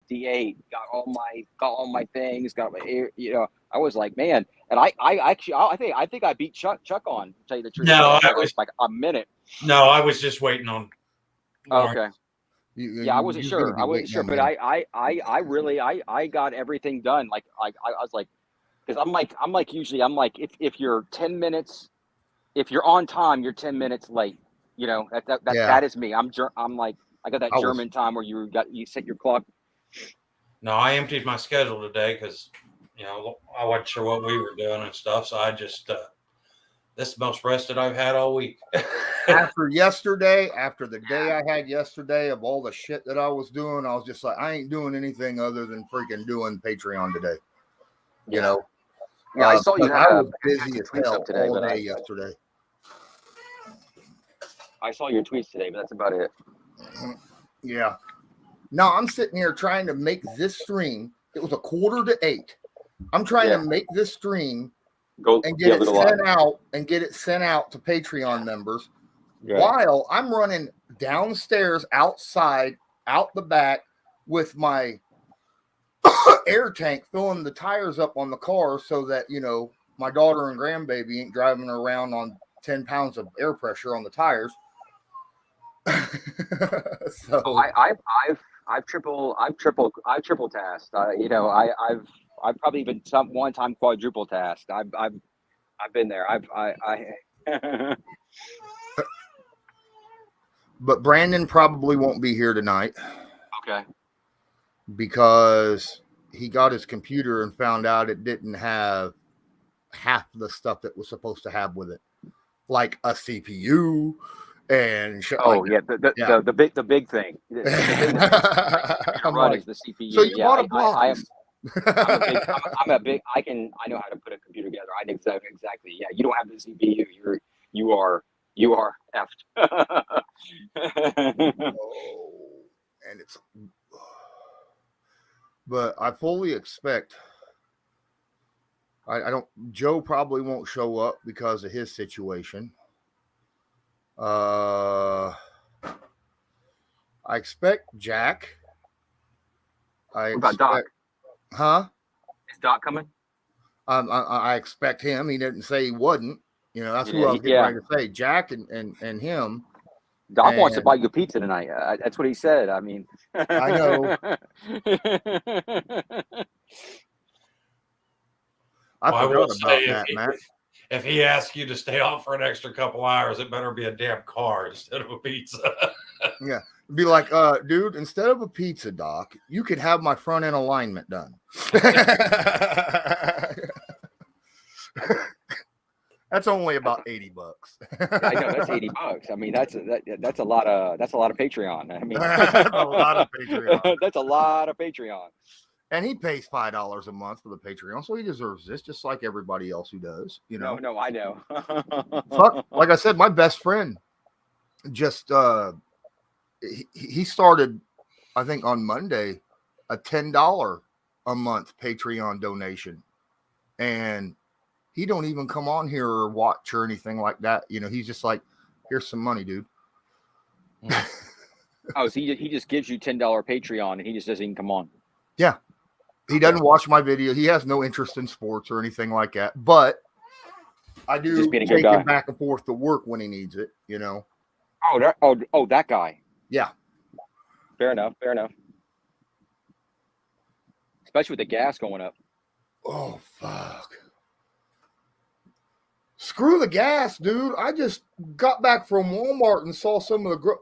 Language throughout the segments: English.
58, got all my things, got my you know. I was like, man, and I think I beat Chuck on, to tell you the truth. No, I was like a minute. No, I was just waiting on. Okay. Yeah, I wasn't sure. But I really got everything done. Like I was like, because I'm like usually I'm like if you're 10 minutes, if you're on time, you're 10 minutes late. You know, that is me. I'm like I got that German time where you set your clock. No, I emptied my schedule today because I wasn't sure what we were doing and stuff. So I just this is the most rested I've had all week. After the day I had yesterday of all the shit that I was doing, I was just like, I ain't doing anything other than freaking doing Patreon today. You know? Yeah, I saw you. I was busy as hell today, all day yesterday. I saw your tweets today, but that's about it. Yeah. Now I'm sitting here trying to make this stream. It was 7:45. I'm trying to make this stream and get it sent out to Patreon members while I'm running downstairs outside out the back with my air tank filling the tires up on the car so that my daughter and grandbaby ain't driving around on 10 pounds of air pressure on the tires. So I've triple tasked. I've probably been one time quadruple tasked. I've been there. But Brandon probably won't be here tonight. Okay. Because he got his computer and found out it didn't have half the stuff that was supposed to have with it, like a CPU and shit. The big thing. The thing that run is the CPU. So you bought a box. I know how to put a computer together. I know exactly. Yeah, you don't have the CPU. You are effed. And it's. But I fully expect. I don't. Joe probably won't show up because of his situation. I expect Jack. What about Doc? Huh? Is Doc coming? I expect him. He didn't say he wasn't. That's who I was getting ready to say. Jack and him. Doc wants to buy you pizza tonight. That's what he said. I mean, I know. I forgot about that, Matt. If he asks you to stay on for an extra couple hours, it better be a damn car instead of a pizza. Yeah. Be like, dude, instead of a pizza, Doc, you could have my front end alignment done. That's only about $80. I know that's $80. I mean, that's a lot of Patreon. I mean, that's a lot of Patreon. That's a lot of Patreon. And he pays $5 a month for the Patreon, so he deserves this, just like everybody else who does. No, I know. Fuck, like I said, my best friend just he started, I think on Monday, a $10 a month Patreon donation, and he don't even come on here or watch or anything like that. He's just like, here's some money, dude. Oh, so he just gives you $10 Patreon and he just doesn't even come on. Yeah. He doesn't watch my video. He has no interest in sports or anything like that. But I do take him back and forth to work when he needs it, Oh, that guy. Yeah. Fair enough. Especially with the gas going up. Oh, fuck. Screw the gas, dude. I just got back from Walmart and saw some of the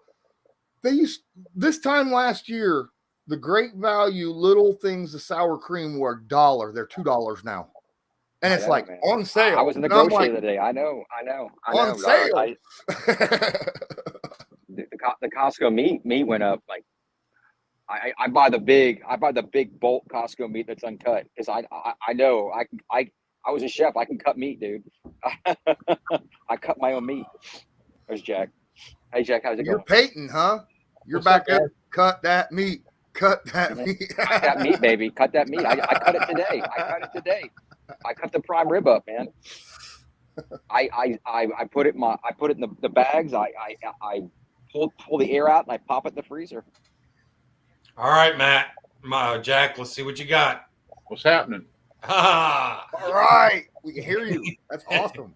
this time last year, the Great Value little things of sour cream were $1. They're $2 now. And it's like, man, on sale. I was in the grocery the other day. I know. On sale. The Costco meat went up. Like I buy the big bulk Costco meat that's uncut because I know I was a chef. I can cut meat, dude. I cut my own meat. There's Jack. Hey Jack, how's it going? You're Peyton, huh? You're back there. Cut that meat. Cut that meat. Cut that meat, baby. Cut that meat. I cut it today. I cut the prime rib up, man. I put it in the bags. I pull the air out and I pop it in the freezer. All right, Matt. Jack, let's see what you got. What's happening? All right, we can hear you. That's awesome.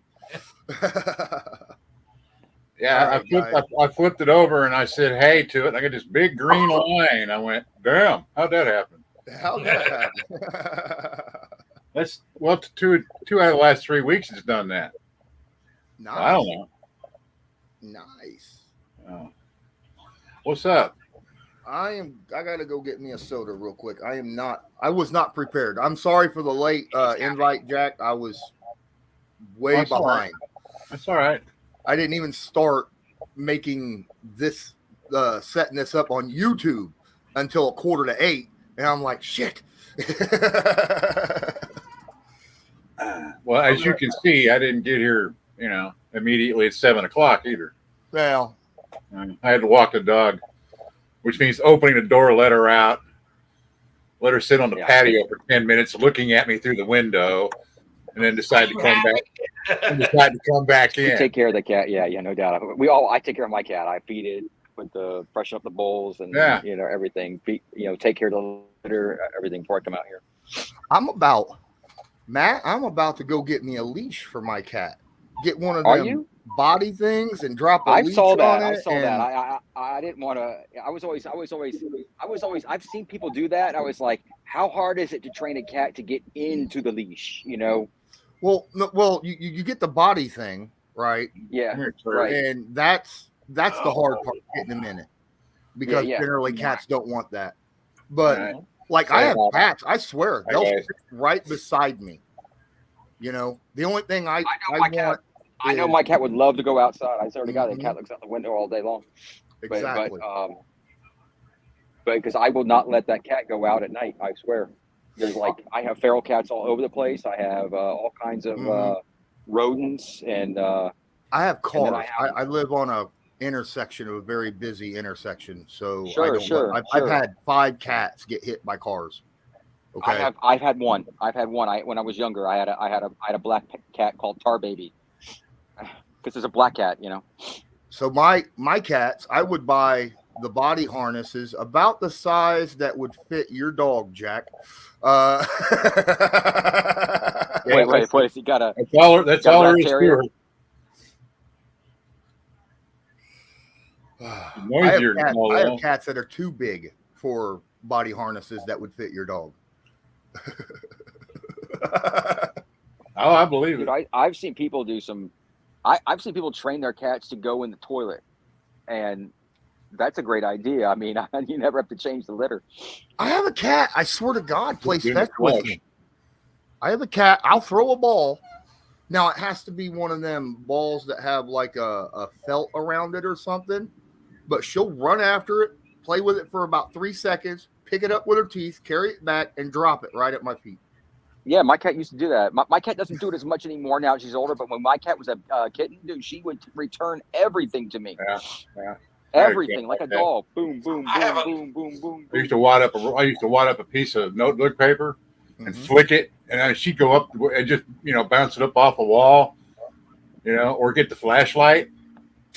Yeah, right, I flipped it over and I said hey to it. And I got this big green line. I went, damn, how'd that happen? How'd that happen? That's two out of the last 3 weeks it's done that. Nice. I don't know. Nice. Oh. What's up? I gotta go get me a soda real quick. I was not prepared. I'm sorry for the late invite, Jack. I was way behind. Right. That's all right. I didn't even start making this setting this up on YouTube until 7:45, and I'm like, shit. Well, as you can see, I didn't get here, immediately at 7:00 either. Well, I had to walk the dog, which means opening the door, let her out, let her sit on the patio for 10 minutes, looking at me through the window, and then decide to come back. in. You take care of the cat, yeah, no doubt. I take care of my cat. I feed it, freshen up the bowls, and everything. Take care of the litter, everything before I come out here. I'm about to go get me a leash for my cat. Get one of them body things and drop a leash on it. I saw that. I didn't want to. I've seen people do that. And I was like, how hard is it to train a cat to get into the leash? Well, you get the body thing, right? Yeah, right. And that's the hard part, getting them in it, because generally cats don't want that. But I have cats, I swear they'll sit right beside me. The only thing I know my cat would love to go outside. I swear to God, that cat looks out the window all day long. Exactly. But because I will not let that cat go out at night. I swear. There's I have feral cats all over the place. I have all kinds of rodents, and I have cars. I live on a very busy intersection, so I've had 5 cats get hit by cars. Okay, I've had one. When I was younger, I had a black cat called Tar Baby, because there's a black cat, So my cats, I would buy the body harnesses about the size that would fit your dog, Jack. Wait, you got a that's all there is to her. I have cats that are too big for body harnesses that would fit your dog. Oh, I believe it. I've seen people do I've seen people train their cats to go in the toilet, and that's a great idea. I mean, you never have to change the litter. I have a cat. I swear to God, plays fetch with me. I have a cat. I'll throw a ball. Now it has to be one of them balls that have like a felt around it or something. But she'll run after it, play with it for about 3 seconds, pick it up with her teeth, carry it back, and drop it right at my feet. Yeah, my cat used to do that. My cat doesn't do it as much anymore now she's older. But when my cat was a kitten, dude, she would return everything to me. Yeah. Everything, like a dog. Boom, boom, boom, boom, boom, boom. I used to wad up a piece of notebook paper and flick it, and then she'd go up and just bounce it up off a wall, or get the flashlight,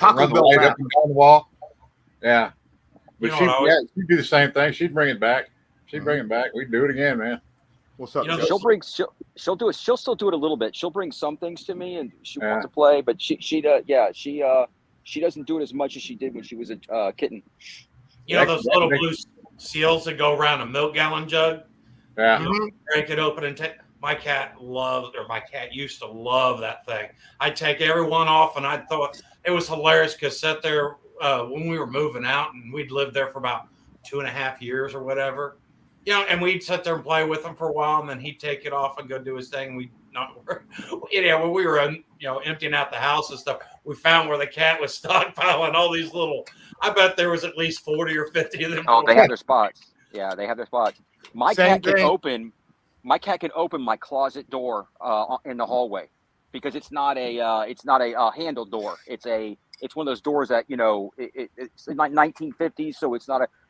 run the light up and down the wall. Yeah, but she'd do the same thing. She'd bring it back. We'd do it again, man. What's up? She'll do it. She'll still do it a little bit. She'll bring some things to me, and she wants to play, but she doesn't do it as much as she did when she was a kitten. Those little blue seals that go around a milk gallon jug? Yeah. Break it open and take. My cat used to love that thing. I'd take every one off, and I thought it was hilarious because sat there when we were moving out, and we'd lived there for about 2.5 years or whatever. And we'd sit there and play with him for a while, and then he'd take it off and go do his thing. When we were emptying out the house and stuff, we found where the cat was stockpiling all these little. I bet there was at least 40 or 50 of them. Oh, they have their spots. Yeah, they have their spots. My cat can open my closet door in the hallway, because it's not a handle door. It's one of those doors that it's like 1950s,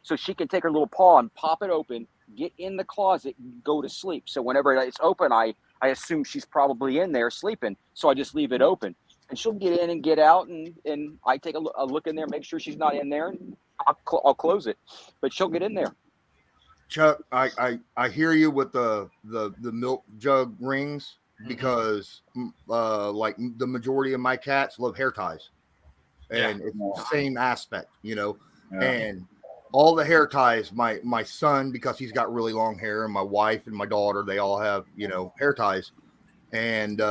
so she can take her little paw and pop it open, get in the closet, and go to sleep. So whenever it's open, I assume she's probably in there sleeping, so I just leave it open, and she'll get in and get out, and I take a look in there, make sure she's not in there, and I'll close it, but she'll get in there. Chuck, I hear you with the milk jug rings because like the majority of my cats love hair ties, and it's the same aspect, and all the hair ties. My son, because he's got really long hair, and my wife and my daughter, they all have hair ties, and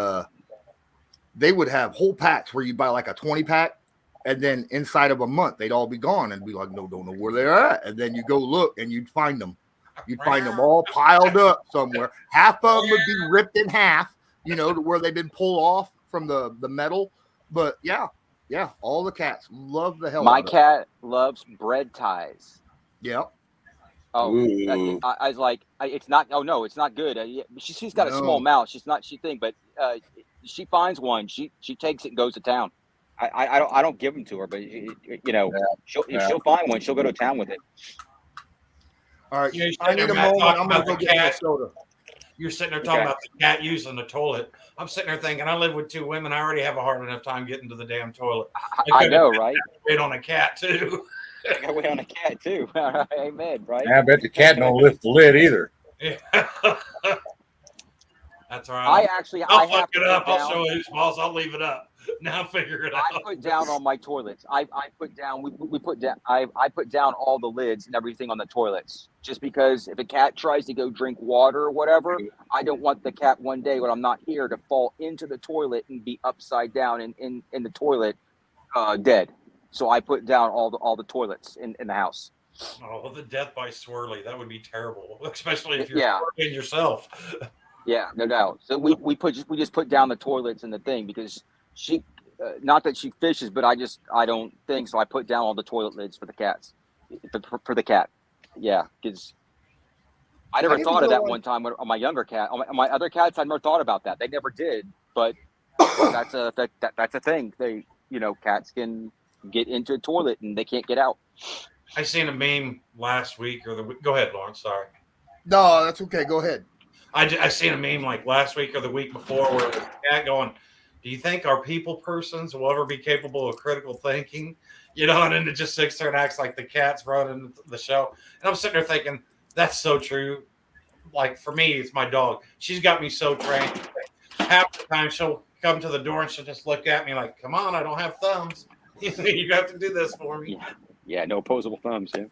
they would have whole packs where you buy like a 20-pack. And then inside of a month, they'd all be gone and be like, no, don't know where they're at. And then you go look and you'd find them. You'd find them all piled up somewhere. Half of them would be ripped in half, to where they've been pulled off from the metal. But yeah, all the cats love the hell. My cat loves bread ties. Yep. Oh, I was like, it's not. Oh no, it's not good. She's got a small mouth. But she finds one. She takes it and goes to town. I don't give them to her, but she'll find one. She'll go to town with it. All right, I need a moment. I'm gonna go get my soda. You're sitting there talking about the cat using the toilet. I'm sitting there thinking, I live with two women. I already have a hard enough time getting to the damn toilet. I know, right? Wait on a cat too. I gotta wait on a cat too. Amen, right? I bet the cat don't lift the lid either. Yeah. That's all right. I'll fuck it up. I'll show you who's boss. I'll leave it up. Now figure it out. I put down on my toilets. I put down. We put down. I put down all the lids and everything on the toilets, just because if a cat tries to go drink water or whatever, I don't want the cat one day when I'm not here to fall into the toilet and be upside down in the toilet, dead. So I put down all the toilets in the house. Oh, the death by swirly. That would be terrible, especially if you're swirling yourself. Yeah, no doubt. So we just put down the toilets and the thing because she, not that she fishes, but I don't think so. I put down all the toilet lids for the cats, for the cat. Yeah, because I never thought of that one time on my younger cat. On my other cats, I never thought about that. They never did, but that's a thing. They, cats can get into a toilet and they can't get out. I seen a meme last week go ahead, Lawrence. Sorry. No, that's okay. Go ahead. I seen a meme like last week or the week before where the cat going, do you think our people persons will ever be capable of critical thinking? And then it just sits there and acts like the cat's running the show. And I'm sitting there thinking, that's so true. Like for me, it's my dog. She's got me so trained. Half the time she'll come to the door and she'll just look at me like, come on, I don't have thumbs. You have to do this for me. Yeah, no opposable thumbs. Yeah.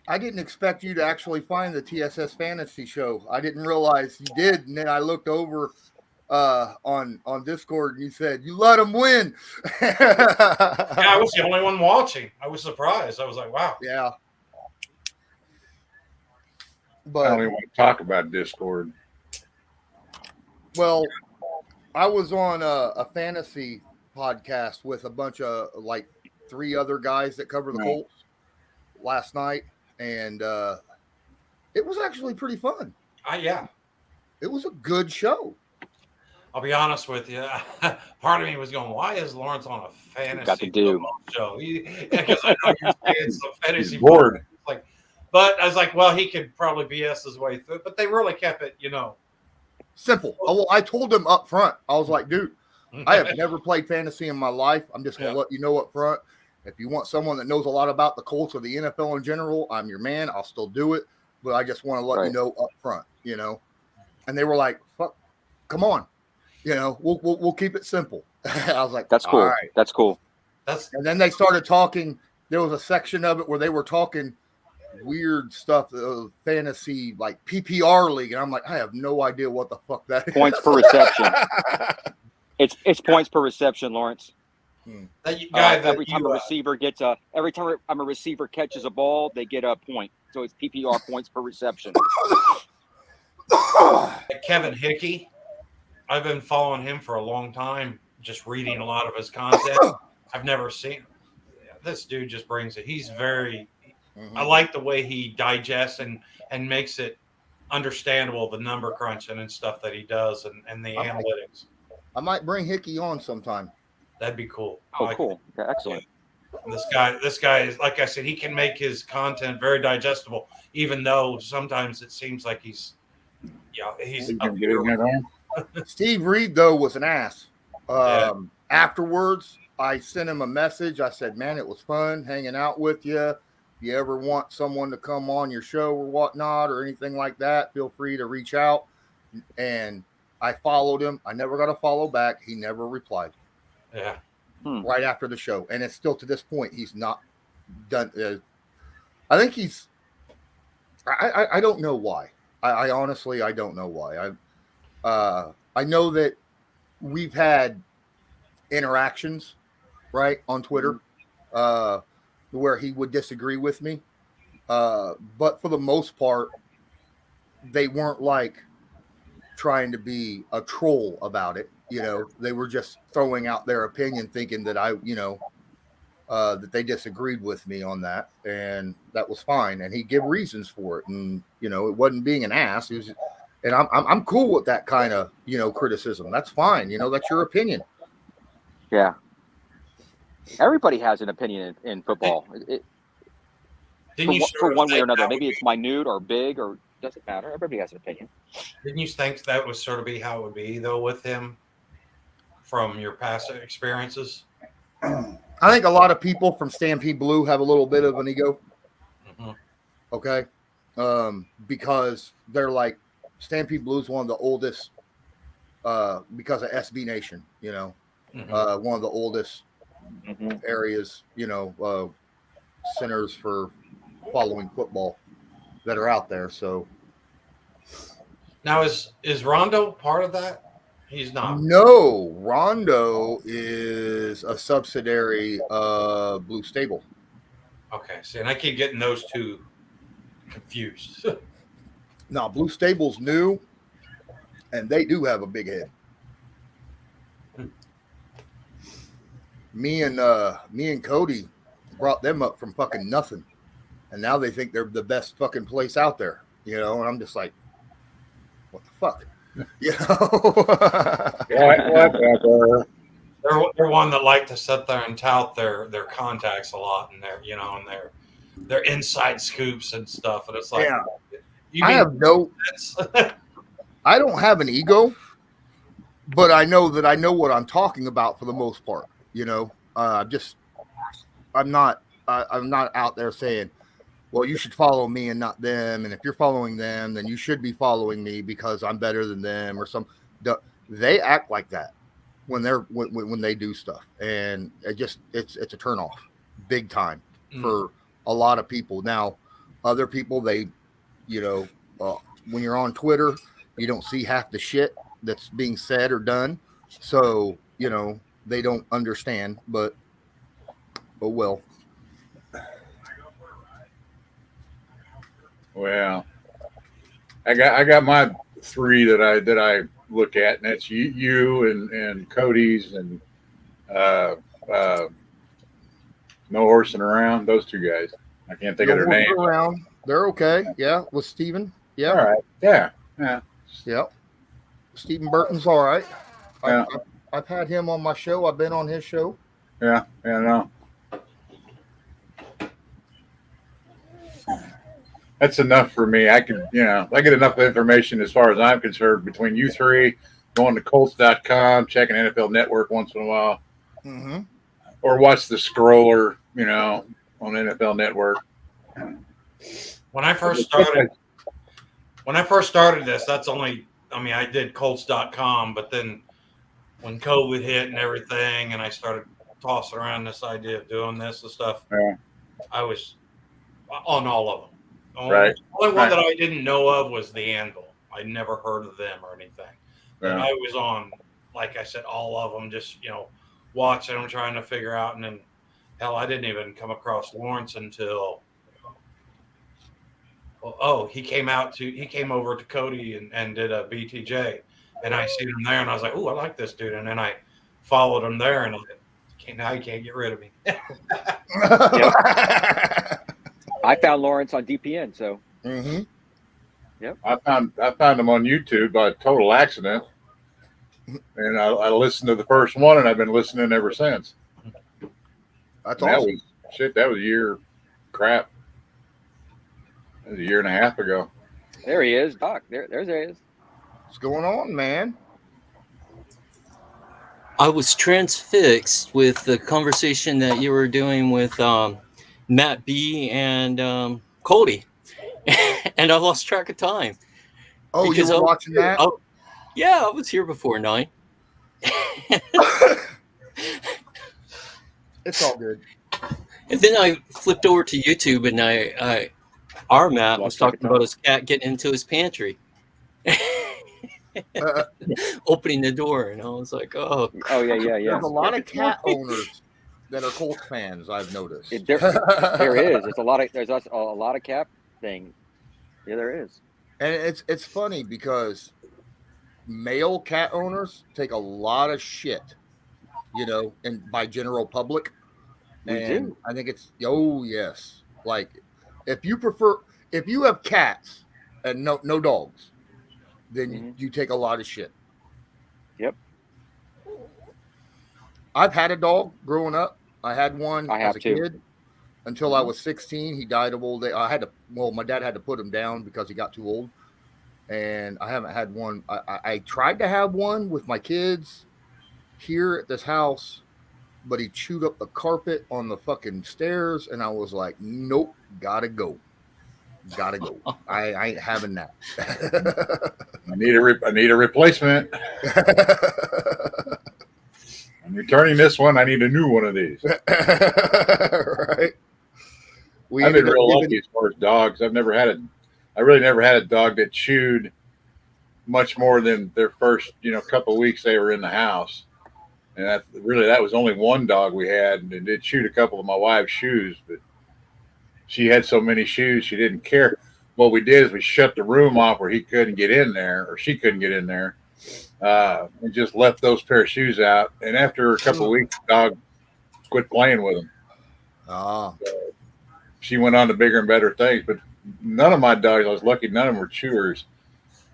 I didn't expect you to actually find the TSS Fantasy Show. I didn't realize you did, and then I looked over on Discord, and you said you let them win. I was the only one watching. I was surprised. I was like, wow. Yeah. But I don't even want to talk about Discord. Well, I was on a fantasy podcast with a bunch of like 3 other guys that cover the Colts last night, and it was actually pretty fun. Yeah. It was a good show. I'll be honest with you. Part of me was going, why is Lawrence on a fantasy show? Because I know you're saying some fantasy board. But I was like, well, he could probably BS his way through it. But they really kept it, simple. Well, I told them up front. I was like, dude, I have never played fantasy in my life. I'm just going to let you know up front. If you want someone that knows a lot about the Colts or the NFL in general, I'm your man. I'll still do it. But I just want to let you know up front, And they were like, fuck, come on. We'll keep it simple. I was like, that's cool. All right. That's cool. And then they started talking. There was a section of it where they were talking weird stuff, fantasy, like PPR league. And I'm like, I have no idea what the fuck that is. Points per reception. It's points per reception, Lawrence. Every time a receiver catches a ball, they get a point. So it's PPR, points per reception. Kevin Hickey, I've been following him for a long time, just reading a lot of his content. I've never seen this dude just brings it. He's very I like the way he digests and makes it understandable, the number crunching and stuff that he does and the analytics. I might bring Hickey on sometime. That'd be cool. Oh, cool. Yeah, excellent. Yeah. This guy is, like I said, he can make his content very digestible, even though sometimes it seems like he's Steve Reed, though, was an ass. Afterwards, I sent him a message. I said, man, it was fun hanging out with you. you ever want someone to come on your show or whatnot or anything like that, feel free to reach out. And I followed him. I never got a follow back. He never replied. Yeah. Right after the show. And it's still to this point, he's not done. I think he's, I don't know why. I honestly, I don't know why. I know that we've had interactions, right, on Twitter, where he would disagree with me. But for the most part, they weren't like trying to be a troll about it. They were just throwing out their opinion, thinking that that they disagreed with me on that, and that was fine. And he'd give reasons for it, and it wasn't being an ass. It was, and I'm cool with that kind of criticism. That's fine. That's your opinion. Yeah. Everybody has an opinion in football. For one way or another. Maybe it's minute or big or doesn't matter. Everybody has an opinion. Didn't you think that would sort of be how it would be though with him from your past experiences? I think a lot of people from Stampede Blue have a little bit of an ego. Mm-hmm. Okay. Because they're like, Stampede Blue is one of the oldest, because of SB Nation, Mm-hmm. one of the oldest areas, centers for following football that are out there. So now is Rondo part of that? He's not. No, Rondo is a subsidiary of Blue Stable. Okay, see, and I keep getting those two confused. No, Blue Stable's new, and they do have a big head. Me and Cody brought them up from fucking nothing, and now they think they're the best fucking place out there. And I'm just like, what the fuck? Whatever. They're one that like to sit there and tout their contacts a lot and their inside scoops and stuff. And it's like, I don't have an ego, but I know that I know what I'm talking about for the most part. I'm not out there saying, well, you should follow me and not them. And if you're following them, then you should be following me because I'm better than them or some. They act like that when they do stuff, and it's a turnoff, big time for a lot of people. Now, other people, they, when you're on Twitter, you don't see half the shit that's being said or done, so they don't understand. But oh well. Well, I got my three that I look at, and that's you and Cody's and no horsing around. Those two guys. I can't think of their names. Around. They're okay. Yeah, with Steven. Yeah. All right. Yeah. Yep. Stephen Burton's all right. Yeah. I've had him on my show. I've been on his show. Yeah. No. That's enough for me. I can, I get enough information as far as I'm concerned between you three, going to Colts.com, checking NFL Network once in a while, or watch the scroller, on NFL Network. When I first started this, I did Colts.com, but then when COVID hit and everything, and I started tossing around this idea of doing this and stuff, I was on all of them. The only one that I didn't know of was the Anvil. I'd never heard of them or anything. But I was on, like I said, all of them, just, watching them, trying to figure out. And then, hell, I didn't even come across Lawrence until, he came over to Cody and did a BTJ. And I seen him there, and I was like, oh, I like this dude. And then I followed him there, and I said, now you can't get rid of me. I found Lawrence on DPN, so. Yep. I found him on YouTube by total accident, and I listened to the first one, and I've been listening ever since. That's awesome. That was a year crap. That was a year and a half ago. There he is, Doc. There he is. What's going on, man? I was transfixed with the conversation that you were doing with Matt B, and Cody, and I lost track of time. Oh, you were watching that? Oh, yeah, I was here before 9. It's all good. And then I flipped over to YouTube, and our Matt was talking about his cat getting into his pantry, opening the door, and I was like, "Oh, yeah." There's a lot of cat owners that are Colts fans. I've noticed. There is. There's a lot of cat thing. Yeah, there is. And it's funny because male cat owners take a lot of shit, and by general public. We do. I think it's yes. Like if you have cats and no dogs, then you take a lot of shit. Yep. I've had a dog growing up. I had one as a kid until I was 16. He died of old age. My dad had to put him down because he got too old. And I haven't had one. I tried to have one with my kids here at this house, but he chewed up the carpet on the fucking stairs, and I was like, nope, gotta go. I ain't having that. I need a replacement. I'm returning this one. I need a new one of these. Right. I've been real lucky as far as dogs. I really never had a dog that chewed much more than their first, couple of weeks they were in the house. And that was only one dog we had, and it did chewed a couple of my wife's shoes, but she had so many shoes she didn't care. What we did is we shut the room off where he couldn't get in there, or she couldn't get in there, and just left those pair of shoes out. And after a couple of weeks, the dog quit playing with them. Oh. So she went on to bigger and better things, but none of my dogs, I was lucky, none of them were chewers.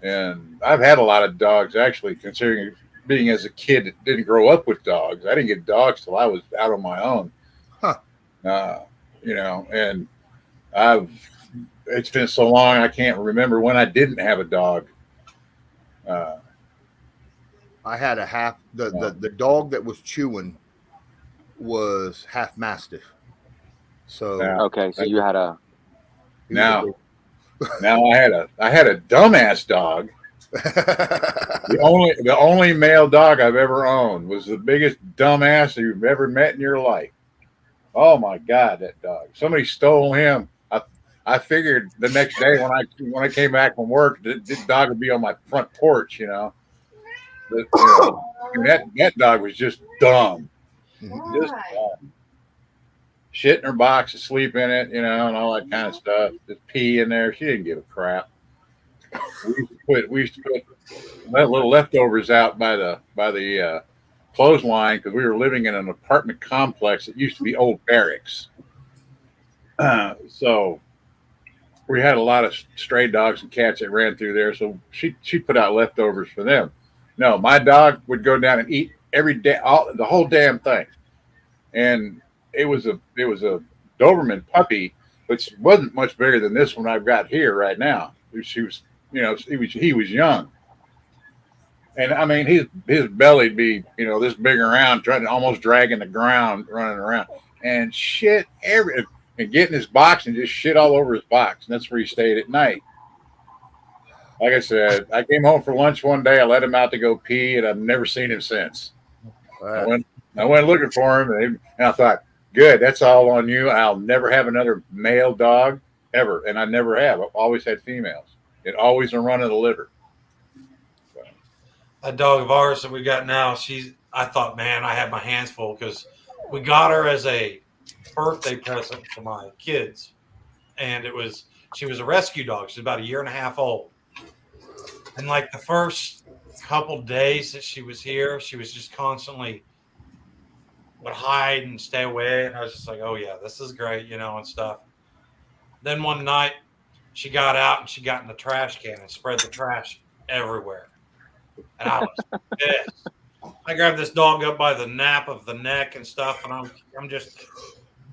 And I've had a lot of dogs, actually, considering being as a kid that didn't grow up with dogs. I didn't get dogs till I was out on my own. Huh. And it's been so long I can't remember when I didn't have a dog. I had the dog that was chewing was half mastiff. So so you had a now I had a dumbass dog. The only male dog I've ever owned was the biggest dumbass you've ever met in your life. Oh my God, that dog! Somebody stole him. I figured the next day when I came back from work, this dog would be on my front porch. But, that dog was just dumb. Just dumb. Shit in her box, sleep in it, and all that kind of stuff. Just pee in there. She didn't give a crap. We used to put little leftovers out by the clothesline because we were living in an apartment complex that used to be old barracks. So we had a lot of stray dogs and cats that ran through there. So she put out leftovers for them. No, my dog would go down and eat every day, the whole damn thing. And it was a Doberman puppy, which wasn't much bigger than this one I've got here right now. She was, he was young. And I mean, his belly'd be, this big around, trying to almost dragging the ground, running around, and shit and get in his box and just shit all over his box. And that's where he stayed at night. Like I said, I came home for lunch one day. I let him out to go pee, and I've never seen him since. I went looking for him, and I thought, good, that's all on you. I'll never have another male dog ever, and I never have. I've always had females. It always a run of the liver. So. A dog of ours that we got now, I thought, man, I had my hands full because we got her as a birthday present for my kids. And she was a rescue dog. She's about 1.5 years old. And like the first couple days that she was here, she was just constantly would hide and stay away. And I was just like, oh yeah, this is great, and stuff. Then one night she got out and she got in the trash can and spread the trash everywhere. And I was pissed. I grabbed this dog up by the nape of the neck and stuff, and I'm just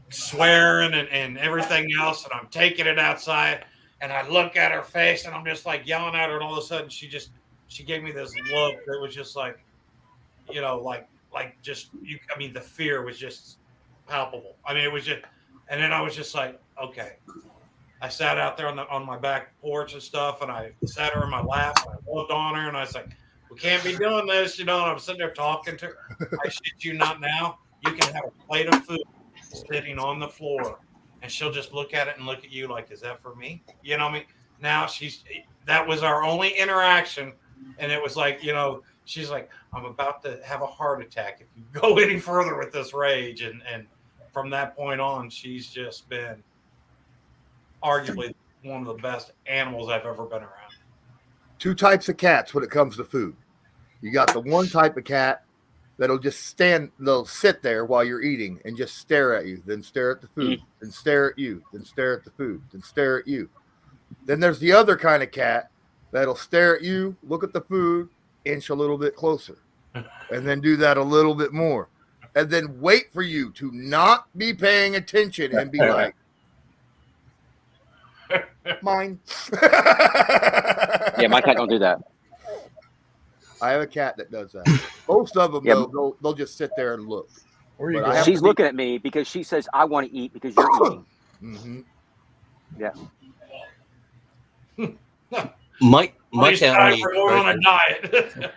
swearing and everything else, and I'm taking it outside, and I look at her face, and I'm just like yelling at her, and all of a sudden she gave me this look that was just like, the fear was just palpable. I mean, it was just, And then I was just like, okay. I sat out there on my back porch and stuff, and I sat her in my lap, and I loved on her, and I was like, we can't be doing this, and I'm sitting there talking to her. I shit you not now. You can have a plate of food sitting on the floor, and she'll just look at it and look at you like, is that for me? You know what I mean? Now that was our only interaction, and it was like, she's like, I'm about to have a heart attack if you go any further with this rage, and from that point on, she's just been arguably one of the best animals I've ever been around. Two types of cats when it comes to food. You got the one type of cat that'll just they'll sit there while you're eating and just stare at you, then stare at the food, then stare at you, then stare at the food, then stare at you. Then there's the other kind of cat that'll stare at you, look at the food, inch a little bit closer, and then do that a little bit more, and then wait for you to not be paying attention and be like, mine. Yeah, my cat don't do that. I have a cat that does that. Most of them, they'll just sit there and look. She's looking at me because she says, I want to eat because you're eating. Mm-hmm. Yeah. My cat on a diet.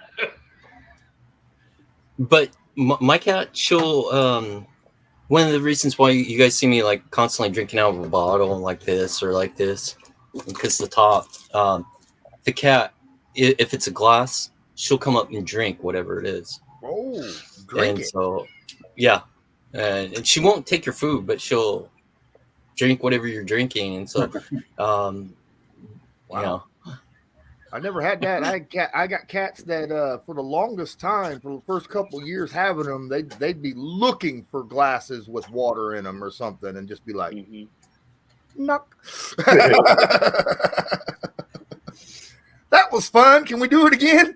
But my cat, she'll one of the reasons why you guys see me like constantly drinking out of a bottle like this or like this, because the top, the cat, if it's a glass, she'll come up and drink whatever it is. Oh, drink it. So, yeah, and she won't take your food, but she'll drink whatever you're drinking. And so, wow. I never had that. I got cats that for the longest time, for the first couple of years having them, they'd be looking for glasses with water in them or something, and just be like, knock. That was fun. Can we do it again?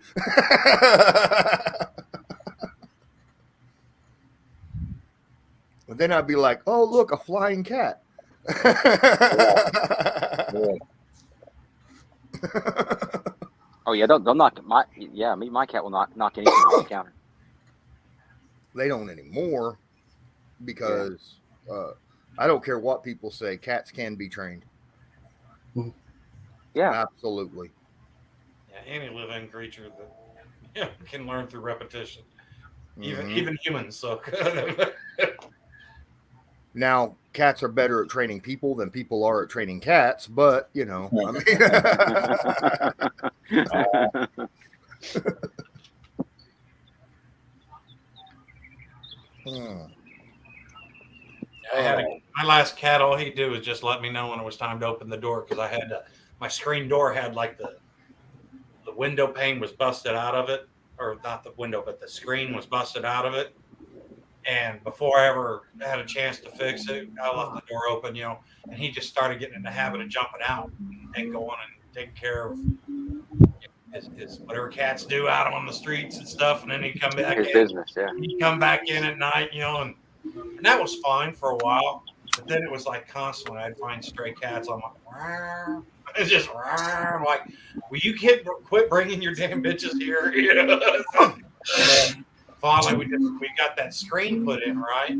And then I'd be like, oh, look, a flying cat. Oh yeah, they'll knock my cat will knock anything off the counter. They don't anymore because I don't care what people say, cats can be trained. Yeah, absolutely. Yeah, any living creature that can learn through repetition, even humans. So now cats are better at training people than people are at training cats, but I mean, my last cat, all he'd do was just let me know when it was time to open the door, because I had my screen door had like the window pane was busted out of it, or not the window, but the screen was busted out of it. And before I ever had a chance to fix it, I left the door open, and he just started getting in the habit of jumping out and going and taking care of his whatever cats do out on the streets and stuff. And then he'd come back his in. business, yeah. He'd come back in at night, and that was fine for a while. But then it was like constantly I'd find stray cats. I'm like, rawr. It's just rawr. I'm like, will you quit bringing your damn bitches here? Finally, we got that screen put in, right?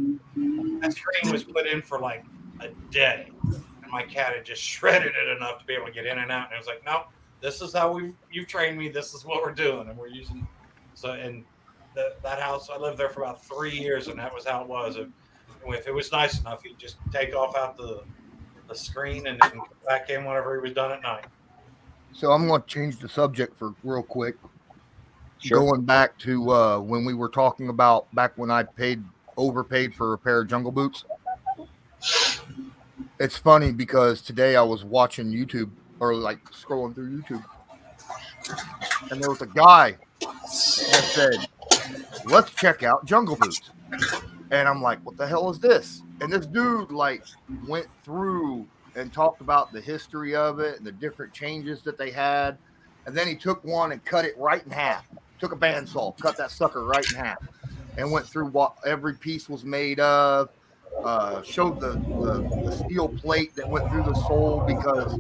That screen was put in for like a day, and my cat had just shredded it enough to be able to get in and out. And it was like, no, this is how you've trained me. This is what we're doing, and we're using. So, and that house, I lived there for about 3 years, and that was how it was. And if it was nice enough, he'd just take off out the screen and then come back in whenever he was done at night. So I'm going to change the subject for real quick. Sure. Going back to when we were talking about back when I overpaid for a pair of Jungle Boots. It's funny because today I was watching YouTube, or like scrolling through YouTube, and there was a guy that said, let's check out Jungle Boots. And I'm like, what the hell is this? And this dude like went through and talked about the history of it and the different changes that they had. And then he took one and cut it right in half. Took a bandsaw, cut that sucker right in half, and went through what every piece was made of. Showed the steel plate that went through the sole, because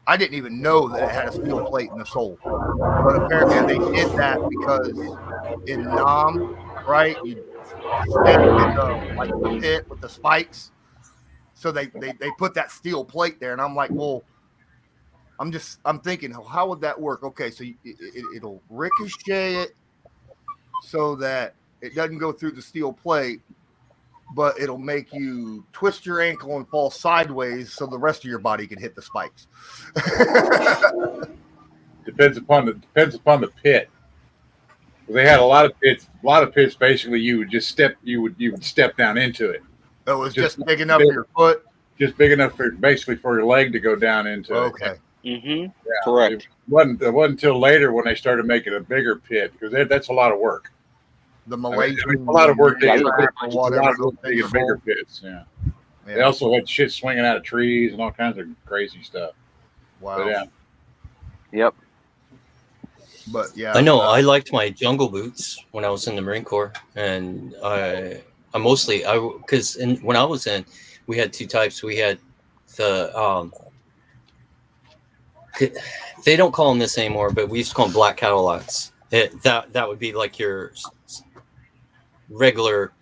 I didn't even know that it had a steel plate in the sole. But apparently they did that because in Nam, right, you stand in the pit with the spikes, So they put that steel plate there, and I'm like, well, I'm thinking, how would that work? Okay, so it'll ricochet it so that it doesn't go through the steel plate, but it'll make you twist your ankle and fall sideways so the rest of your body can hit the spikes. Depends upon the pit. They had a lot of pits. Basically, you would step down into it. It was just big enough for your foot. Just big enough for your leg to go down into it. Okay. Mm-hmm. Yeah, correct. It wasn't until later when they started making a bigger pit, because that's a lot of work. The Malaysian, a lot of work. Bigger pits. Yeah. They also had shit swinging out of trees and all kinds of crazy stuff. Wow. But, yeah. Yep. But yeah, I know. I liked my jungle boots when I was in the Marine Corps, and because when I was in, we had two types. We had the they don't call them this anymore, but we used to call them black Cadillacs. That would be like your regular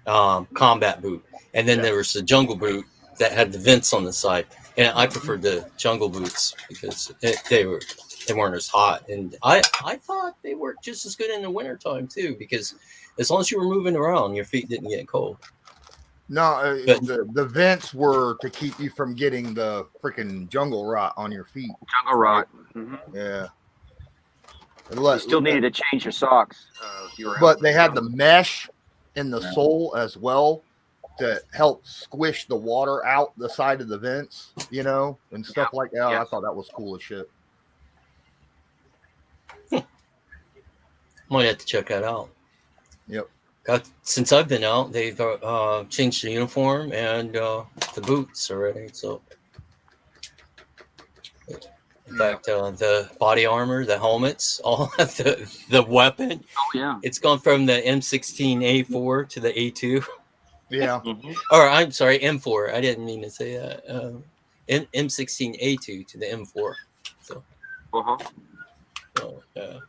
combat boot, and then there was the jungle boot that had the vents on the side, and I preferred the jungle boots because they weren't as hot, and I thought they worked just as good in the wintertime too, because as long as you were moving around, your feet didn't get cold. No, the vents were to keep you from getting the freaking jungle rot on your feet. Jungle rot. Mm-hmm. Yeah. You still needed to change your socks. But they had the mesh in the sole as well to help squish the water out the side of the vents, and stuff like that. I thought that was cool as shit. Might have to check that out. Yep. Since I've been out, they've changed the uniform and the boots already. So, in fact, the body armor, the helmets, all the weapon. Oh yeah. It's gone from the M16A4 to the A2. Yeah. Mm-hmm. Or I'm sorry, M4. I didn't mean to say that. M16A2 to the M4. So. So, yeah.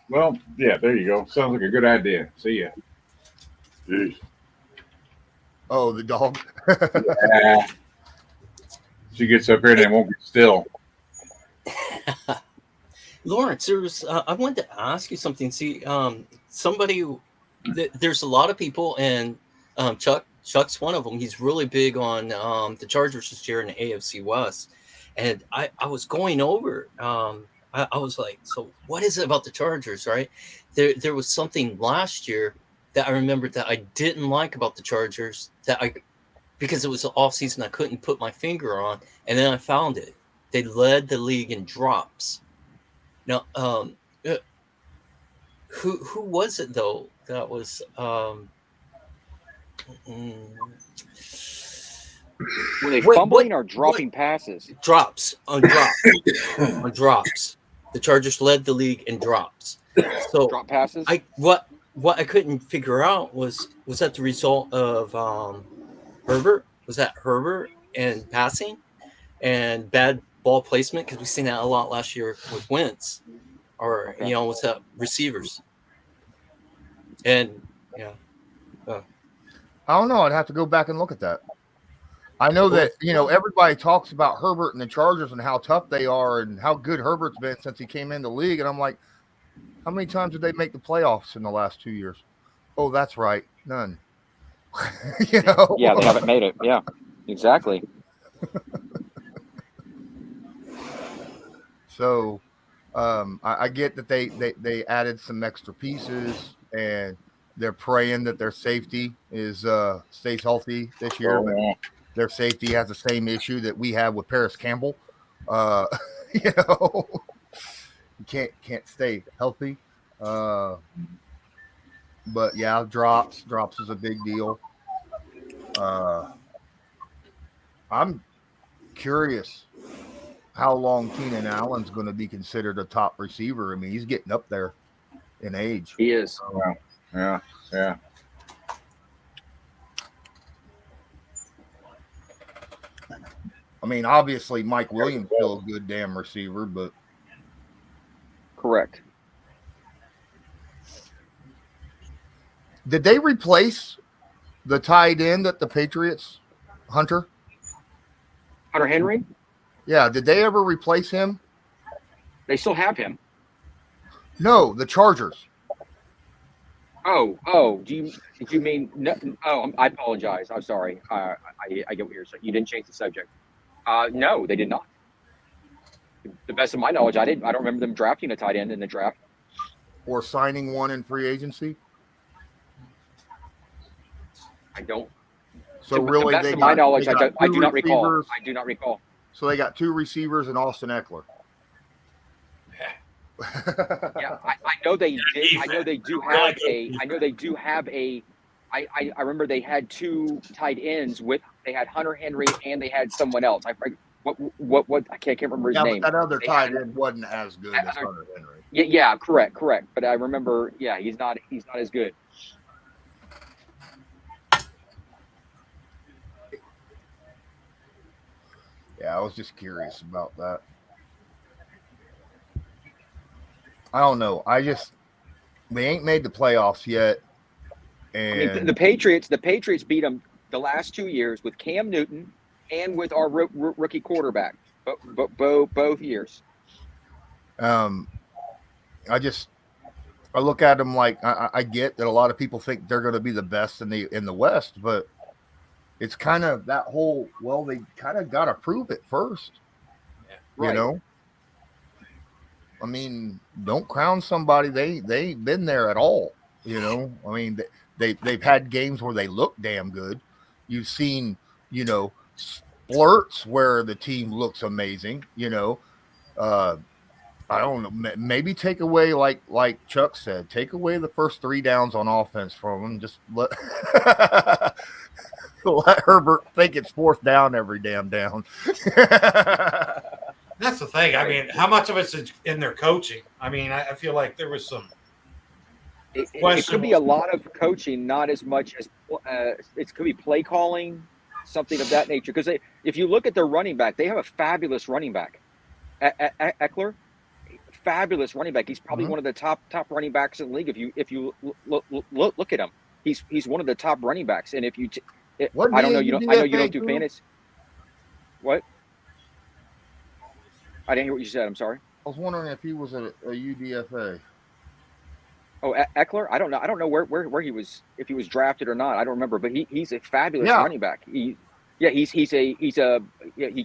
Well, yeah, there you go. Sounds like a good idea. See ya. Jeez. Oh, the dog. Yeah. She gets up here and it won't get still. Lawrence, I wanted to ask you something. See, there's a lot of people, and Chuck's one of them. He's really big on the Chargers this year in the AFC West, and I was going over. I was like, so what is it about the Chargers, right? There was something last year that I remembered that I didn't like about the Chargers, because it was the off season, I couldn't put my finger on, and then I found it. They led the league in drops. Now, who was it though? That was were they fumbling or dropping passes? Drops. On drops. The Chargers led the league in drops. So drop passes. What I couldn't figure out was that the result of Herbert? Was that Herbert and passing and bad ball placement? Because we've seen that a lot last year with Wentz, or was that receivers? And I don't know. I'd have to go back and look at that. I know that, everybody talks about Herbert and the Chargers and how tough they are and how good Herbert's been since he came in the league. And I'm like, how many times did they make the playoffs in the last 2 years? Oh, that's right. None. Yeah, they haven't made it. Yeah, exactly. So I get that they added some extra pieces, and they're praying that their safety stays healthy this year. Oh, yeah. Their safety has the same issue that we have with Paris Campbell. You can't stay healthy. But yeah, drops is a big deal. I'm curious how long Keenan Allen's going to be considered a top receiver. I mean, he's getting up there in age. He is. Yeah. I mean, obviously, Mike Williams is still a good damn receiver, but correct. Did they replace The tight end that the Patriots, Hunter Henry. Yeah, did they ever replace him? They still have him. No, the Chargers. Oh. Do you mean? No, I apologize. I'm sorry. I get what you're saying. You didn't change the subject. No, they did not. To the best of my knowledge, I don't remember them drafting a tight end in the draft or signing one in free agency. I don't. So really, to the best of my knowledge, I do not recall. I do not recall. So they got 2 receivers and Austin Eckler. Yeah, I know they did. I know they do have a. I know they do have a. I remember they had 2 tight ends with. They had Hunter Henry and they had someone else. I what I can't remember his name. But that other tight end wasn't as good as Hunter Henry. Yeah, correct. But I remember. Yeah, he's not as good. Yeah, I was just curious about that. I don't know. They ain't made the playoffs yet. And I mean, the Patriots beat them the last 2 years with Cam Newton and with our rookie quarterback, both years. I look at them like I get that a lot of people think they're going to be the best in the West, but it's kind of that whole, well, they kind of got to prove it first. Yeah, right. You know? I mean, don't crown somebody they ain't been there at all. You know? I mean, they've had games where they look damn good. You've seen, splurts where the team looks amazing, I don't know. Maybe take away, like Chuck said, take away the first 3 downs on offense from them. Just let Herbert think it's 4th down every damn down. That's the thing. I mean, how much of it's in their coaching? I mean, I feel like there was some. It could be a lot of coaching, not as much as it could be play calling, something of that nature. Because if you look at their running back, they have a fabulous running back, Eckler. Fabulous running back. He's probably one of the top running backs in the league. If you look at him, he's one of the top running backs. And if you, I know you don't do fantasy. What? I didn't hear what you said. I'm sorry. I was wondering if he was a UDFA. Oh, Eckler? I don't know. I don't know where he was, if he was drafted or not. I don't remember. But he's a fabulous running back. He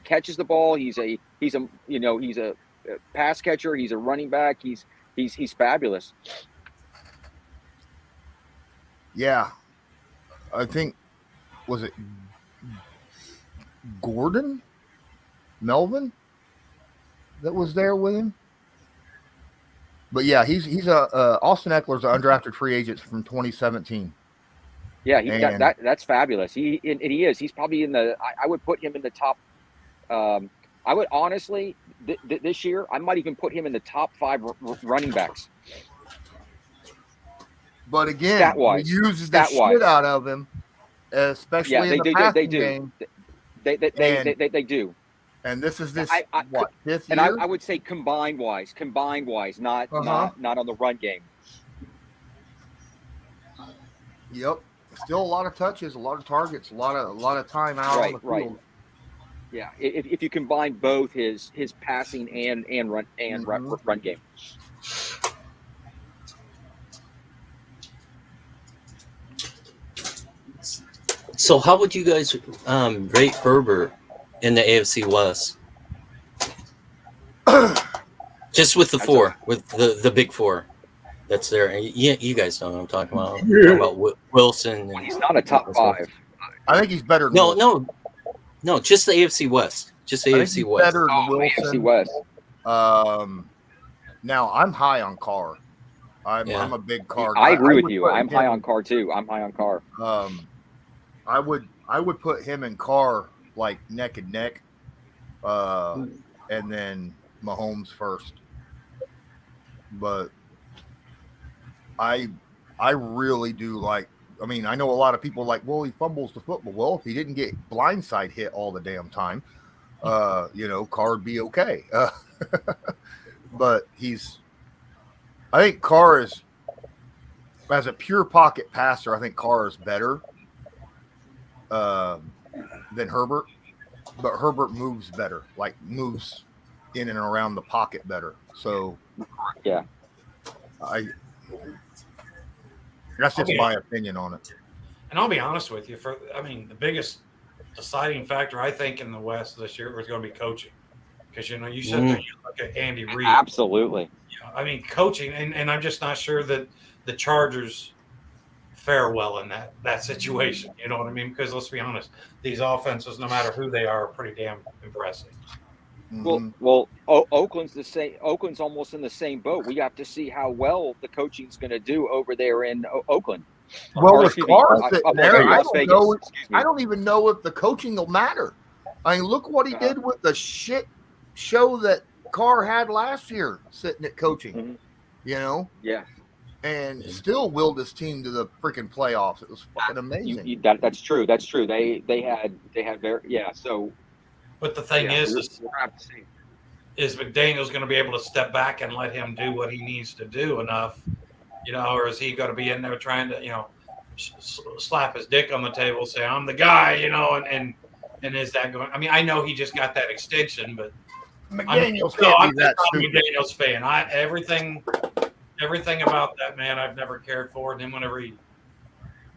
catches the ball. He's a pass catcher. He's a running back. He's fabulous. Yeah, I think, was it Melvin that was there with him? But yeah, he's Austin Eckler's an undrafted free agent from 2017. Yeah, he's got that. That's fabulous. He is. He's probably in the. I would put him in the top. I would honestly this year. I might even put him in the top 5 running backs. But again, he uses the shit out of him, especially in the passing game. They do. And this is 5th year? And I would say combined wise, not on the run game. Yep. Still a lot of touches, a lot of targets, a lot of time out on the field. Right. Yeah. If you combine both his passing and run game. So how would you guys rate Herbert in the AFC West? Just with the 4, with the big 4 that's there. And you guys know what I'm talking about. I'm talking about Wilson. And he's not a top 5. I think he's better than Wilson. No, just the AFC West. Just the AFC West. Better than Wilson. AFC West. Now, I'm high on Carr. I'm a big Carr guy. I agree with you. I'm high on Carr too. I'm high on Carr. I would put him and Carr like neck and neck, and then Mahomes first. But I really do like. I mean, I know a lot of people like, well, he fumbles the football. Well, if he didn't get blindside hit all the damn time, Carr would be okay. But I think Carr is, as a pure pocket passer, I think Carr is better. than Herbert, but Herbert moves better, like moves in and around the pocket better. So yeah, that's just my opinion on it. And I'll be honest with you, the biggest deciding factor I think in the West this year was going to be coaching, because you sit there, you look at Andy Reid. Absolutely. Coaching, and I'm just not sure that the Chargers fare well in that situation. You know what I mean? Because let's be honest, these offenses, no matter who they are pretty damn impressive. Well, Oakland's the same. Oakland's almost in the same boat. We have to see how well the coaching's going to do over there in Oakland. Well, with Carr sitting there, I don't even know if the coaching will matter. I mean, look what he did with the shit show that Carr had last year, sitting at coaching. Yeah. And still willed his team to the freaking playoffs. It was fucking amazing. That's true. That's true. They had very So, but the thing is McDaniel's going to be able to step back and let him do what he needs to do enough, or is he going to be in there trying to, slap his dick on the table, say I'm the guy, and is that going? I mean, I know he just got that extension, but I'm not a McDaniel's fan. Everything about that man, I've never cared for. And then whenever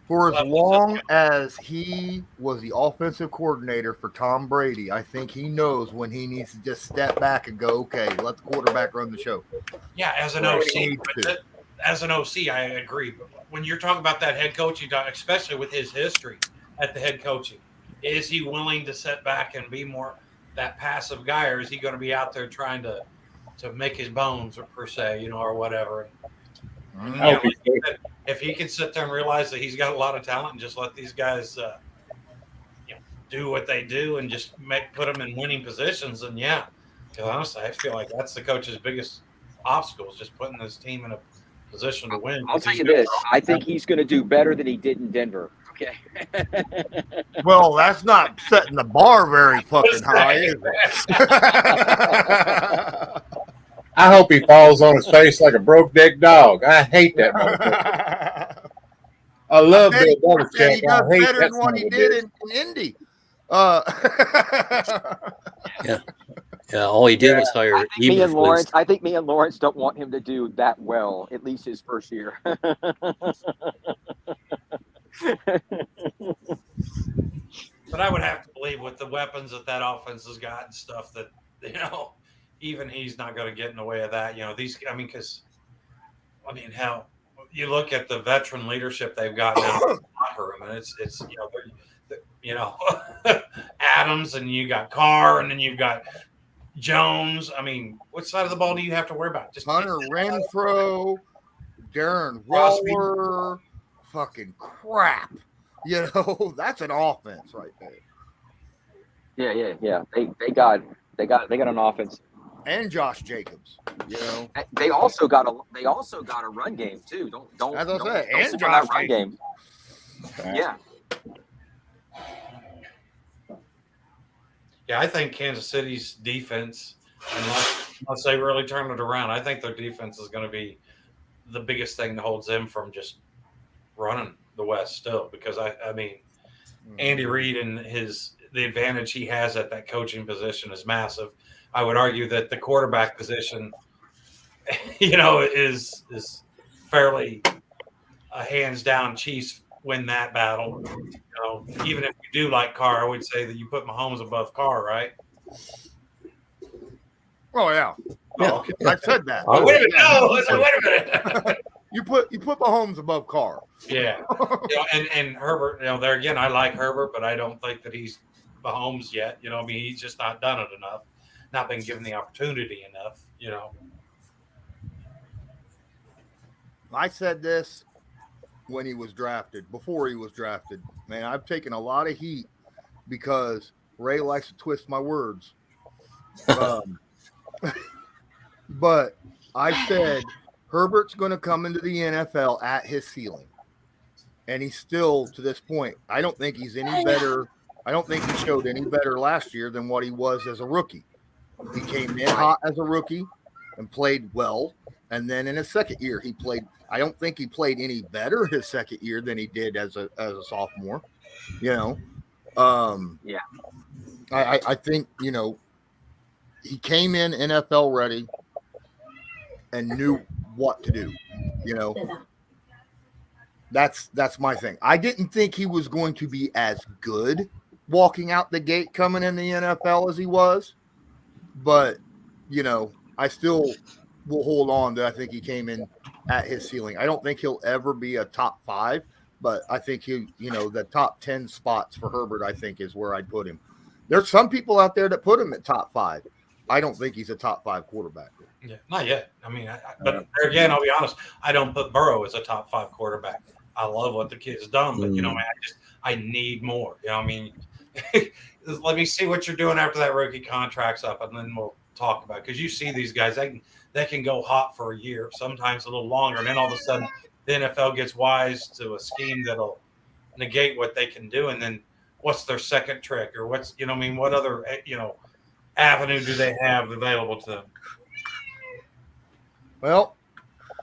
for as long as he was the offensive coordinator for Tom Brady, I think he knows when he needs to just step back and go, okay, let the quarterback run the show. Yeah, as an OC, I agree. But when you're talking about that head coaching, especially with his history at the head coaching, is he willing to sit back and be more that passive guy, or is he going to be out there trying to make his bones, or per se, or whatever? If he can sit there and realize that he's got a lot of talent and just let these guys, do what they do and just put them in winning positions, then yeah. Because honestly, I feel like that's the coach's biggest obstacle, is just putting his team in a position to win. I'll tell you this: I think he's going to do better than he did in Denver. Okay. Well, that's not setting the bar very fucking high, is it? I hope he falls on his face like a broke dick dog. I hate that motherfucker. I love Bill Belichick. He does better than what he did in Indy. Yeah, all he did was hire. I think me and Lawrence don't want him to do that well, at least his first year. But I would have to believe with the weapons that offense has got and stuff that, even he's not going to get in the way of that. Hell, you look at the veteran leadership they've got now in the locker room, and it's Adams, and you got Carr, and then you've got Jones. I mean, which side of the ball do you have to worry about? Just Hunter Renfrow, Darren Waller, fucking crap. That's an offense right there. Yeah. They got an offense. And Josh Jacobs, They also got a run game too. Don't as I said, and and Josh run game. Yeah. Yeah, I think Kansas City's defense, unless they really turn it around, I think their defense is going to be the biggest thing that holds them from just running the West still. Because Andy Reid and the advantage he has at that coaching position is massive. I would argue that the quarterback position, is fairly a hands down Chiefs win that battle. Even if you do like Carr, I would say that you put Mahomes above Carr, right? Oh yeah. Oh, okay. I said that. Wait a minute. You put Mahomes above Carr. Yeah. And Herbert, there again, I like Herbert, but I don't think that he's Mahomes yet. He's just not done it enough. Not been given the opportunity enough, I said this when he was drafted, before he was drafted. Man, I've taken a lot of heat because Ray likes to twist my words. But I said Herbert's going to come into the NFL at his ceiling. And he's still, to this point, I don't think he's any better. I don't think he showed any better last year than what he was as a rookie. He came in hot as a rookie and played well. And then in his second year, he played. I don't think he played any better his second year than he did as a sophomore. Yeah. I think, you know, he came in NFL ready and knew what to do. You know, that's my thing. I didn't think he was going to be as good walking out the gate coming in the NFL as he was, but you know, I still will hold on that I think he came in at his ceiling. I don't think he'll ever be a top 5, but I think he, you know, the top 10 spots for Herbert, I think, is where I'd put him. There's some people out there that put him at top 5. I don't think he's a top 5 quarterback. Yeah, not yet. I mean, but again, I'll be honest. I don't put Burrow as a top 5 quarterback. I love what the kid's done, but you know, man, I need more. You know, I mean, let me see what you're doing after that rookie contract's up, and then we'll talk about it. Because you see these guys, they can go hot for a year, sometimes a little longer, and then all of a sudden the NFL gets wise to a scheme that'll negate what they can do, and then what's their second trick, or what's, you know, I mean, what other, you know, avenue do they have available to them? Well,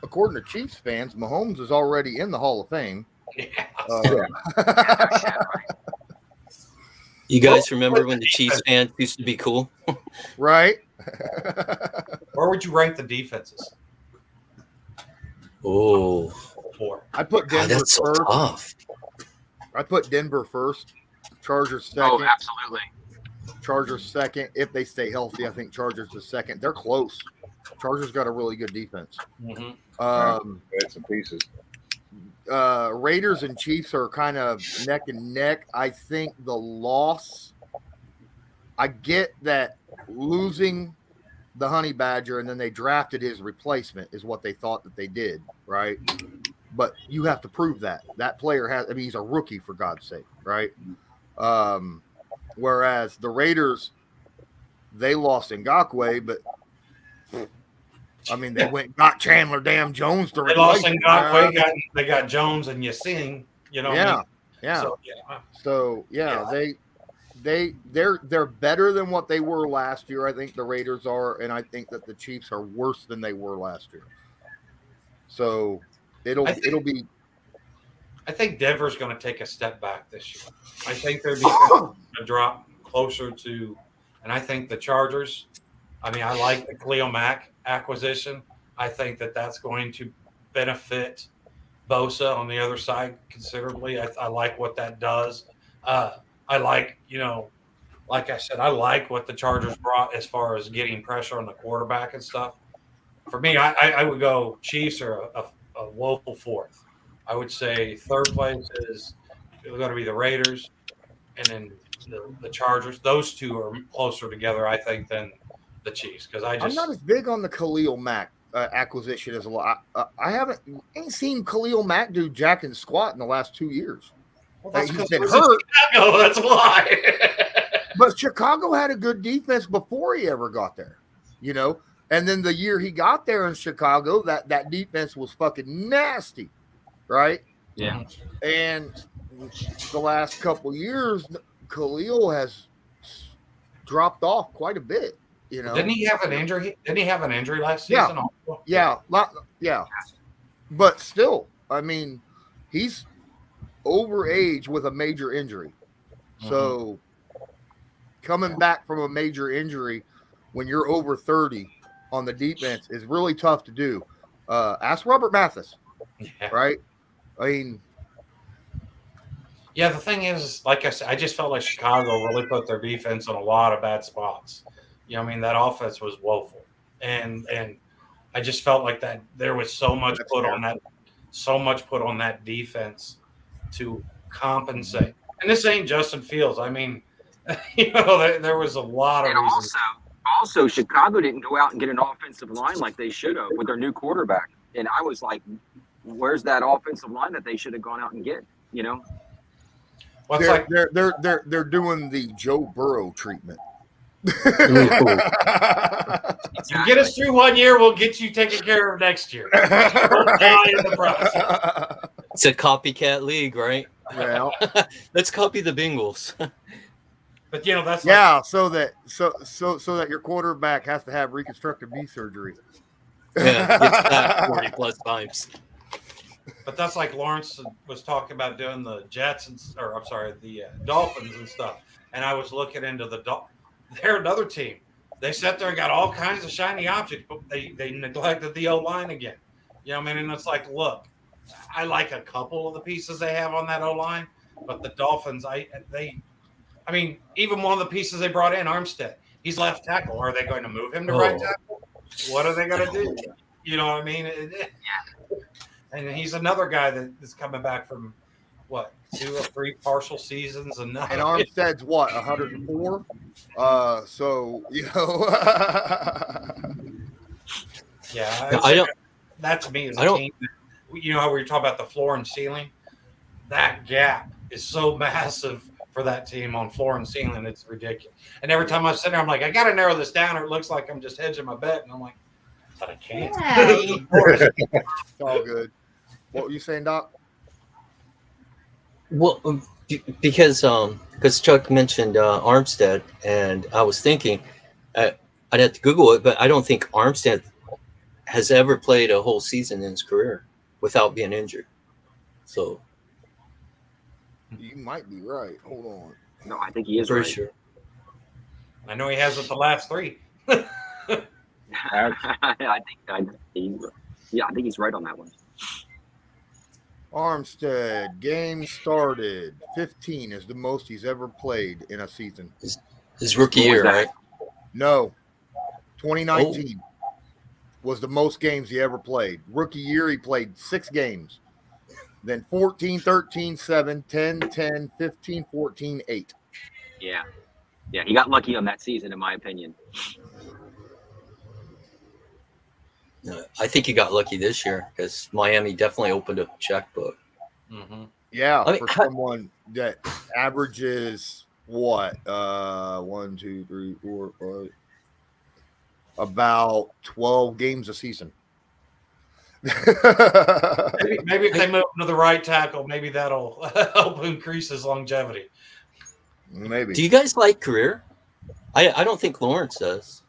according to Chiefs fans, Mahomes is already in the Hall of Fame. Yeah. You guys remember when the Chiefs fans used to be cool? Right. Where would you rank the defenses? Oh, I put Denver that's so first. tough. I put Denver first. Chargers second. Oh, absolutely. Chargers second. If they stay healthy, I think Chargers is second. They're close. Chargers got a really good defense. Had some pieces. Raiders and Chiefs are kind of neck and neck. I think the loss, I get that losing the Honey Badger and then they drafted his replacement is what they thought that they did, right? But you have to prove that. That player has, I mean, he's a rookie, for God's sake, right? Whereas the Raiders, they lost Ngakoue, but I mean, they went and got Chandler damn Jones to replace him. They lost Ngakoue, they got Jones and Yassine, you know. Yeah, yeah. So they're better than what they were last year. I think the Raiders are, and I think that the Chiefs are worse than they were last year. So it'll be. I think Denver's going to take a step back this year. I think they're going to drop closer to, and I think the Chargers. I mean, I like the Khalil Mack acquisition. I think that that's going to benefit Bosa on the other side considerably. I like what that does. I like, you know, like I said, I like what the Chargers brought as far as getting pressure on the quarterback and stuff. For me, I would go Chiefs or a woeful fourth. I would say third place is going to be the Raiders, and then the Chargers. Those two are closer together, I think, than the Chiefs. Because I'm not as big on the Khalil Mack acquisition as a lot. I ain't seen Khalil Mack do jack and squat in the last 2 years. Well, he's been hurt. Chicago, that's why. But Chicago had a good defense before he ever got there, you know. And then the year he got there in Chicago, that defense was fucking nasty, right? Yeah. And the last couple years, Khalil has dropped off quite a bit. You know, didn't he have an injury? Didn't he have an injury last season? Yeah. But still, I mean, he's over age with a major injury. So coming back from a major injury when you're over 30 on the defense is really tough to do. Ask Robert Mathis, right? I mean, yeah, the thing is, like I said, I just felt like Chicago really put their defense in a lot of bad spots. You know, I mean, that offense was woeful, and I just felt like that there was so much put on that defense to compensate. And this ain't Justin Fields. I mean, you know, there was a lot of reasons. Also, Chicago didn't go out and get an offensive line like they should have with their new quarterback. And I was like, where's that offensive line that they should have gone out and get? You know, they're doing the Joe Burrow treatment. You get us through 1 year, we'll get you taken care of next year. Don't die in the process. It's a copycat league, right? Well, let's copy the Bengals. But you know, that's so that your quarterback has to have reconstructive knee surgery. Yeah, it's that 40 plus times. But that's like Lawrence was talking about doing the the Dolphins and stuff. And I was looking into they're another team. They sat there and got all kinds of shiny objects, but they neglected the O-line again. You know what I mean? And it's like, look, I like a couple of the pieces they have on that O-line, but the Dolphins, even one of the pieces they brought in, Armstead, he's left tackle. Are they going to move him to right tackle? What are they going to do? You know what I mean? And he's another guy that is coming back from what, 2 or 3 partial seasons, and Armstead's what, 104? So yeah, that to me is a team. You know how we were talking about the floor and ceiling? That gap is so massive for that team on floor and ceiling. It's ridiculous. And every time I sit there, I'm like, I got to narrow this down, or it looks like I'm just hedging my bet. And I'm like, but I can't. It's all good. What were you saying, Doc? Well, because Chuck mentioned Armstead, and I was thinking I'd have to Google it, but I don't think Armstead has ever played a whole season in his career without being injured. So you might be right. Hold on. No, I think he is pretty right. sure. I know he hasn't the last 3. I think he's right on that one. Armstead, game started. 15 is the most he's ever played in a season. His rookie year, right? No. 2019 was the most games he ever played. Rookie year, he played 6 games. Then 14, 13, 7, 10, 10, 15, 14, 8. Yeah. Yeah, he got lucky on that season, in my opinion. I think he got lucky this year because Miami definitely opened up a checkbook. Mm-hmm. Yeah, for someone that averages what? 1, 2, 3, 4, 5. About 12 games a season. maybe if they move him to the right tackle, maybe that'll help increase his longevity. Maybe. Do you guys like Career? I don't think Lawrence does.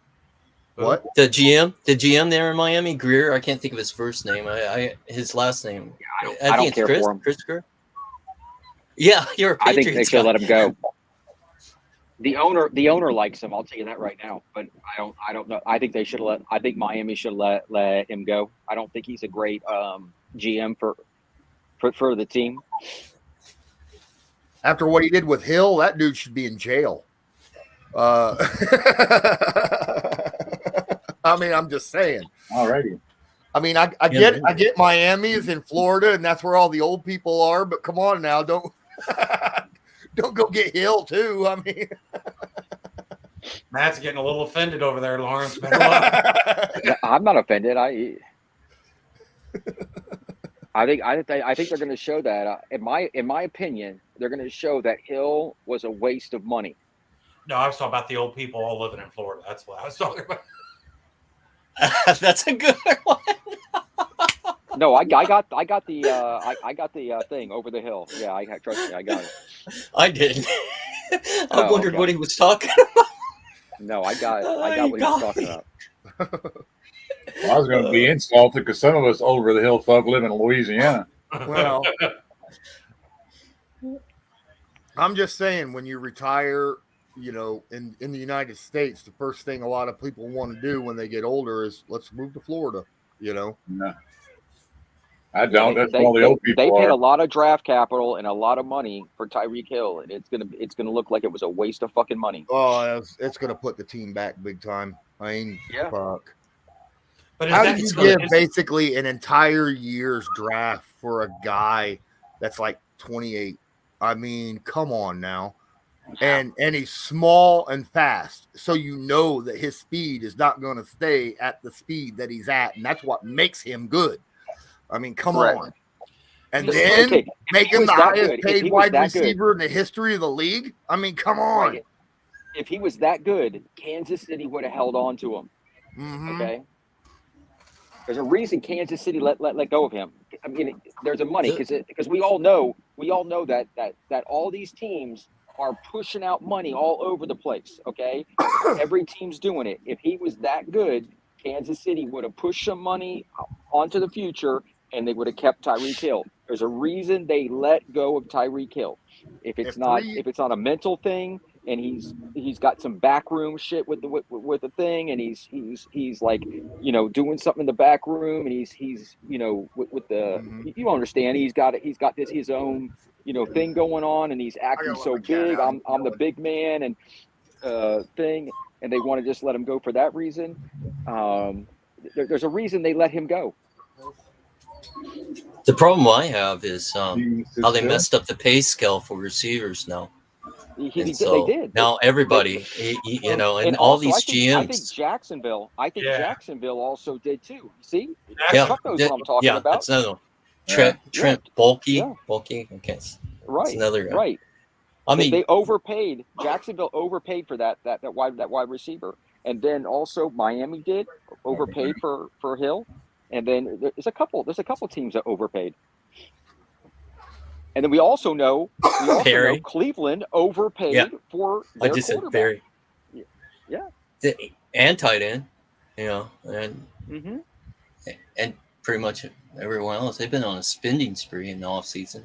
What? The GM there in Miami, Greer. I can't think of his first name. His last name. Yeah, I don't care for him. Chris Greer. Yeah, you're a Patriots I think they should guy. let him go. The owner likes him. I'll tell you that right now. But I don't know. I think they should let. I think Miami should let him go. I don't think he's a great GM for the team. After what he did with Hill, that dude should be in jail. I mean, I'm just saying. Alrighty. I mean, I get Miami is in Florida, and that's where all the old people are. But come on now, don't go get Hill too. I mean, Matt's getting a little offended over there, Lawrence. I'm not offended. I think they're going to show that. In my opinion, they're going to show that Hill was a waste of money. No, I was talking about the old people all living in Florida. That's what I was talking about. That's a good one. No, I got the thing over the hill. Yeah, trust me, I got it. I didn't. I wondered what he was talking about. No, I got what he was talking about. Well, I was going to be insulted because some of us over the hill folk live in Louisiana. Well, I'm just saying, when you retire, you know, in the United States, the first thing a lot of people want to do when they get older is let's move to Florida. You know, no, I don't. That's all the old people. They paid a lot of draft capital and a lot of money for Tyreek Hill, and it's gonna look like it was a waste of fucking money. Oh, it's gonna put the team back big time. I mean, fuck. But how do you give basically an entire year's draft for a guy that's like 28? I mean, come on now. And he's small and fast, so you know that his speed is not going to stay at the speed that he's at, and that's what makes him good. I mean, come on. And then make him the highest paid wide receiver in the history of the league. I mean, come on. Right. If he was that good, Kansas City would have held on to him. Mm-hmm. Okay. There's a reason Kansas City let go of him. I mean, there's a money because we all know that all these teams are pushing out money all over the place, okay? Every team's doing it. If he was that good, Kansas City would have pushed some money onto the future and they would have kept Tyreek Hill. There's a reason they let go of Tyreek Hill. If it's not a mental thing, and he's got some backroom shit with the thing, and he's like, you know, doing something in the back room, and he's you know, with the you understand, he's got this his own, you know, thing going on, and he's acting so big. I'm the big man and thing, and they want to just let him go for that reason. There's a reason they let him go. The problem I have is how they messed up the pay scale for receivers now. They did. Now everybody, you know, and all these GMs. I think Jacksonville also did too. You see? Yeah, Chuck knows what I'm talking about. That's another one. Trent, bulky. Okay, right. That's another guy. Right. I mean, they overpaid. Jacksonville overpaid for that wide receiver, and then also Miami did overpaid for Hill, and then there's a couple teams that overpaid. And then we also know Cleveland overpaid for their quarterback. Perry. Yeah. And tight end, you know, and and pretty much everyone else. They've been on a spending spree in the offseason.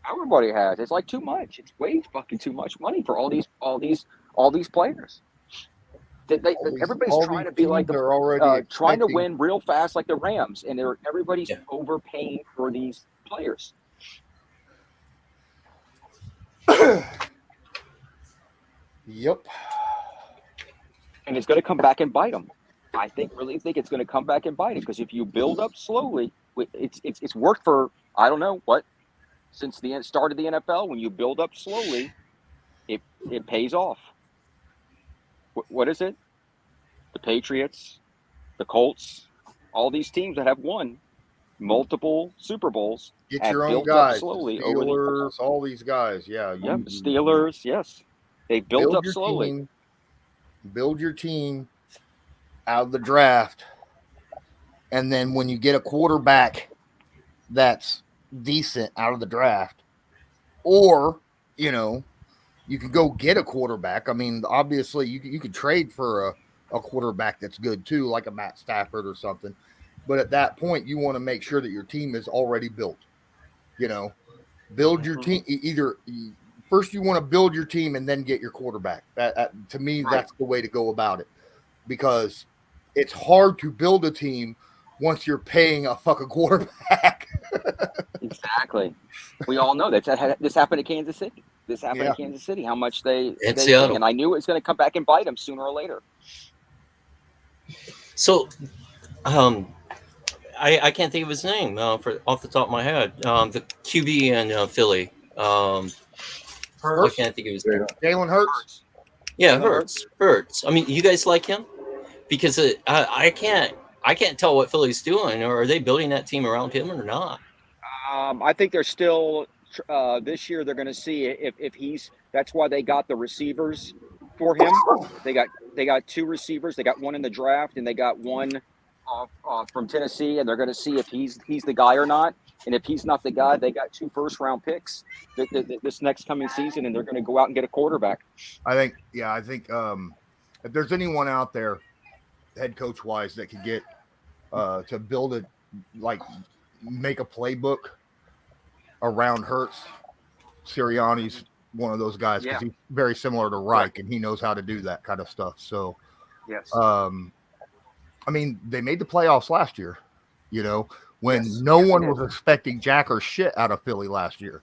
Everybody has. It's like too much. It's way fucking too much money for all these players. Everybody's trying to be like trying to win real fast, like the Rams, and everybody's overpaying for these players. Yep. And it's going to come back and bite them. I really think it's going to come back and bite them, because if you build up slowly, it's worked for, I don't know what, since the start of the NFL. When you build up slowly, it pays off. What is it? The Patriots, the Colts, all these teams that have won multiple Super Bowls. Get your own guys, slowly. Steelers, all these guys, Steelers, yes, they built up slowly. Build your team out of the draft, and then when you get a quarterback that's decent out of the draft, or you know, you can go get a quarterback. I mean, obviously, you could trade for a quarterback that's good too, like a Matt Stafford or something. But at that point, you want to make sure that your team is already built. You know, build your team. Either first you want to build your team and then get your quarterback. To me, that's the way to go about it, because it's hard to build a team once you're paying a fucking quarterback. Exactly. We all know that. This happened to Kansas City. How much they Seattle. And I knew it was going to come back and bite them sooner or later. So, I can't think of his name off the top of my head. The QB in Philly. I can't think of his name. Jalen Hurts. Yeah, Hurts. I mean, you guys like him? Because I can't tell what Philly's doing. Or are they building that team around him or not? I think they're still this year. They're going to see if he's. That's why they got the receivers for him. They got two receivers. They got one in the draft, and they got one from Tennessee. And they're going to see if he's the guy or not. And if he's not the guy, they got 2 first-round picks this next coming season, and they're going to go out and get a quarterback. I think if there's anyone out there, head coach wise, that could get to build it, like make a playbook around Hurts, Sirianni's one of those guys, because he's very similar to Reich, and he knows how to do that kind of stuff. So, yes. I mean, they made the playoffs last year, you know, when no one was expecting jack or shit out of Philly last year,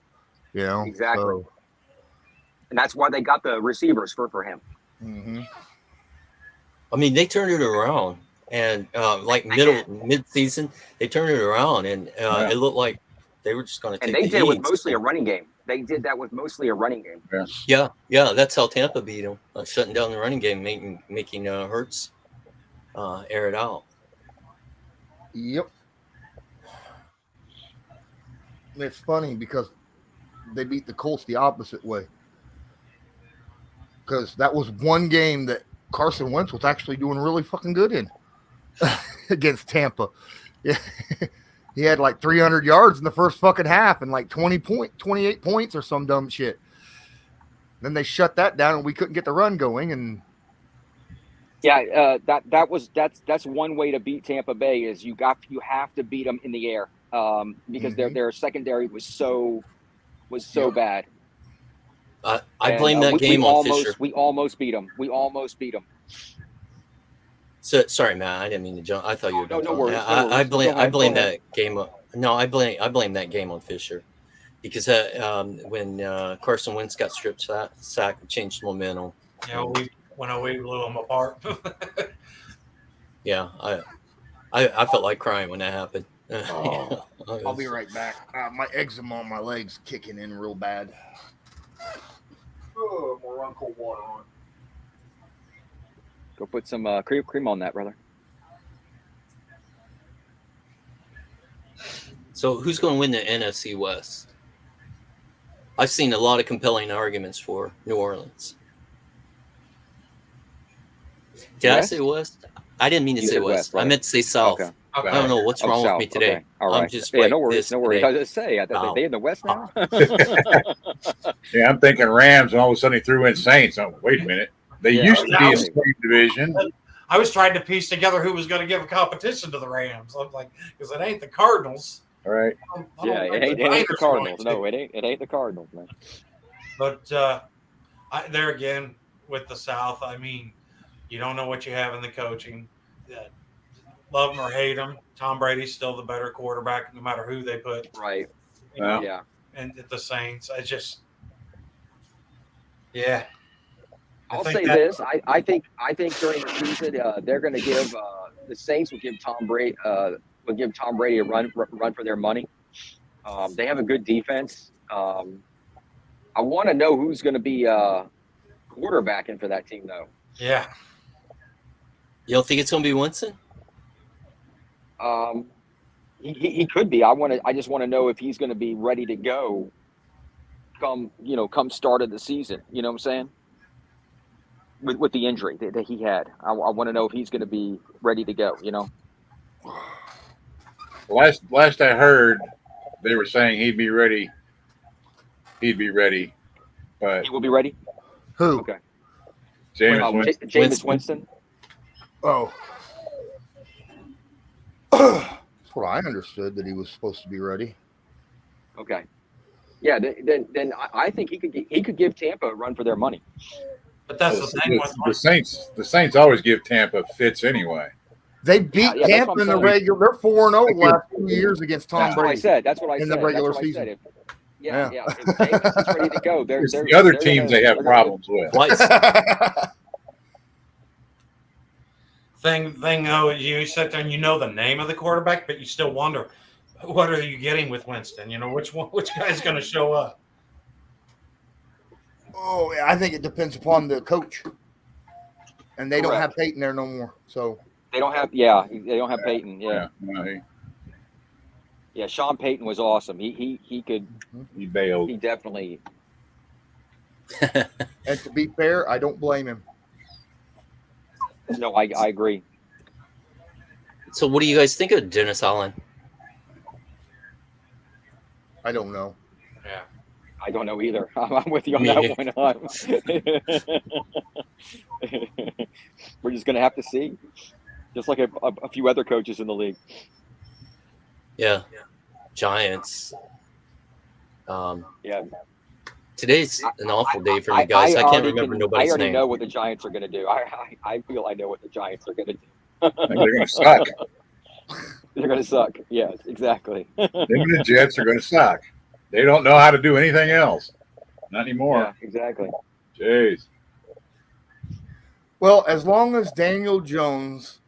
you know. Exactly. So, and that's why they got the receivers for him. Mm-hmm. I mean, they turned it around, and mid-season, they turned it around, and it looked like they were just going to take. And they did it with mostly a running game. They did that with mostly a running game. Yeah. That's how Tampa beat them, shutting down the running game, making Hurts air it out. Yep. It's funny because they beat the Colts the opposite way, because that was one game that Carson Wentz was actually doing really fucking good in against Tampa. Yeah. He had like 300 yards in the first fucking half and like 28 points or some dumb shit. Then they shut that down and we couldn't get the run going. And that's one way to beat Tampa Bay is you have to beat them in the air. because their secondary was so bad. I blame that game on Fisher. We almost beat them. So sorry, Matt. I didn't mean to jump. I thought you were. No worries. I blame that game. No, I blame that game on Fisher, because when Carson Wentz got stripped sack, it changed momentum. Yeah, we blew them apart. Yeah, I felt like crying when that happened. Oh, I'll be right back. My eczema on my legs kicking in real bad. Oh, I'm gonna run cold water on. Go put some cream on that, brother. So who's going to win the NFC West? I've seen a lot of compelling arguments for New Orleans. Did I say West? I didn't mean to say West. Right? I meant to say South. Okay. I don't know what's wrong with me today. Okay. All right. I'm just no worries. I was just say, are they in the West now? Yeah, I'm thinking Rams, and all of a sudden he threw in Saints. Oh, wait a minute. They used to be in the same division. I was trying to piece together who was going to give a competition to the Rams. I was like, because it ain't the Cardinals. All right. It ain't the Cardinals. No, it ain't the Cardinals, man. But there again, with the South, I mean, you don't know what you have in the coaching. Love him or hate him, Tom Brady's still the better quarterback, no matter who they put. Right. Yeah. And the Saints, I'll say this. I think during the season, they're going to give the Saints will give Tom Brady a run for their money. They have a good defense. I want to know who's going to be quarterbacking for that team, though. Yeah. You don't think it's going to be Winston? He could be. I just want to know if he's going to be ready to go come start of the season. You know what I'm saying? With the injury that he had, I want to know if he's going to be ready to go. Last I heard, they were saying he'd be ready. But he will be ready. Who? Okay. Jameis Winston. Oh. That's what I understood, that he was supposed to be ready. Okay. Yeah. Then I think he could give Tampa a run for their money. But that's the thing. The Saints always give Tampa fits anyway. They beat Tampa in the regular. They're 4-0 the last 2 years against Tom Brady. That's what I said. In the regular season. Yeah. If Jameis is ready to go, it's the other teams they have problems with. Thing though, you sit there and you know the name of the quarterback, but you still wonder, what are you getting with Winston? Which guy's going to show up? Oh, yeah, I think it depends upon the coach, and they don't have Peyton there no more. So they don't have Peyton. Yeah. Yeah, Sean Payton was awesome. He could. He bailed. He definitely. And to be fair, I don't blame him. No, I agree. So what do you guys think of Dennis Allen? I don't know. Yeah. I don't know either. I'm with you on that one. We're just going to have to see. Just like a few other coaches in the league. Yeah. Giants. Yeah. Today's an awful day for me, guys. I can't remember nobody's name. I already know what the Giants are going to do. I feel I know what the Giants are going to do. They're going to suck. They're going to suck. Yes, exactly. Them and the Jets are going to suck. They don't know how to do anything else. Not anymore. Yeah, exactly. Jeez. Well, as long as Daniel Jones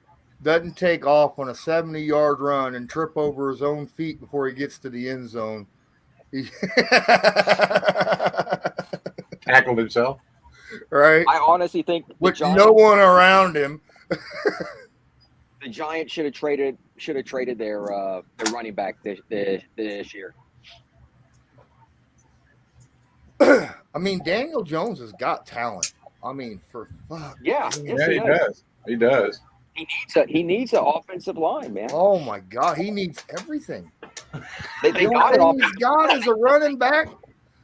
doesn't take off on a 70-yard run and trip over his own feet before he gets to the end zone, he tackled himself. Right. I honestly think with no one around him. The Giants should have traded their running back this year. I mean, Daniel Jones has got talent. I mean, for fuck. Yeah, he does. He does. He needs an offensive line, man. Oh my God, he needs everything. They got it all. He's got as a running back.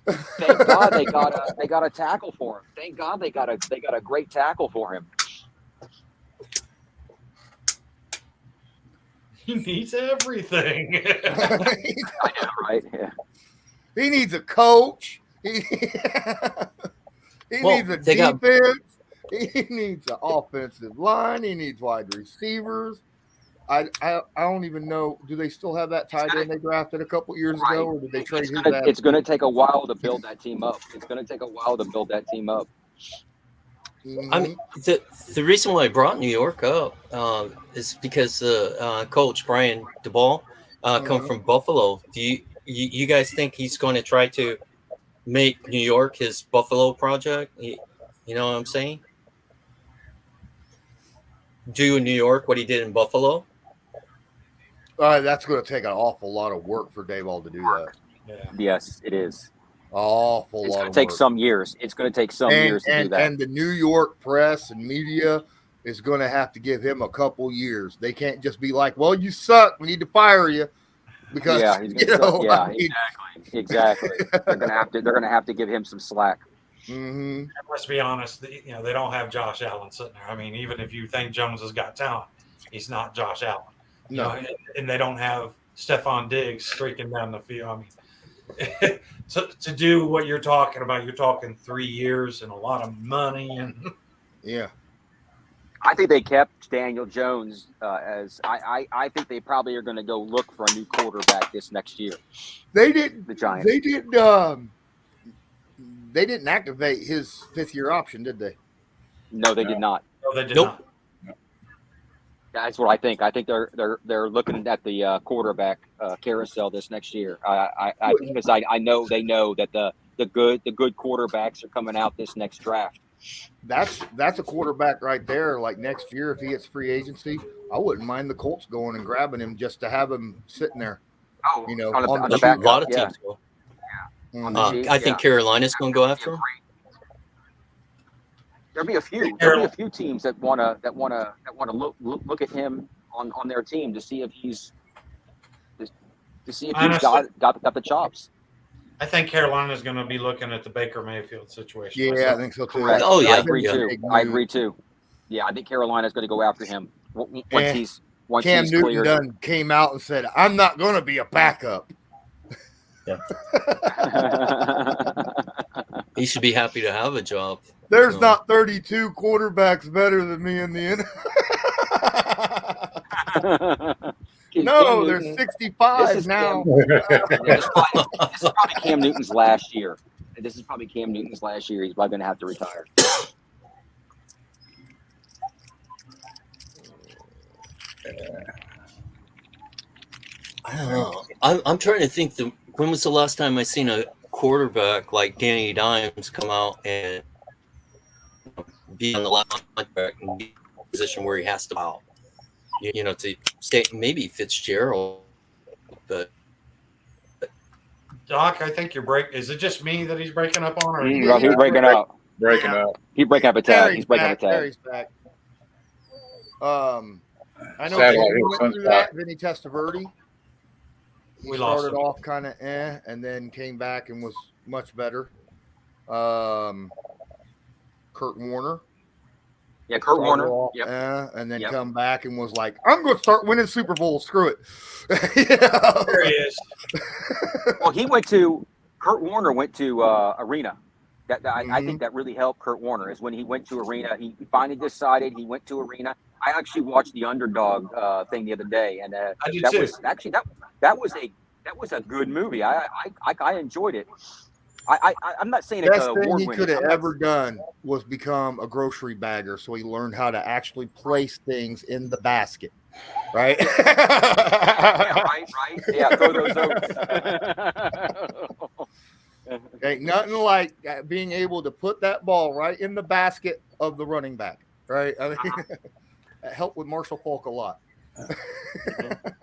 Thank God they got a tackle for him. Thank God they got a great tackle for him. He needs everything. I know, right? Yeah. He needs a coach. He needs a defense. He needs an offensive line. He needs wide receivers. I don't even know. Do they still have that tight end they drafted a couple years ago, or did they trade his ass? It's going to take a while to build that team up. It's going to take a while to build that team up. Mm-hmm. I mean, the reason why I brought New York up is because coach Brian DeBall come from Buffalo. Do you guys think he's going to try to make New York his Buffalo project? You know what I'm saying? Do in New York what he did in Buffalo? That's going to take an awful lot of work for Dayball to do that. Yeah. Yes, it is. Awful lot. It's going to take some years. It's going to take some years to do that. And the New York press and media is going to have to give him a couple years. They can't just be like, "Well, you suck. We need to fire you." Because exactly. They're going to have to give him some slack. Mm-hmm. Let's be honest. They don't have Josh Allen sitting there. I mean, even if you think Jones has got talent, he's not Josh Allen. No. And they don't have Stephon Diggs streaking down the field. I mean, so to do what you're talking about, you're talking 3 years and a lot of money. And yeah, I think they kept Daniel Jones as I think they probably are going to go look for a new quarterback this next year. They didn't. The Giants. They didn't activate his 5th-year option, did they? No, they did not. No, they did not. That's what I think. I think they're looking at the quarterback carousel this next year. Because I know they know that the good quarterbacks are coming out this next draft. That's a quarterback right there. Like next year, if he hits free agency, I wouldn't mind the Colts going and grabbing him just to have him sitting there. Oh, you know, on the back. A lot of teams will. I think Carolina's going to go after him. There'll be a few teams that want to look at him on their team to see if he's got the chops. I think Carolina's going to be looking at the Baker Mayfield situation. Yeah, myself. I think so too. Correct. Oh yeah, I agree too. Yeah, I think Carolina's going to go after him once Cam he's Newton cleared. done came out and said, "I'm not going to be a backup." Yeah. He should be happy to have a job. There's not 32 quarterbacks better than me in the NFL. No, there's 65 now. This is probably Cam Newton's last year. He's probably going to have to retire. I don't know. I'm trying to think. When was the last time I seen a quarterback like Danny Dimes come out and be on the line and be in a position where he has to out? To stay, maybe Fitzgerald, but Doc, I think you're breaking. Is it just me that he's breaking up on, or he's breaking up? Breaking up. He's breaking up a tag. He's breaking up a tag. Terry's back. I know he went through that. Vinny Testaverde. He started off kind of and then came back and was much better. Kurt Warner. Yeah, Kurt Warner. Yep. And then come back and was like, I'm going to start winning Super Bowl. Screw it. There he is. Well, Kurt Warner went to Arena. I think that really helped Kurt Warner is when he went to Arena. He finally decided he went to Arena. I actually watched the Underdog thing the other day, and that was a good movie. I enjoyed it. I'm not saying it's best thing he could have ever done was become a grocery bagger, so he learned how to actually place things in the basket. Right? Right. Yeah, throw those oats. Ain't nothing like being able to put that ball right in the basket of the running back. Right? I mean, that helped with Marshall Falk a lot.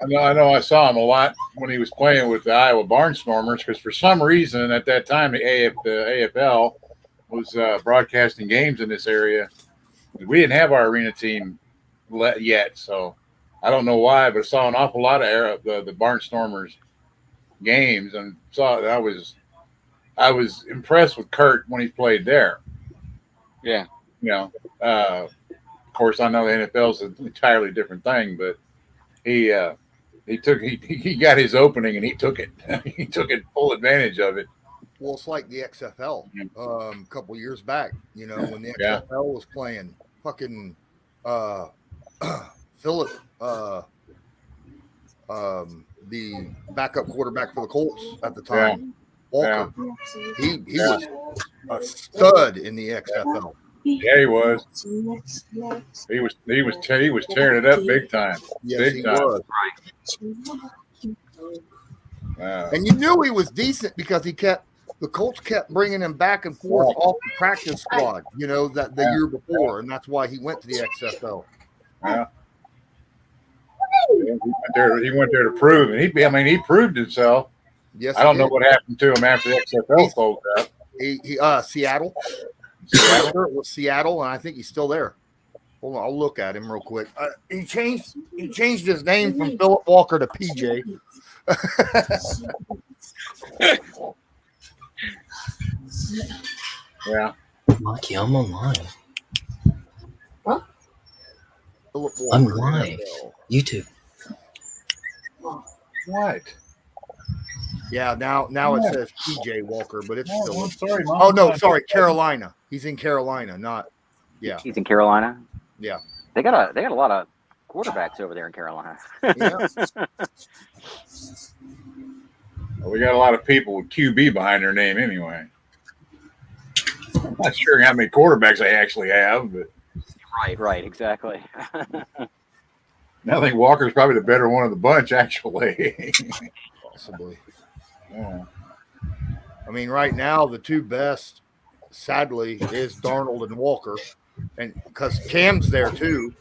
I know. I saw him a lot when he was playing with the Iowa Barnstormers because for some reason at that time the AFL was broadcasting games in this area. We didn't have our arena team yet, so I don't know why, but I saw an awful lot of the Barnstormers games and saw I was impressed with Kurt when he played there. Yeah, of course I know the NFL is an entirely different thing, but he he got his opening and he took it. He took it full advantage of it. Well, it's like the XFL a couple years back, you know, when the XFL was playing fucking Phillip, the backup quarterback for the Colts at the time, Walker. He was a stud in the XFL. Yeah, he was. He was tearing it up big time. Yes, big he time. was. Wow. And you knew he was decent because the Colts kept bringing him back and forth off the practice squad, you know, that the year before, and that's why he went to the XFL. Yeah. He went there to prove, and he proved himself. Yes, I don't know what happened to him after the XFL folded up. He Seattle. It was Seattle, and I think he's still there. Hold on, I'll look at him real quick. He changed his name from Phillip Walker to PJ. Yeah. Monkey, I'm online. Huh? I'm live. YouTube. What? Yeah, now it says PJ Walker, but it's still. I'm sorry, Mom. Oh no, sorry, Carolina. He's in Carolina, not. Yeah. He's in Carolina. Yeah. They got a lot of quarterbacks over there in Carolina. Yeah. Well, we got a lot of people with QB behind their name anyway. I'm not sure how many quarterbacks they actually have, but right, exactly. I think Walker's probably the better one of the bunch, actually. Possibly. Yeah. I mean, right now the two best, sadly, is Darnold and Walker, and because Cam's there too,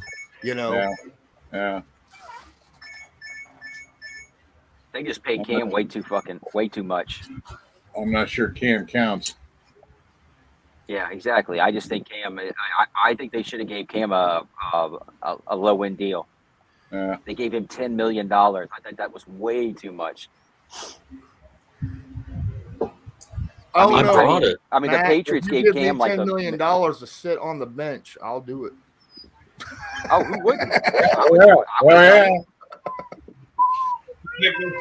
you know. Yeah. They just pay Cam way too much. I'm not sure Cam counts. Yeah, exactly. I just think Cam. I think they should have gave Cam a low end deal. Yeah. They gave him $10 million. I think that was way too much. I mean, Matt, the Patriots gave Cam like $10 million to sit on the bench. I'll do it. Oh, who wouldn't? Yeah.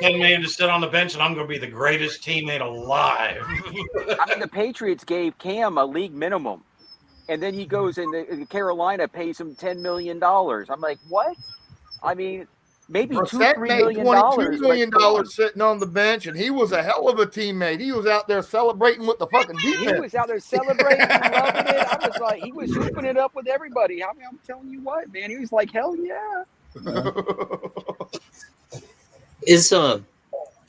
$10 million to sit on the bench, and I'm going to be the greatest teammate alive. I mean, the Patriots gave Cam a league minimum, and then he goes in Carolina pays him $10 million. I'm like, what? I mean, maybe $2-3 million. $22 million sitting on the bench, and he was a hell of a teammate. He was out there celebrating with the fucking defense. He was out there celebrating, loving it. I was like, he was hooping it up with everybody. I mean, I'm telling you what, man, he was like, hell yeah.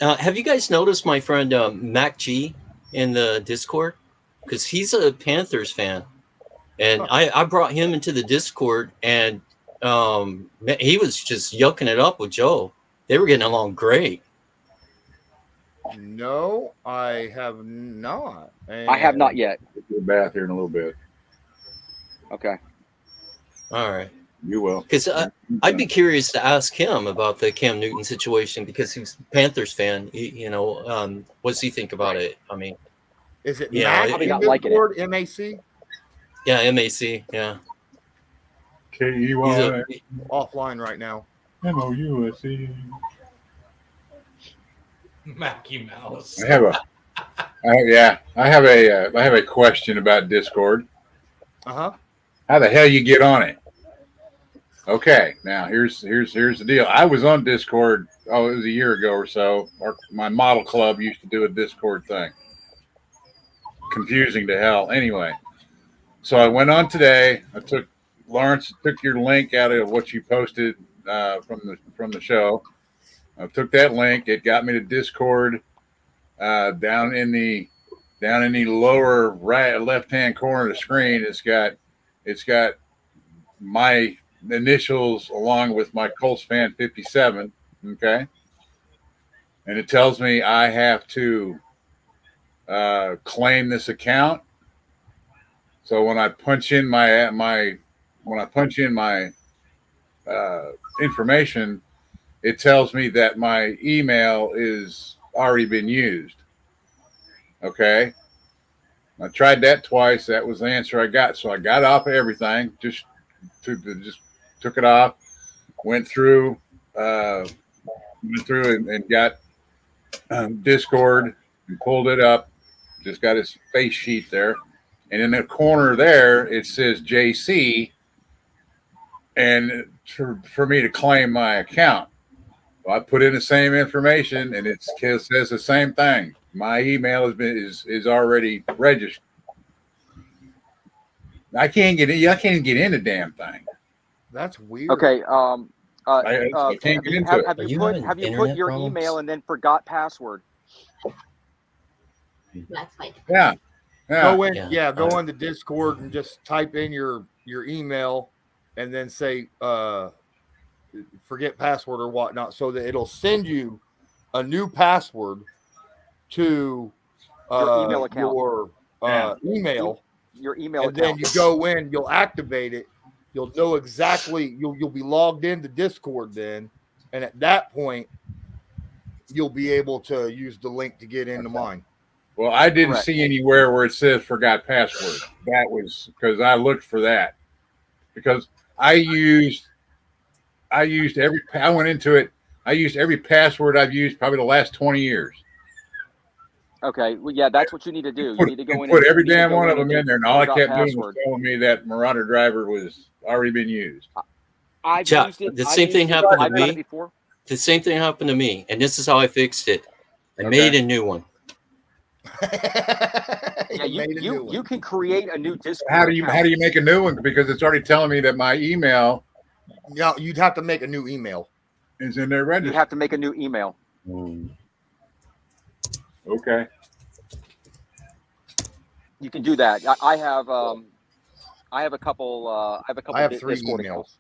Have you guys noticed my friend Mac G in the Discord? Because he's a Panthers fan, and I brought him into the Discord, and he was just yucking it up with Joe. They were getting along great. No, I have not. And I have not yet. Get to the bath here in a little bit. Okay. All right. You will. Because I'd be curious to ask him about the Cam Newton situation because he's a Panthers fan. What does he think about it? I mean, is it Mac? Probably not liking it. MAC? Yeah, MAC. Yeah. KEY. Offline right now. MOUSE. Mackie Mouse. I have a question about Discord. How the hell you get on it? Okay, now here's the deal. I was on Discord. It was a year ago or so. My model club used to do a Discord thing. Confusing to hell. Anyway, so I went on today. Lawrence took your link out of what you posted from the show. I took that link. It got me to Discord. Down in the lower right left hand corner of the screen, it's got my initials along with my Colts fan 57. Okay, and it tells me I have to claim this account. So when I punch in my information, it tells me that my email is already been used. Okay. I tried that twice. That was the answer I got. So I got off of everything, just took it off, went through went through and got Discord and pulled it up. Just got his face sheet there. And in the corner there, it says JC. And for me to claim my account, well, I put in the same information, and it says the same thing. My email is already registered. I can't get in. I can't get in the damn thing. That's weird. Okay. I can't get into it. Have you put your email and then forgot password? That's fine. Yeah. Go in. Yeah. Go on the Discord and just type in your email, and then say forget password or whatnot, so that it'll send you a new password to your email account. Email. Your email and account. Then you go in, you'll activate it, you'll know exactly, you'll be logged into Discord then, and at that point you'll be able to use the link to get into mine. Well, I didn't see anywhere where it says forgot password. That was because I looked for that, because I went into it, I used every password I've used probably the last 20 years. Okay, well, yeah, that's what you need to do. You need to go in. Put every damn one of them in there, and all I kept doing was telling me that Marauder driver was already been used. I've used it. The same thing happened to me. The same thing happened to me, and this is how I fixed it. I made a new one. Yeah, you can create a new Discord. How do you make a new one? Because it's already telling me that my email. Yeah, you'd have to make a new email. Is in there registered. You have to make a new email. Okay. You can do that. I have a couple. I have 3 Discord emails. accounts.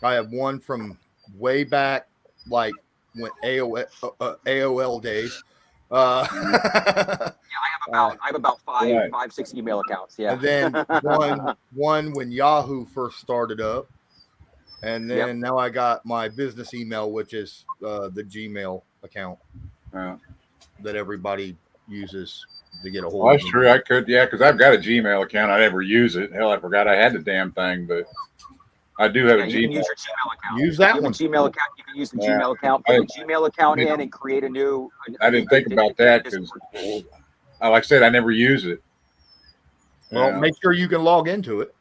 I have one from way back, like when AOL days. Yeah, I have about five, 6 email accounts. Yeah. And then one when Yahoo first started up. And then now I got my business email, which is the Gmail account that everybody uses to get a hold of. That's true. I could, because I've got a Gmail account. I never use it. Hell, I forgot I had the damn thing, but I do have a Gmail. You can use your Gmail account. Use that one. Gmail account. You can use the Gmail account. Put the Gmail account in and create a new. I didn't think about that because, like I said, I never use it. Well, make sure you can log into it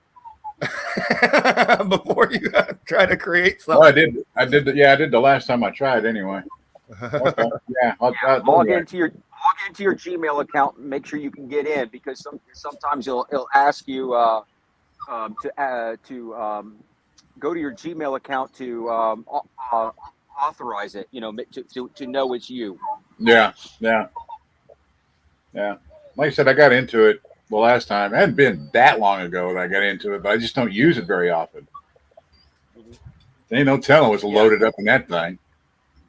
before you try to create something. Well, I did the last time I tried anyway. Okay. I'll log into your Gmail account and make sure you can get in, because sometimes it'll ask you to go to your Gmail account to authorize it, to know it's you. Yeah. Like I said, I got into it the last time. It hadn't been that long ago that I got into it, but I just don't use it very often. There ain't no telling what's loaded up in that thing.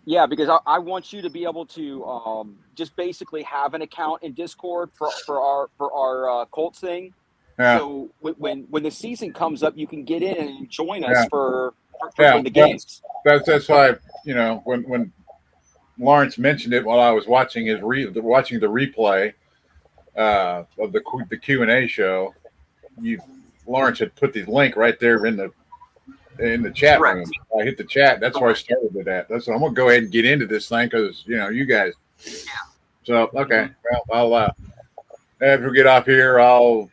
Yeah, because I want you to be able to just basically have an account in Discord for our Colts thing. Yeah. So when the season comes up, you can get in and join us for the games. That's why when Lawrence mentioned it while I was watching the replay of the Q&A show, Lawrence had put the link right there in the chat room. I hit the chat. That's where I started with that. That's what I'm gonna go ahead and get into this thing, because you guys. Yeah. So okay, well I'll after we get off here, I'll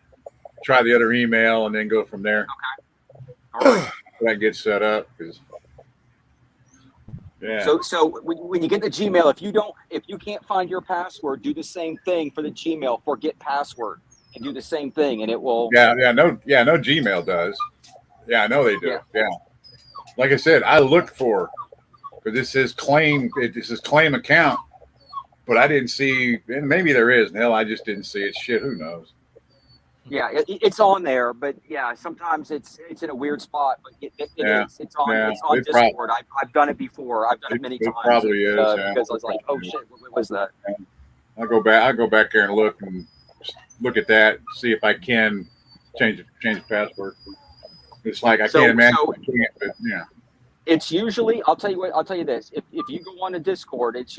try the other email and then go from there. Okay. All right. That gets set up because. Yeah. So when you get the Gmail, if you can't find your password, do the same thing for the Gmail. Forget password and do the same thing, and it will. No Gmail does. Yeah, I know they do. Yeah. Like I said, I looked for, because this says claim. This is claim account, but I didn't see. And maybe there is. Hell, I just didn't see it. Shit, who knows? Yeah, it's on there, but sometimes it's in a weird spot. But it is. It's on Discord. I've done it before. I've done it many times. It probably is because I was like, oh shit, what was that? I'll go back there and look at that, see if I can change the password. It's like I can't imagine I can't, but yeah. It's usually, I'll tell you this. If you go on a Discord, it's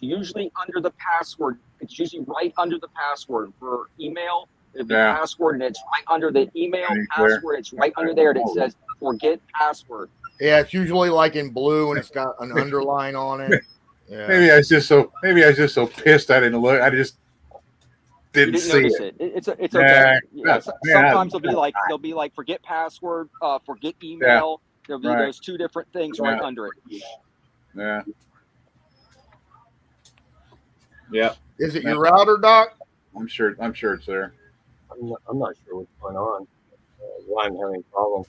usually under the password. It's usually right under the password for email. The password, and it's right under the email password. It's right under there, and it says forget password. Yeah, it's usually like in blue and it's got an underline on it. Yeah. Maybe I was just so pissed I didn't look. I just didn't see notice it. It's okay. Yeah. Sometimes they'll be like forget password, forget email. There'll be those two different things right under it. Yeah. Yeah. Is it your router, Doc? I'm sure it's there. I'm not sure what's going on. Why I'm having problems.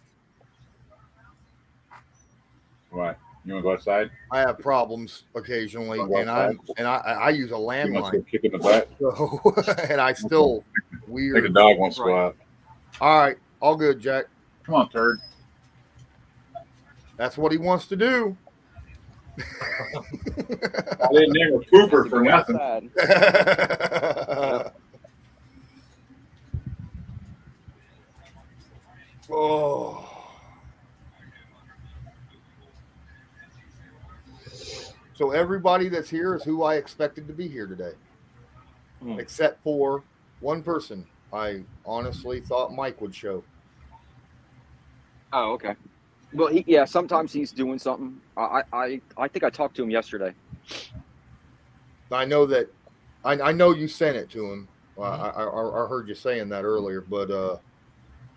What? You want to go outside? I have problems occasionally, and I use a landline. You want to kick in the butt? So, and I still weird. I think a dog wants to go out. All right, all good, Jack. Come on, turd. That's what he wants to do. I didn't name a pooper for nothing. Oh. So everybody that's here is who I expected to be here today, except for one person. I honestly thought Mike would show. Oh, okay. Well, sometimes he's doing something. I think I talked to him yesterday. I know that. I know you sent it to him. I heard you saying that earlier, but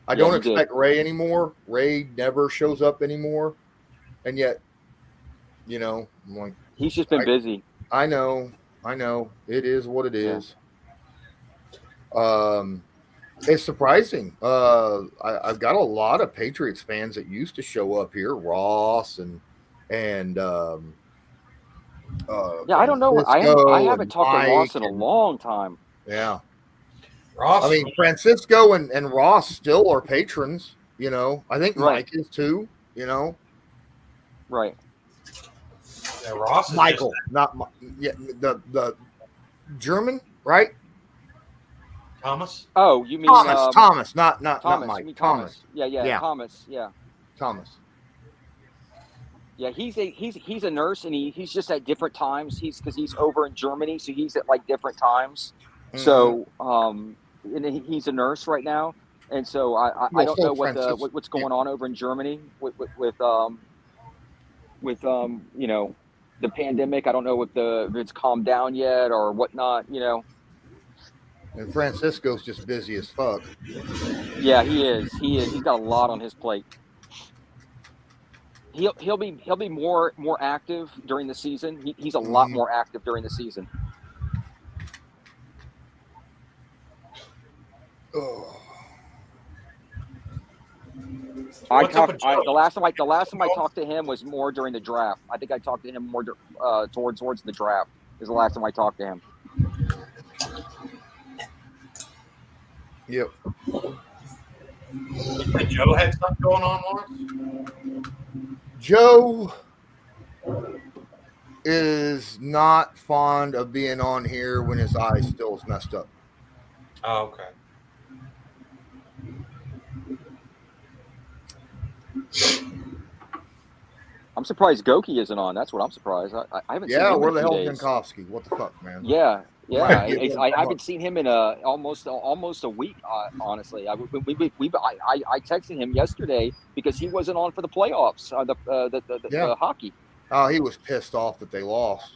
I don't expect Ray anymore. Ray never shows up anymore, and yet, I'm like, he's just been busy. I know. It is what it is. It's surprising. I've got a lot of Patriots fans that used to show up here, Ross and I don't know. I haven't talked to Ross in a long time. Yeah. Ross? I mean, Francisco and Ross still are patrons, I think Mike is too, Right. Yeah, Ross is Michael, the German, right? Thomas? Oh, you mean Thomas, not Thomas, Mike. You mean Thomas. Yeah. Thomas, yeah. Thomas. Yeah, he's a nurse, and he's just at different times. Because he's over in Germany, so he's at like different times. Mm-hmm. So and he's a nurse right now, and so I don't know what's going on over in Germany with the pandemic. I don't know if it's calmed down yet or whatnot. And Francisco's just busy as fuck. Yeah, he is. He's got a lot on his plate. He'll be more active during the season. He's a lot more active during the season. Oh. The last time I talked to him was more during the draft. I think I talked to him more towards the draft. Is the last time I talked to him. Yep. Joe had stuff going on, Lawrence? Joe is not fond of being on here when his eye still is messed up. Oh, okay. I'm surprised Goki isn't on. That's what I'm surprised. I haven't seen him. Yeah, where the hell is Jankowski? What the fuck, man? Yeah. I haven't seen him in almost a week. Honestly, I texted him yesterday because he wasn't on for the playoffs. The hockey. Oh, he was pissed off that they lost.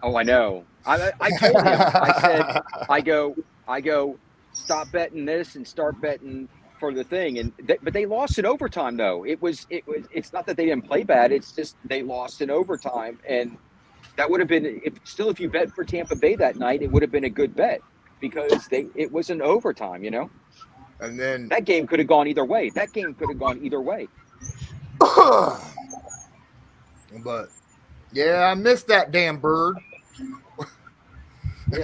Oh, I know. I told him. I said, I go, stop betting this and start betting for the thing. But they lost in overtime though. It's not that they didn't play bad. It's just they lost in overtime, and that would have been if you bet for Tampa Bay that night, it would have been a good bet because it was an overtime, And then that game could have gone either way. But yeah, I missed that damn bird. I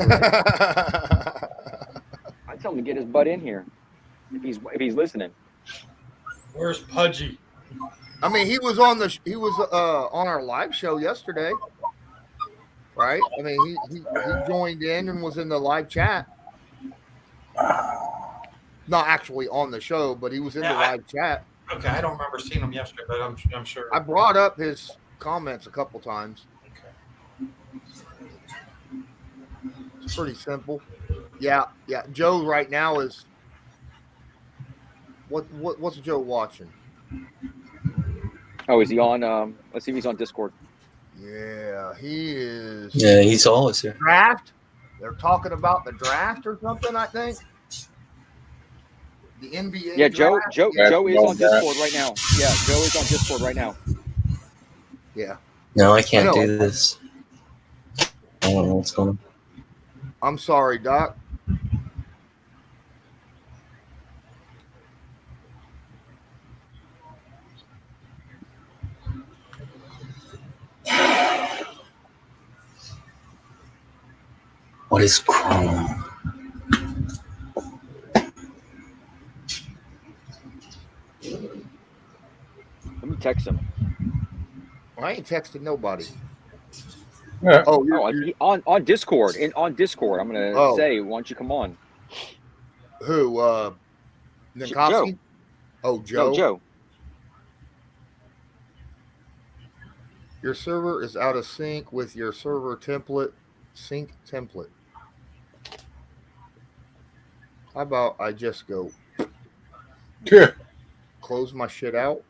tell him to get his butt in here if he's listening. Where's Pudgy? I mean, he was on our live show yesterday, right? I mean, he joined in and was in the live chat. Not actually on the show, but he was in the live chat. Okay, I don't remember seeing him yesterday, but I'm sure. I brought up his comments a couple times. Okay. It's pretty simple. Yeah. Joe right now is what's Joe watching? Oh, is he on? Let's see if he's on Discord. Yeah, he is. Yeah, he's always here. Draft. They're talking about the draft or something, I think. The NBA. Yeah, draft. Joe is on Discord right now. Yeah, Joe is on Discord right now. Yeah. No, I can't do this. I don't know what's going on. I'm sorry, Doc. What is Chrome? Let me text him. Well, I ain't texting nobody. Yeah. On Discord. On Discord, I'm gonna say, why don't you come on? Who? Ninkowski? Joe. Oh, Joe. No, Joe. Your server is out of sync with your server template. Sync template. How about I just go close my shit out?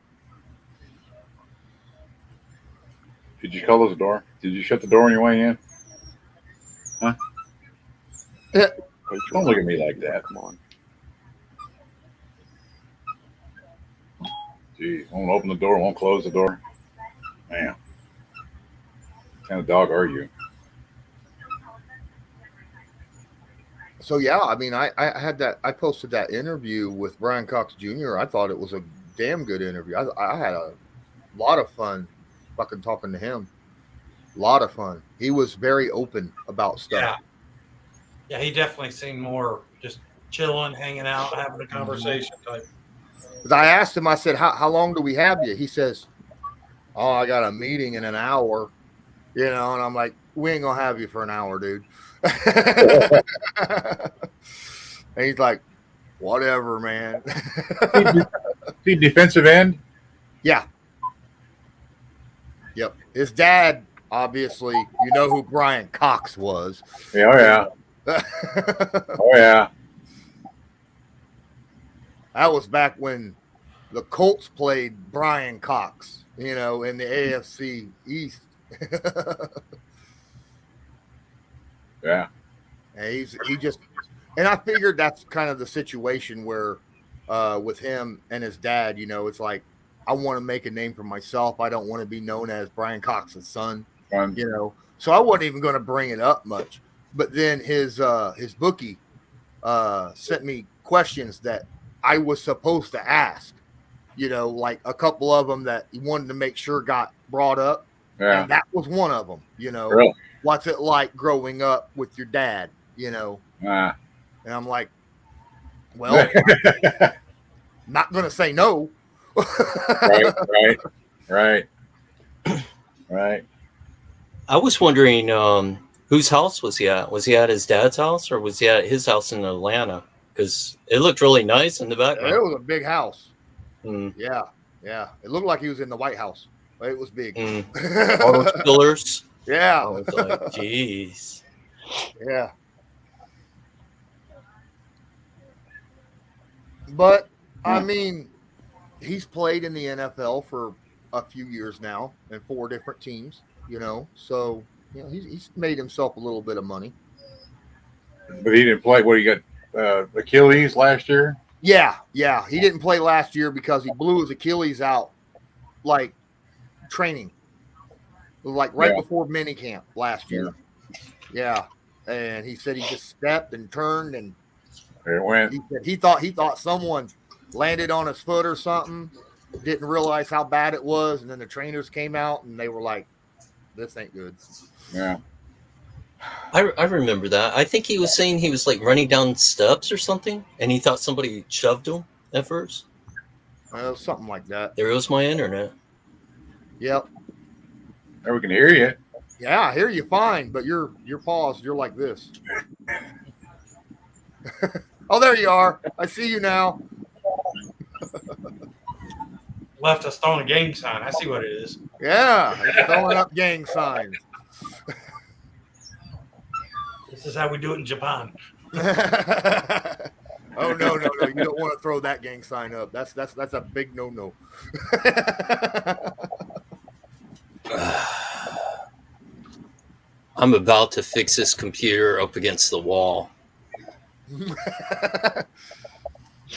Did you close the door? Did you shut the door on your way in? Huh? Yeah. Don't look at me like that. Come on. Gee, won't open the door, won't close the door. Man. What kind of dog are you? So yeah, I mean, I had that. I posted that interview with Brian Cox Jr. I thought it was a damn good interview. I had a lot of fun fucking talking to him. A lot of fun. He was very open about stuff. Yeah, he definitely seemed more just chilling, hanging out, having a conversation type. Because I asked him, I said, how long do we have you? He says, oh, I got a meeting in an hour. You know, and I'm like, we ain't gonna have you for an hour, dude. And he's like, whatever, man. The defensive end? Yeah. Yep. His dad, obviously, you know who Brian Cox was. Yeah, oh yeah. Oh yeah. That was back when the Colts played Brian Cox, you know, in the AFC East. Yeah. And and I figured that's kind of the situation where with him and his dad, you know, it's like, I want to make a name for myself. I don't want to be known as Brian Cox's son, you know, so I wasn't even going to bring it up much. But then his bookie sent me questions that I was supposed to ask, you know, like a couple of them that he wanted to make sure got brought up. Yeah. And that was one of them, you know. Really? What's it like growing up with your dad, you know? And I'm like, well, not going to say no. Right. I was wondering whose house was he at? Was he at his dad's house or was he at his house in Atlanta? Because it looked really nice in the background. It was a big house. Mm. Yeah. It looked like he was in the White House. But it was big. All those pillars. Yeah. I was like, jeez. Yeah. But, I mean, he's played in the NFL for a few years now and 4 different teams, you know. So, you know, he's made himself a little bit of money. But he didn't play. What, he got Achilles last year? Yeah. He didn't play last year because he blew his Achilles out, like, training. Like, right before minicamp last year. Yeah. And he said he just stepped and turned and there it went. He said he thought someone landed on his foot or something, didn't realize how bad it was, and then the trainers came out and they were like, this ain't good. Yeah. I remember that. I think he was saying he was like running down steps or something, and he thought somebody shoved him at first. Something like that. There goes my internet. Yep. Now we can hear you. Yeah, I hear you fine, but you're paused. You're like this. Oh, there you are. I see you now. Left us throwing a gang sign. I see what it is. Yeah, throwing up gang signs. This is how we do it in Japan. Oh no! You don't want to throw that gang sign up. That's a big no. I'm about to fix this computer up against the wall.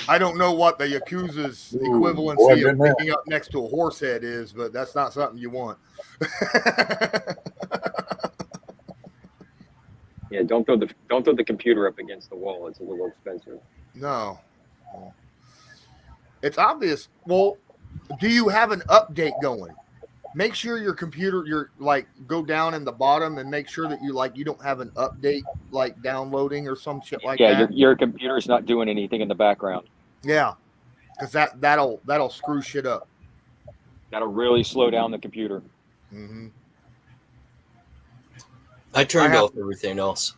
I don't know what the Yakuza's equivalency of picking up next to a horse head is, but that's not something you want. Yeah, don't throw the computer up against the wall. It's a little expensive. No. It's obvious. Well, do you have an update going? Make sure your computer, go down in the bottom and make sure that you don't have an update like downloading or some shit like that. Yeah, your computer's not doing anything in the background. Yeah, because that'll screw shit up. That'll really slow down the computer. Mm-hmm. I turned off everything else,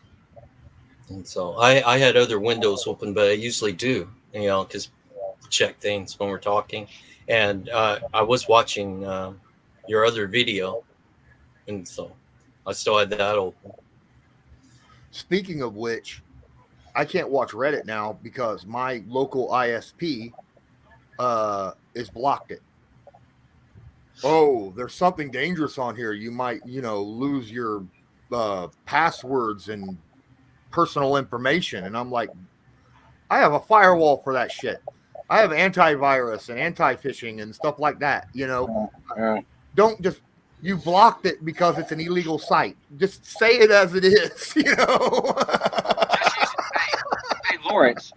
and so I had other windows open, but I usually do, because check things when we're talking. And I was watching your other video, and so I still had that open. Speaking of which, I can't watch Reddit now because my local ISP is blocked it. Oh, there's something dangerous on here. You might, lose your passwords and personal information. And I'm like, I have a firewall for that shit. I have antivirus and anti-phishing and stuff like that. Don't just, you blocked it because it's an illegal site. Just say it as it is, Hey, Lawrence,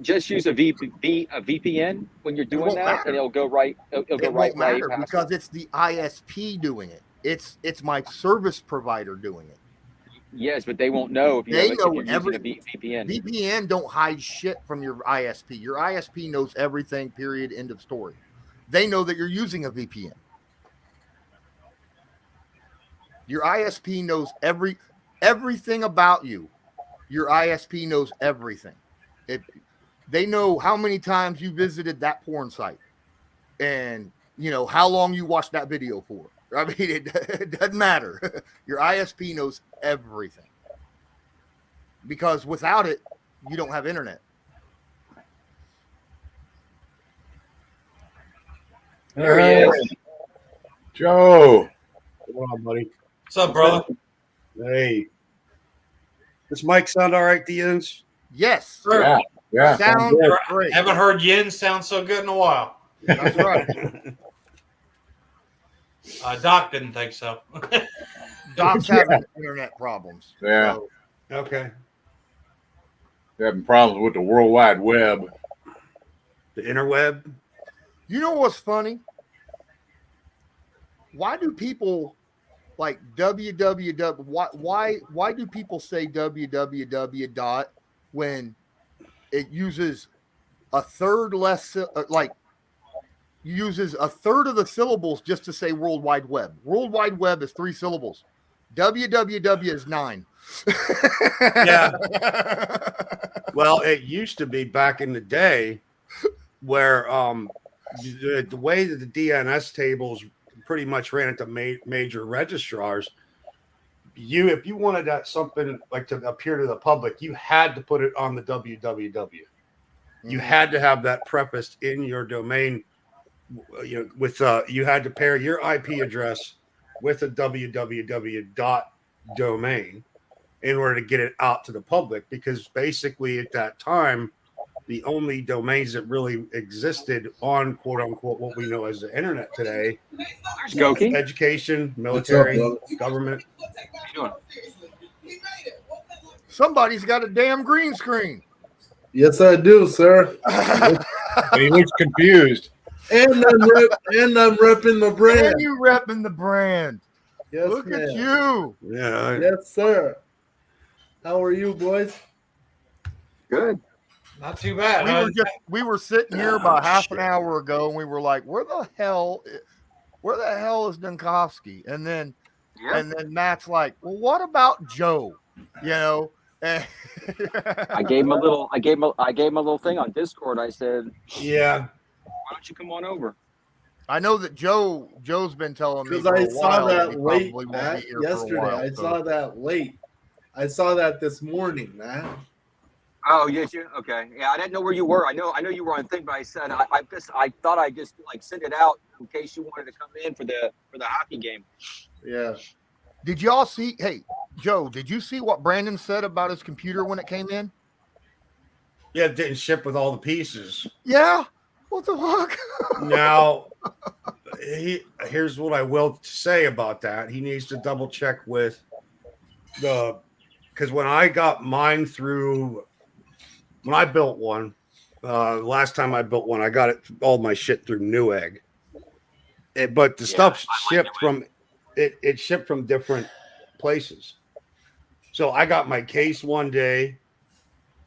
just use a VPN when you're doing that, and it'll go right. It'll go right because it's the ISP doing it. It's my service provider doing it. Yes, but they won't know if you're using a VPN. VPN don't hide shit from your ISP. Your ISP knows everything, period, end of story. They know that you're using a VPN. Your ISP knows everything about you. Your ISP knows everything. They know how many times you visited that porn site and, how long you watched that video for. I mean, it doesn't matter. Your ISP knows everything. Because without it, you don't have internet. There he is. Joe. Come on, buddy. What's up, brother? Hey. Does Mike sound all right to you? Yes. Sure. Yeah. Sound great. Haven't heard Yin sound so good in a while. That's right. Doc didn't think so. Doc's having internet problems. Yeah. So. Okay. They're having problems with the World Wide Web. The interweb. You know what's funny? Why do people like www? Why do people say www dot when it uses a third less uses a third of the syllables just to say World Wide Web? World Wide Web is 3 syllables. www is 9. Yeah. Well, it used to be back in the day where the way that the DNS tables pretty much ran into major registrars, if you wanted that something like to appear to the public, you had to put it on the www. You had to have that prefaced in your domain. With you had to pair your IP address with a www domain in order to get it out to the public, because basically at that time the only domains that really existed on quote unquote what we know as the internet today, education, military, government. Somebody's got a damn green screen. Yes, I do, sir. He looks confused. And I'm repping the brand. And you repping the brand. Yes, Look man. at you. Yeah. Yes, sir. How are you, boys? Good. Not too bad. We were sitting here about half an hour ago, and we were like, "Where the hell is Dunkowski?" And then Matt's like, "Well, what about Joe?" And I gave him a little thing on Discord. I said, Yeah. "Why don't you come on over?" I know that Joe's been telling me Because I saw that he late, probably won't Matt, be here yesterday. for a while, I saw that late. I saw that this morning, Matt. Oh, did you? Okay. Yeah, I didn't know where you were. I know you were on thing, but I said I thought I just like sent it out in case you wanted to come in for the hockey game. Yeah. Did y'all see? Hey, Joe, did you see what Brandon said about his computer when it came in? Yeah, it didn't ship with all the pieces. Yeah. What the fuck? Now, here's what I will say about that. He needs to double check with because when I got mine when I built one, last time I built one, I got all my shit through Newegg. But the stuff shipped from it shipped from different places. So I got my case one day,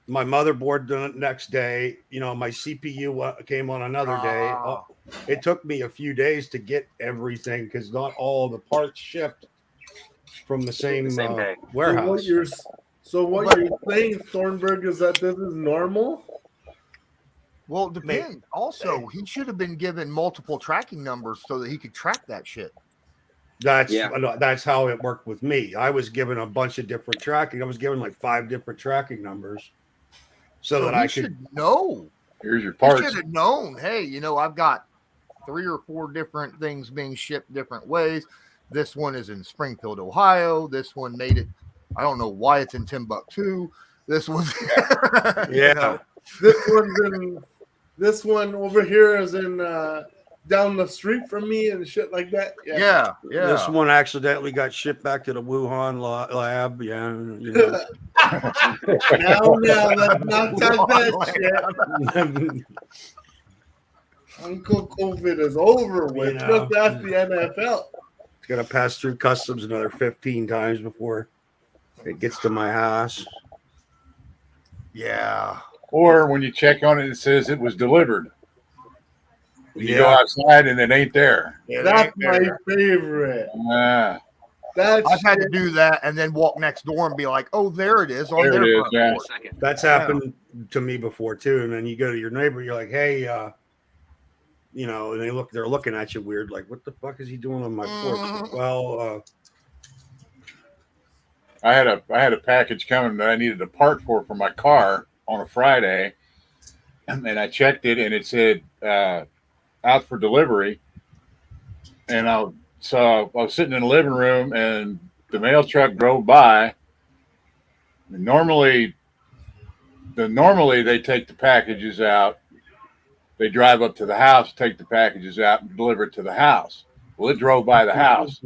my motherboard the next day, my CPU came on another day. It took me a few days to get everything because not all the parts shipped from the same day. warehouse. So what you're saying, Thornburg, is that this is normal? Well, it depends. Also, he should have been given multiple tracking numbers so that he could track that shit. That's how it worked with me. I was given a bunch of different tracking. I was given like 5 different tracking numbers so that I could know. Here's your parts. You should have known. Hey, I've got 3 or 4 different things being shipped different ways. This one is in Springfield, Ohio. This one made it. I don't know why it's in Timbuktu. This one's This one over here is in down the street from me and shit like that. Yeah. This one accidentally got shipped back to the Wuhan lab. Yeah. Now, let's not touch that shit. Uncle COVID is over with. Just ask the NFL. It's got to pass through customs another 15 times before it gets to my house. Yeah. Or when you check on it, it says it was delivered. You go outside and it ain't there. That's my favorite. I've had to do that and then walk next door and be like, "Oh, there it is on their front door." That's happened to me before too. And then you go to your neighbor, you're like, "Hey, and they're looking at you weird, like, what the fuck is he doing on my porch?" Well, I had a package coming that I needed a part for my car on a Friday, and I checked it and it said out for delivery. And I was sitting in the living room and the mail truck drove by. And normally they take the packages out. They drive up to the house, take the packages out, and deliver it to the house. Well, it drove by the house.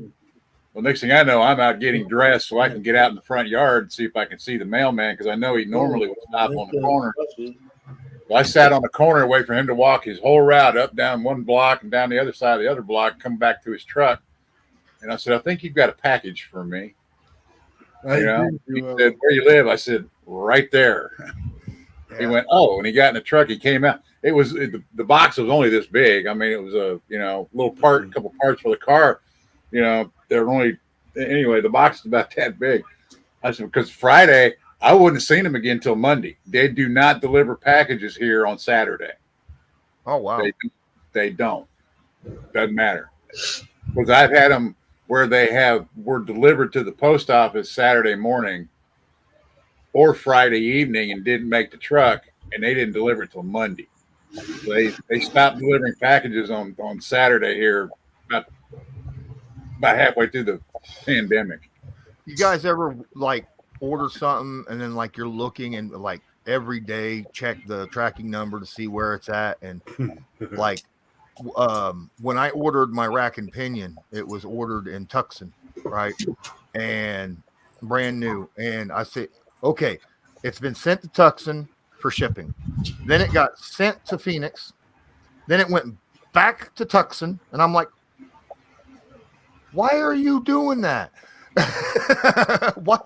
Well, next thing I know, I'm out getting dressed so I can get out in the front yard and see if I can see the mailman because I know he normally would stop on the corner. Well, I sat on the corner, wait for him to walk his whole route up, down one block, and down the other side of the other block, come back to his truck. And I said, "I think you've got a package for me." He said, "Where you live?" I said, "Right there." Yeah. He went, "Oh," and he got in the truck. He came out. The box was only this big. I mean, it was a little part, a couple parts for the car. They're only anyway. The box is about that big. I said because Friday I wouldn't have seen them again until Monday. They do not deliver packages here on Saturday. Oh wow. They don't. Doesn't matter because I've had them where were delivered to the post office Saturday morning or Friday evening and didn't make the truck, and they didn't deliver it till Monday. They stopped delivering packages on Saturday here about halfway through the pandemic. You guys ever like order something and then like you're looking and like every day check the tracking number to see where it's at? And like when I ordered my rack and pinion, it was ordered in Tucson, right? And brand new. And I said, okay, it's been sent to Tucson for shipping. Then it got sent to Phoenix. Then it went back to Tucson. And I'm like, why are you doing that? Why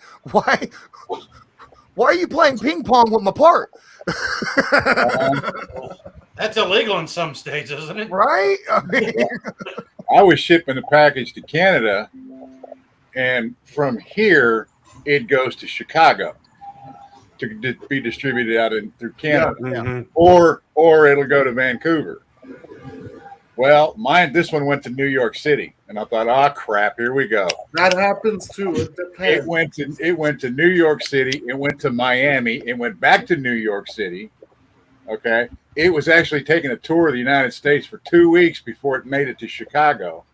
are you playing ping pong with my part? That's illegal in some states, isn't it? Right? I was shipping a package to Canada, and from here it goes to Chicago to be distributed out through Canada, or it'll go to Vancouver. Well, this one went to New York City, and I thought, oh crap, here we go. That happens too. It depends. It went to New York City. It went to Miami. It went back to New York City. Okay, it was actually taking a tour of the United States for 2 weeks before it made it to Chicago.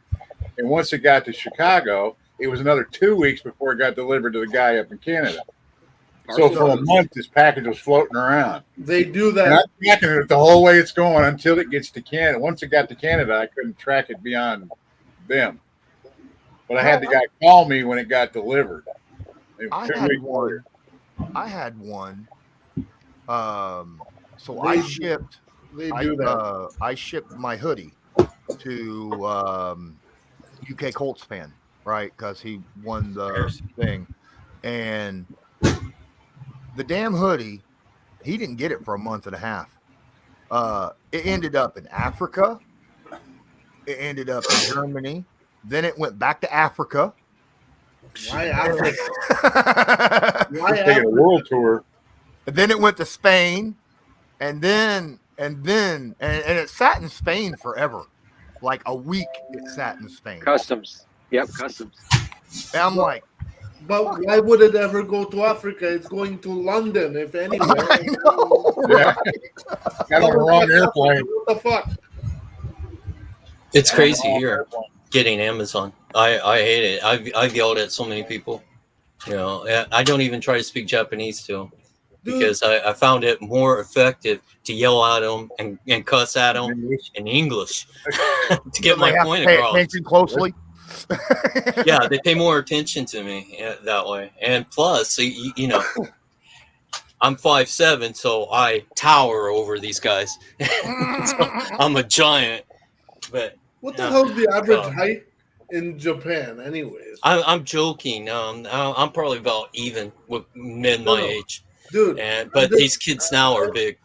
And once it got to Chicago, it was another 2 weeks before it got delivered to the guy up in Canada. So for a month, this package was floating around. They do that. And I'm tracking it the whole way it's going until it gets to Canada. Once it got to Canada, I couldn't track it beyond them. But I had the guy call me when it got delivered. I had one. So I shipped. I shipped my hoodie to UK Colts fan, right? Because he won the thing, and the damn hoodie, he didn't get it for a month and a half. It ended up in Africa. It ended up in Germany. Then it went back to Africa. Why Africa? Taking a world tour. And then it went to Spain, and it sat in Spain forever. Like a week, it sat in Spain. Customs. Yep, customs. And I'm like, but why would it ever go to Africa? It's going to London, if anywhere. I know. Yeah. Got on the wrong airplane. What the fuck? It's crazy here getting Amazon. I hate it. I've yelled at so many people. You know, I don't even try to speak Japanese to them because I found it more effective to yell at them and cuss at them in English to get my point across. Pay attention closely. Yeah, they pay more attention to me that way. And plus, you know, I'm 5'7", so I tower over these guys. So I'm a giant. But what the hell is the average height in Japan, anyways? I'm joking. I'm probably about even with men my age, dude. But these kids now are big.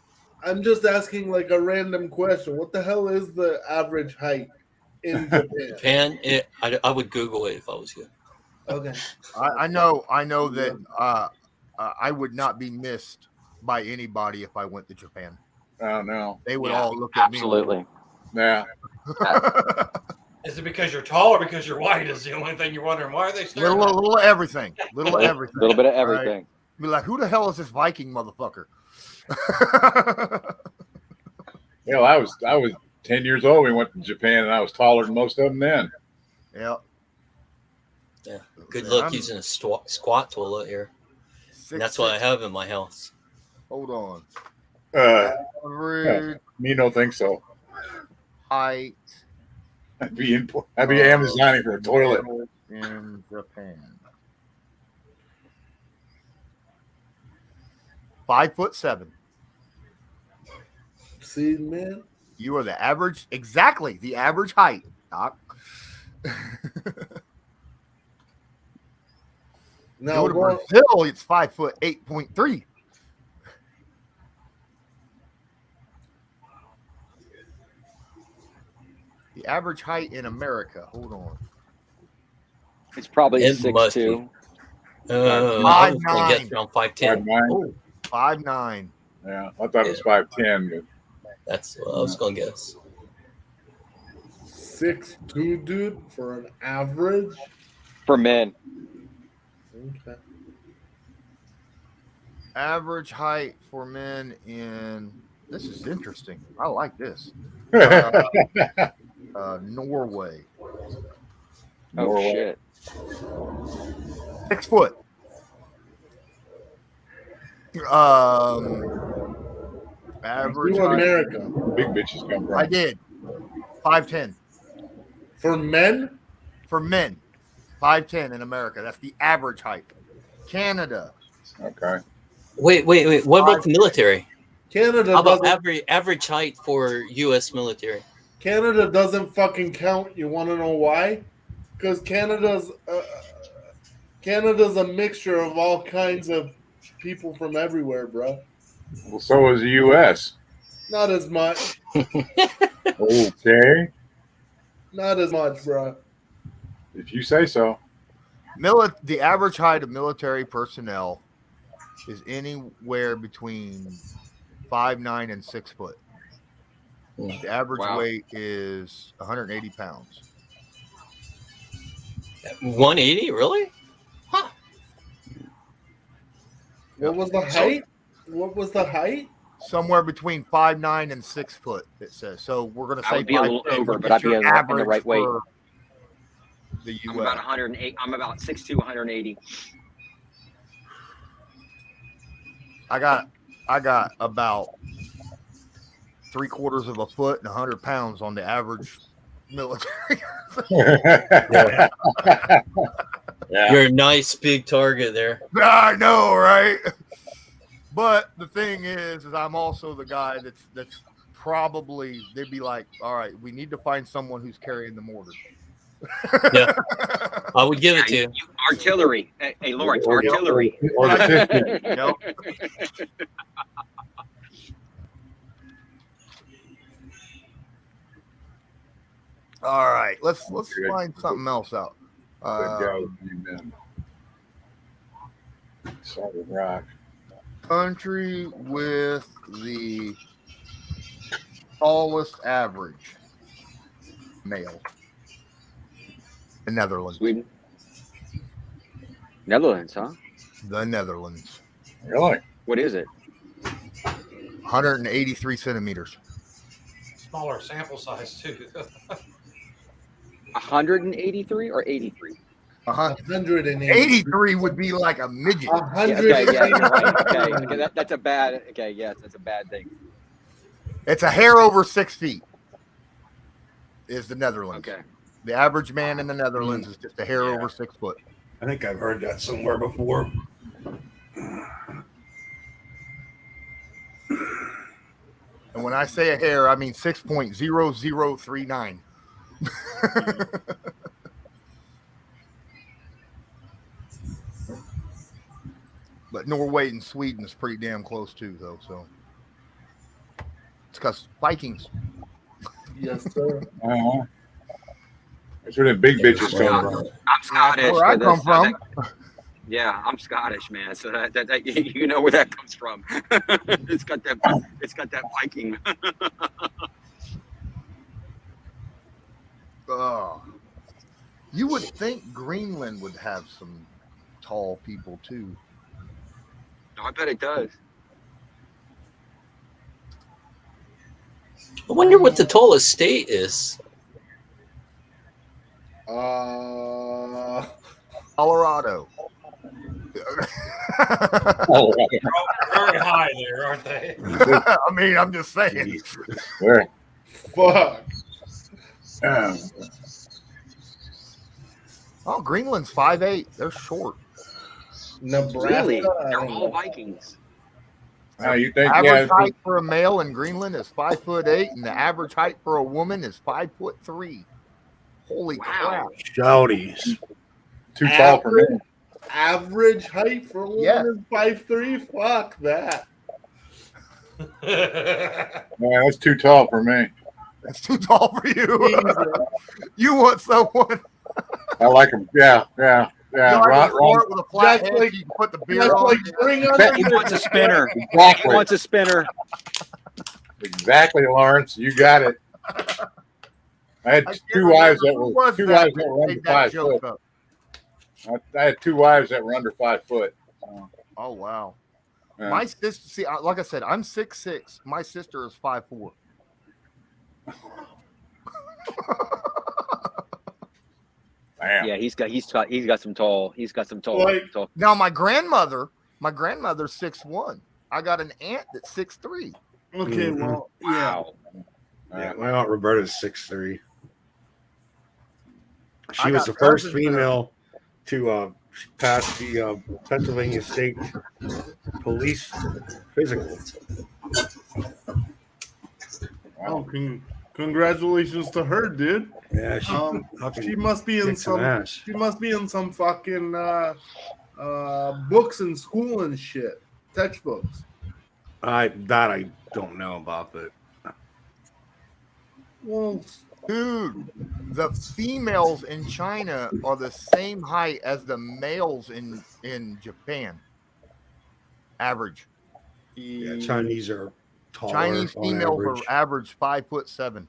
I'm just asking like a random question. What the hell is the average height in Japan? I would Google it if I was you. Okay. I know that I would not be missed by anybody if I went to Japan. Oh no. They would all look at me. Absolutely. Yeah. Is it because you're tall or because you're white? Is the only thing you're wondering. Why are they staring? Little everything. Little everything. A little bit of everything. Right? Be like, who the hell is this Viking motherfucker? Yeah, I was 10 years old when we went to Japan, and I was taller than most of them then. Yeah. Yeah. Good luck using a squat toilet here. And that's what I have in my house. Hold on. Me don't think so. Height. I'd be Amazoning for a toilet in Japan. 5'7". See, man, you are the average height, Doc. Now, Brazil, it's 5'8.3". The average height in America. Hold on. It's probably 6'2". 5'9". Around 5'10". Oh, 5'9". Yeah, I thought it was 5'10". But that's what I was gonna guess. 6'2", dude, for an average for men. Okay. Average height for men in. This is interesting. I like this. Norway. Oh shit. 6 foot. Average America. Big bitches come from. I did. 5'10". For men? For men. 5'10" in America. That's the average height. Canada. Okay. Wait. What about the military? Canada. How about average height for U.S. military? Canada doesn't fucking count. You want to know why? Because Canada's a mixture of all kinds of people from everywhere, bro. Well, so is the U.S. Not as much. Okay. Not as much, bro. If you say so. The average height of military personnel is anywhere between 5'9" and 6 foot. The average weight is 180 pounds. 180, really? Huh. What was the height? What was the height? Somewhere between 5'9" and 6 foot. It says. So we're going to say I would be a little over, but I'd be in the right weight. The US. I'm about 108. I'm about 6'2", 180. I got about 3/4 of a foot and 100 pounds on the average military. Yeah. You're a nice big target there. I know, right? But the thing is I'm also the guy that's probably, they'd be like, all right, we need to find someone who's carrying the mortar. Yeah, I would give it to you. Artillery. Hey, Lawrence, artillery. Yep. All right, let's find something else out. Solid rock. Country with the tallest average male. The Netherlands. Sweden. Netherlands, huh? The Netherlands. Really? What is it? 183 centimeters. Smaller sample size too. 183 or 83? 183 would be like a midget. Yeah, okay, yeah, right. Okay, that's a bad. Okay, yes, that's a bad thing. It's a hair over 6 feet. Is the Netherlands? Okay. The average man in the Netherlands is just a hair over 6 foot. I think I've heard that somewhere before. And when I say a hair, I mean 6.0039. But Norway and Sweden is pretty damn close too, though. So it's because Vikings. Yes, sir. That's where the big bitches come from. I'm Scottish. Where I come from. Yeah, I'm Scottish, man. So that you know where that comes from. It's got that Viking. You would think Greenland would have some tall people too. I bet it does. I wonder what the tallest state is. Colorado. Very high there, aren't they? I mean, I'm just saying. Where? Fuck. Oh, Greenland's 5'8". They're short. Nebraska. Really? They're all Vikings. You think? Average height for a male in Greenland is 5'8", and the average height for a woman is 5'3". Holy crap! Shouties. Too tall for me. Average height for a woman is 5'3". Fuck that. Yeah, that's too tall for me. That's too tall for you. You want someone? I like them. Yeah. Ron, with a flat head, like, you can put the beer on. Like, He wants a spinner. Exactly. He wants a spinner. Exactly, Lawrence. You got it. I had two wives that were under 5 foot. I had 2 wives that were under 5 foot. Oh wow! Yeah. My sister, see, like I said, I'm 6'6". My sister is 5'4". Damn. Yeah, he's got some tall. He's got some tall. Like, tall. Now my grandmother's 6'1". I got an aunt that's 6'3". okay, well, Wow. Yeah, my aunt Roberta's 6'3". She I was got the first cousins female to pass the Pennsylvania State Police physical. Oh, congratulations to her, dude. Yeah, She must be in some. She must be in some fucking books in school and shit, textbooks. I don't know about, but Well, Dude, the females in China are the same height as the males in Japan. Average. yeah, Chinese are Chinese females are average 5'7".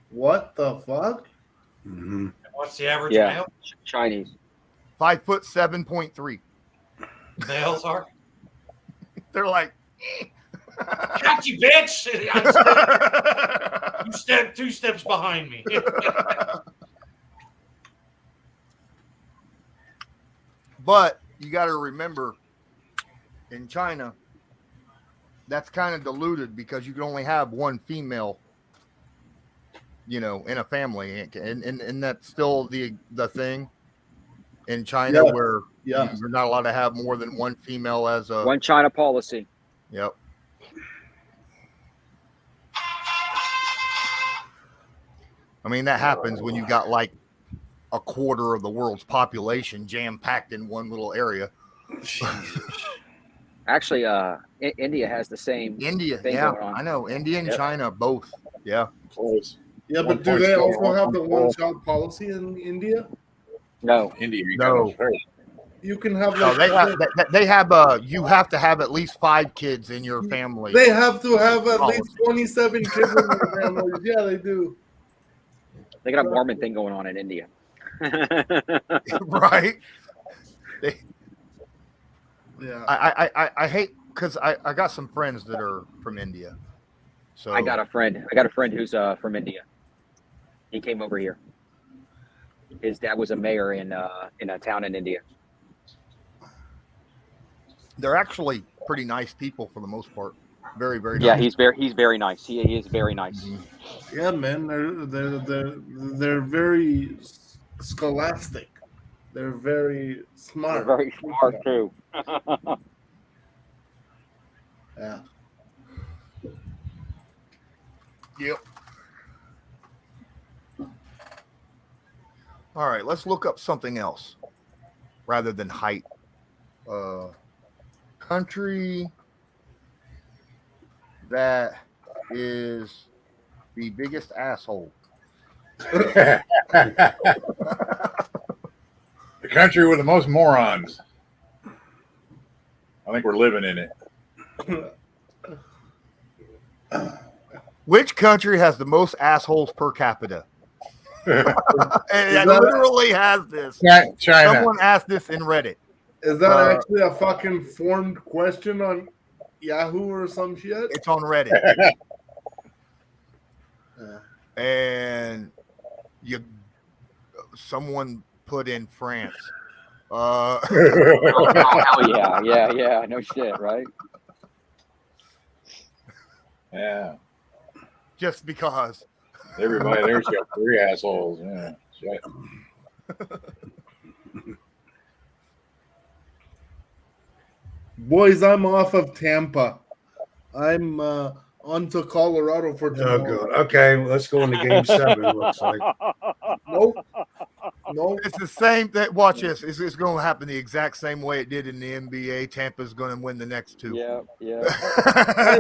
What the fuck? Mm-hmm. What's the average male? Chinese. 5'7.3". Males are. They're like, got you, bitch. You step 2 steps behind me. But you got to remember, in China, that's kind of diluted because you can only have one female, in a family, and that's still the thing in China where you're not allowed to have more than one female as a one China policy. Yep. I mean, that happens when you got like a quarter of the world's population jam-packed in one little area. Actually, India has the same thing going on. I know. India and China both. Yeah. Close. Yeah, but do they also have the one-child policy in India? No. India. No. You can have. No, they have. You have to have at least 5 kids in your family. They have to have at least 27 kids in their families. Yeah, they do. They got a Mormon thing going on in India. Right. Yeah. I hate because I got some friends that are from India. So I got a friend who's from India. He came over here. His dad was a mayor in a town in India. They're actually pretty nice people for the most part. Very, very nice. Yeah, he's very nice. He is very nice. Mm-hmm. Yeah, man, they're very scholastic. They're very smart. They're very smart too. Yeah. Yep. All right, let's look up something else rather than height. Country that is the biggest asshole. The country with the most morons. I think we're living in it. Which country has the most assholes per capita? It literally has this. China. Someone asked this in Reddit. Is that actually a fucking formed question on Yahoo or some shit? It's on Reddit. And someone put in France. Oh, hell yeah, no shit, right? Yeah. Just because. Everybody there's got 3 assholes. Yeah. Shit. Boys, I'm off of Tampa. I'm on to Colorado for tomorrow. Oh, God. Okay, let's go into game 7, it looks like. Nope. It's the same. Watch this. It's going to happen the exact same way it did in the NBA. Tampa's going to win the next 2. Yeah. Hey,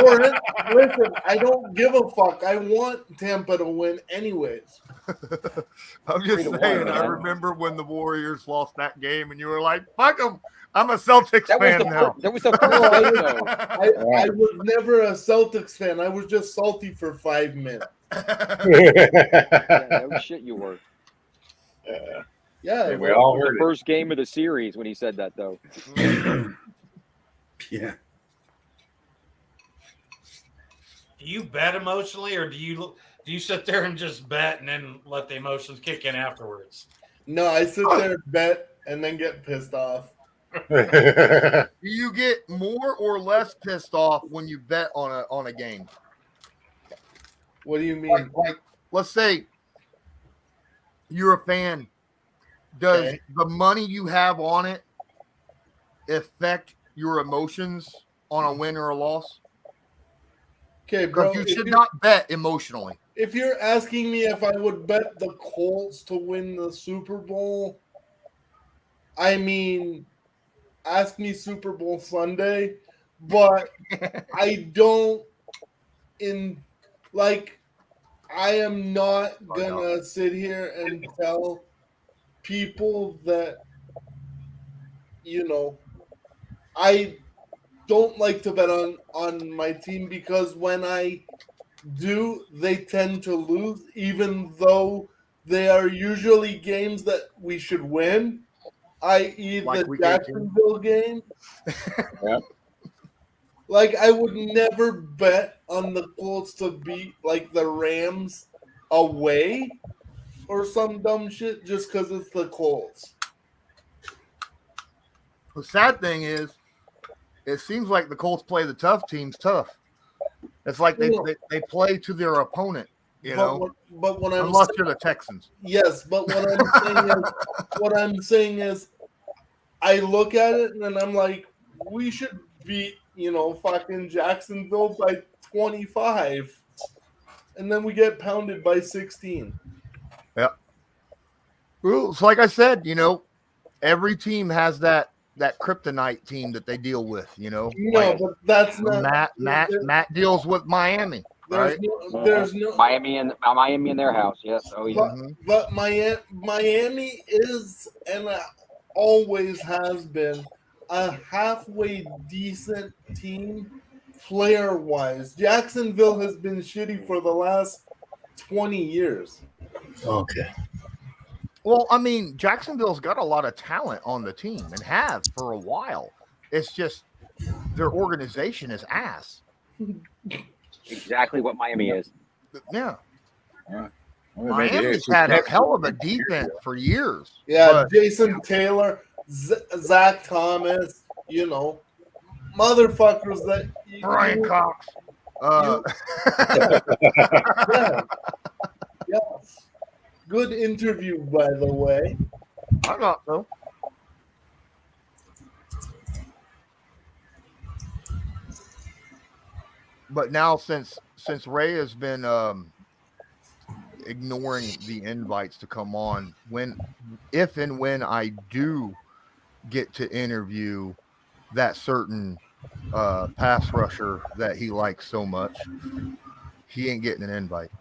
Warren, listen, I don't give a fuck. I want Tampa to win anyways. I'm just saying, I remember when the Warriors lost that game and you were like, fuck them. I'm a Celtics fan now. That was the first game, I was never a Celtics fan. I was just salty for 5 minutes. Yeah, no shit, you were. Yeah, we all heard the first game of the series when he said that, though. Yeah. Do you bet emotionally, or do you sit there and just bet and then let the emotions kick in afterwards? No, I sit there and bet and then get pissed off. Do you get more or less pissed off when you bet on a game? What do you mean? Like let's say you're a fan. Does the money you have on it affect your emotions on a win or a loss? Okay, bro. You should not bet emotionally. If you're asking me if I would bet the Colts to win the Super Bowl, I mean, ask me Super Bowl Sunday, but I don't I am not gonna sit here and tell people that, I don't like to bet on my team because when I do, they tend to lose, even though they are usually games that we should win, i.e. Like the Jacksonville game. Yeah. Like, I would never bet on the Colts to beat, like, the Rams away or some dumb shit just because it's the Colts. The sad thing is, it seems like the Colts play the tough teams tough. It's like they play to their opponent, you know. But when unless you're the Texans. Yes, but what I'm saying is, I look at it and I'm like, we should beat, fucking Jacksonville by 25, and then we get pounded by 16. Yeah. Well, so like I said, every team has that kryptonite team that they deal with, No, but that's not Matt deals with Miami. Right? There's no Miami in their house. Yes. Oh yeah. But Miami is and always has been a halfway decent team player wise. Jacksonville has been shitty for the last 20 years. Okay. Well, I mean, Jacksonville's got a lot of talent on the team and have for a while. It's just their organization is ass. Exactly what Miami is. Yeah. Well, Miami's had a hell of a defense for years. Yeah, Jason Taylor, Zach Thomas, motherfuckers that Brian Cox. Yes. Good interview, by the way. I thought so. But now, since Ray has been ignoring the invites to come on, if and when I do get to interview that certain pass rusher that he likes so much, he ain't getting an invite.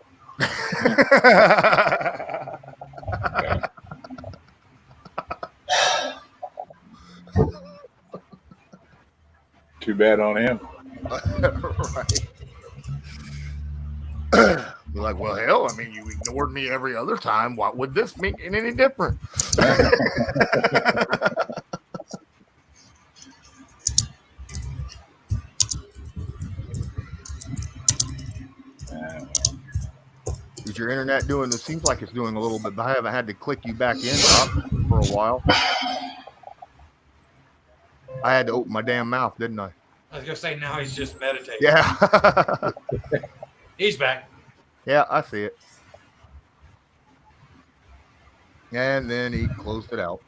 Too bad on him. Right. Be like, well, hell, I mean, you ignored me every other time. What would this make any different? Is your internet doing? It seems like it's doing a little bit, but I haven't had to click you back in, Rob, for a while. I had to open my damn mouth, didn't I? I was gonna say now he's just meditating. Yeah. He's back. Yeah, I see it. And then he closed it out.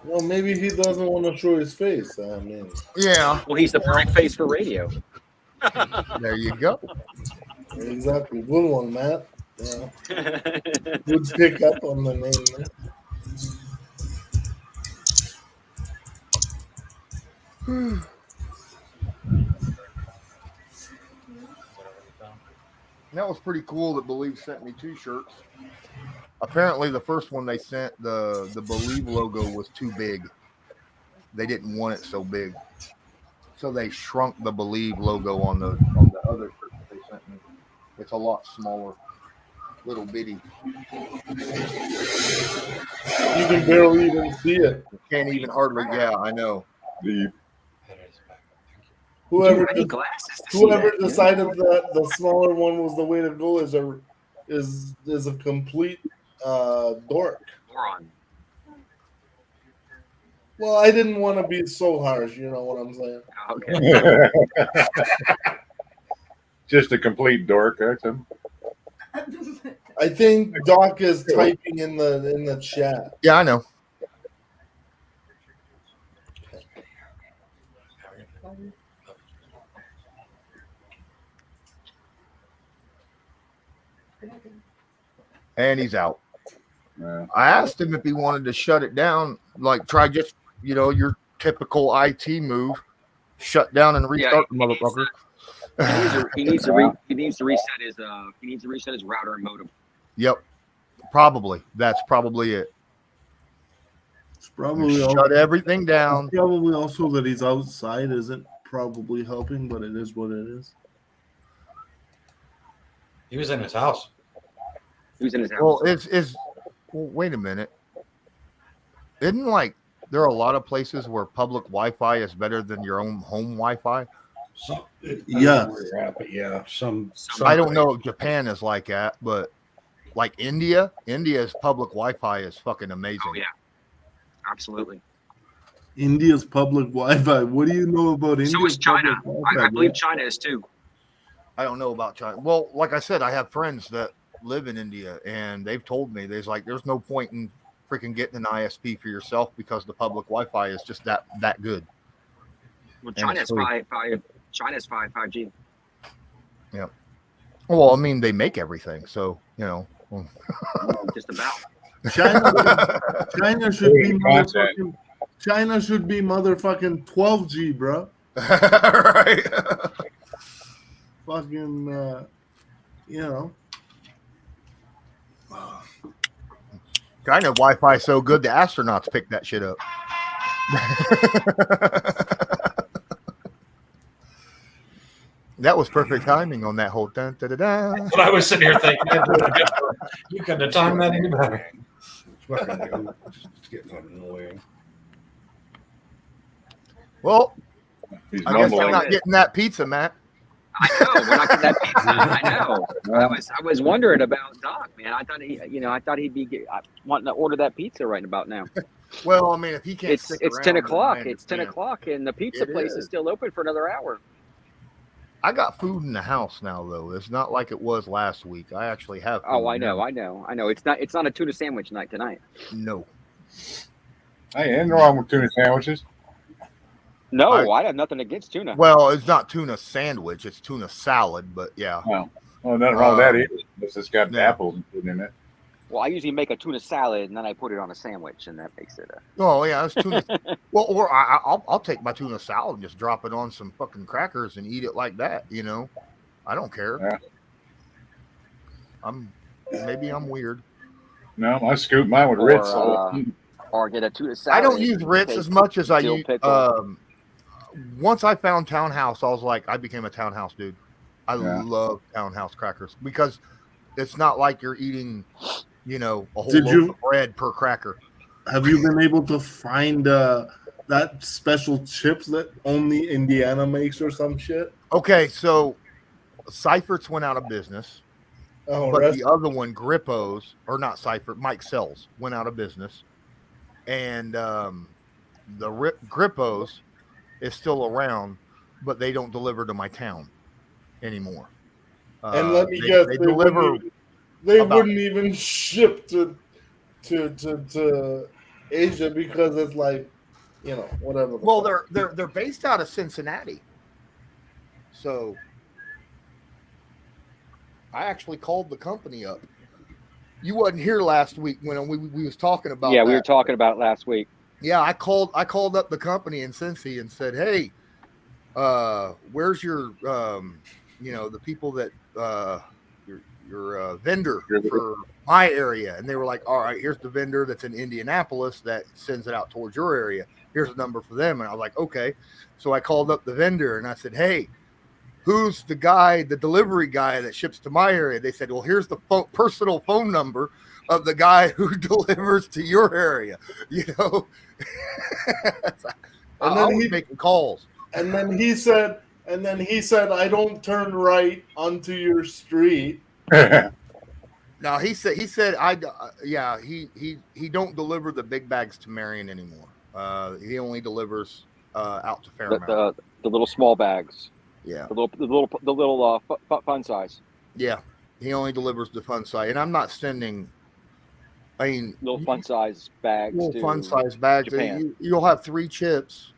Well, maybe he doesn't want to show his face. I mean, yeah. Well, he's the perfect face for radio. There you go. Exactly. Good one, Matt. Yeah. Good pick up on the name, man. That was pretty cool that Believe sent me 2 shirts. Apparently the first one they sent, the Believe logo was too big. They didn't want it so big. So they shrunk the Believe logo on the other shirt that they sent me. It's a lot smaller. Little bitty. You can barely even see it. You can't even hardly, yeah, I know. Whoever decided that the smaller one was the way to go is a complete dork. Moron. Well, I didn't want to be so harsh, you know what I'm saying? Okay. Just a complete dork, that's him. I think Doc is typing in the chat. Yeah, I know. And he's out. Yeah. I asked him if he wanted to shut it down, like try just, your typical IT move, shut down and restart the motherfucker. He needs to reset his router and modem. Yep. Probably. That's probably it. Probably shut everything down. Probably also that he's outside isn't probably helping, but it is what it is. He was in his house. He was in his house. Well, well, wait a minute. Isn't like there are a lot of places where public Wi-Fi is better than your own home Wi-Fi? Yeah. Some I don't know if Japan is like that, but like India's public Wi-Fi is fucking amazing. Oh yeah, absolutely. India's public Wi-Fi. What do you know about India? So is China. I believe China is too. I don't know about China. Well, like I said, I have friends that live in India, and they've told me there's no point in freaking getting an ISP for yourself because the public Wi-Fi is just that good. Well, China's 5G. Yeah. Well, I mean, they make everything, so Just about. China should be motherfucking. China should be motherfucking 12G, bro. Right. Fucking, China Wi-Fi so good the astronauts pick that shit up. That was perfect timing on that whole dun, da, da, da. But I was sitting here thinking, you couldn't have timed that any better. It's getting annoying. Well, I guess I'm not getting that pizza, Matt. I know we're not getting that pizza. I know. I was wondering about Doc, man. I thought he'd be wanting to order that pizza right about now. Well, I mean, if he can't, it's 10 o'clock. It's 10 o'clock, and the pizza place is still open for another hour. I got food in the house now, though. It's not like it was last week. I actually have food. Oh, I know. It's not a tuna sandwich night tonight. No. Hey, ain't wrong with tuna sandwiches. No, I have nothing against tuna. Well, it's not tuna sandwich. It's tuna salad, but yeah. Well, nothing wrong with that either. It's just got apples in it. Well, I usually make a tuna salad and then I put it on a sandwich, and that makes it. Oh yeah, that's tuna. Well, or I'll take my tuna salad and just drop it on some fucking crackers and eat it like that. I don't care. Yeah. Maybe I'm weird. No, I scoop mine with Ritz. Or get a tuna salad. I don't use Ritz as much as I use. Once I found Townhouse, I was like, I became a Townhouse dude. I love Townhouse crackers because it's not like you're eating, a whole loaf of bread per cracker. Have you been able to find that special chips that only Indiana makes or some shit? Okay, so Seifert's went out of business. But the other one, Grippo's, or not Seifert, Mike Sells, went out of business. And the Grippo's is still around, but they don't deliver to my town anymore. And let me guess, they wouldn't even ship to Asia because it's like, whatever. Well, they're based out of Cincinnati, so I actually called the company up. You wasn't here last week when we was talking about. Yeah, we were talking about it last week. Yeah, I called up the company in Cincy and said, "Hey, where's your the people that your vendor for my area?" And they were like, "All right, here's the vendor that's in Indianapolis that sends it out towards your area. Here's a number for them." And I was like, "Okay." So I called up the vendor and I said, "Hey, who's the delivery guy that ships to my area?" They said, "Well, here's the personal phone number of the guy who delivers to your area." And then he's making calls. And then he said, "I don't turn right onto your street." No, he said he don't deliver the big bags to Marion anymore. He only delivers out to Fairmount. The little small bags. Yeah. The little fun size. Yeah. He only delivers the fun size. And I'm not sending little fun size bags. Little fun size bags. Japan. You'll have 3 chips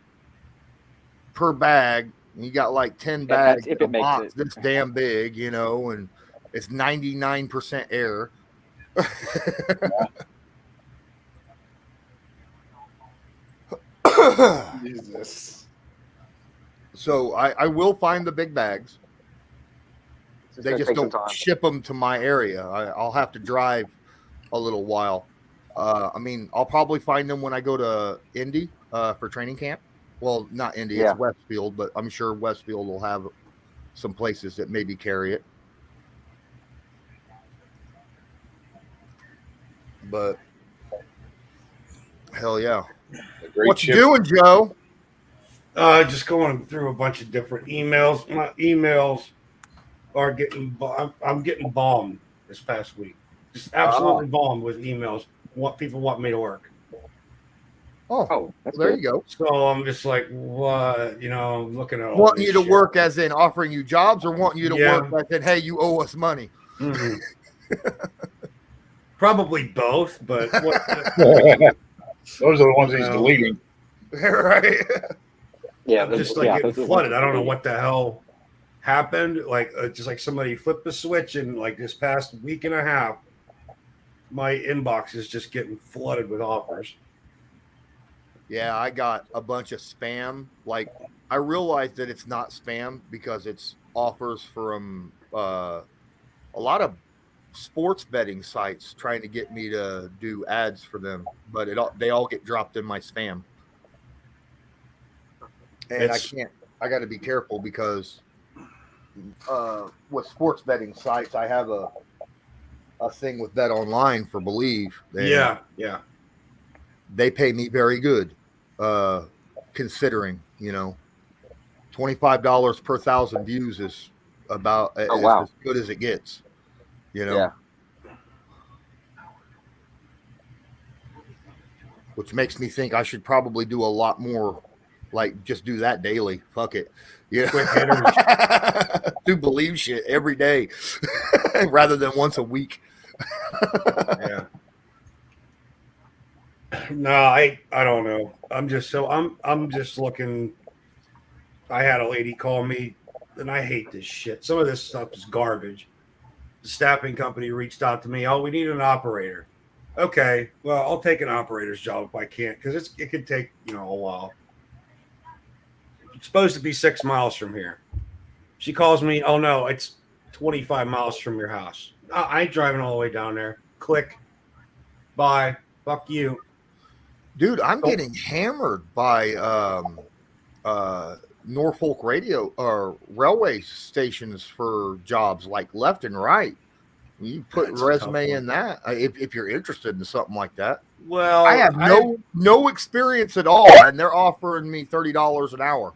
per bag. And you got like 10 bags if in it a makes box it. this damn big, and it's 99% air. Jesus. So I will find the big bags. They just don't ship them to my area. I'll have to drive a little while. I mean, I'll probably find them when I go to Indy for training camp. Well, not Indy, it's Westfield, but I'm sure Westfield will have some places that maybe carry it. But hell yeah. What you doing, Joe? Just going through a bunch of different emails. My emails are getting, I'm getting bombed this past week. Just absolutely bombed with emails. What people want me to work. Oh, there you go. So I'm just like, what? You know, I'm looking at all wanting you to work as in offering you jobs, or wanting you to work as in, hey, you owe us money. Mm-hmm. Probably both, but what, those are the ones he's deleting. Right. Yeah, I'm just like getting flooded. I don't know what the hell happened. Like, just like somebody flipped the switch, and like this past week and a half, my inbox is just getting flooded with offers. Yeah, I got a bunch of spam. Like, I realized that it's not spam because it's offers from a lot of sports betting sites trying to get me to do ads for them, but they all get dropped in my spam. And I got to be careful because with sports betting sites, I have a thing with Bet Online for Believe. Yeah. They pay me very good, considering, $25 per 1,000 views is about as good as it gets, Yeah. Which makes me think I should probably do a lot more, like just do that daily. Fuck it. Quick hitters. Do Believe shit every day rather than once a week. Yeah. No, I don't know. I'm just looking. I had a lady call me, and I hate this shit. Some of this stuff is garbage. The staffing company reached out to me. Oh, we need an operator. Okay, well, I'll take an operator's job if I can't, because it could take a while. It's supposed to be 6 miles from here. She calls me. Oh no, it's 25 miles from your house. I ain't driving all the way down there. Click. Bye. Fuck you. Dude, I'm getting hammered by Norfolk radio or railway stations for jobs like left and right. You put resume in that if you're interested in something like that. Well, I have no experience at all, and they're offering me $30 an hour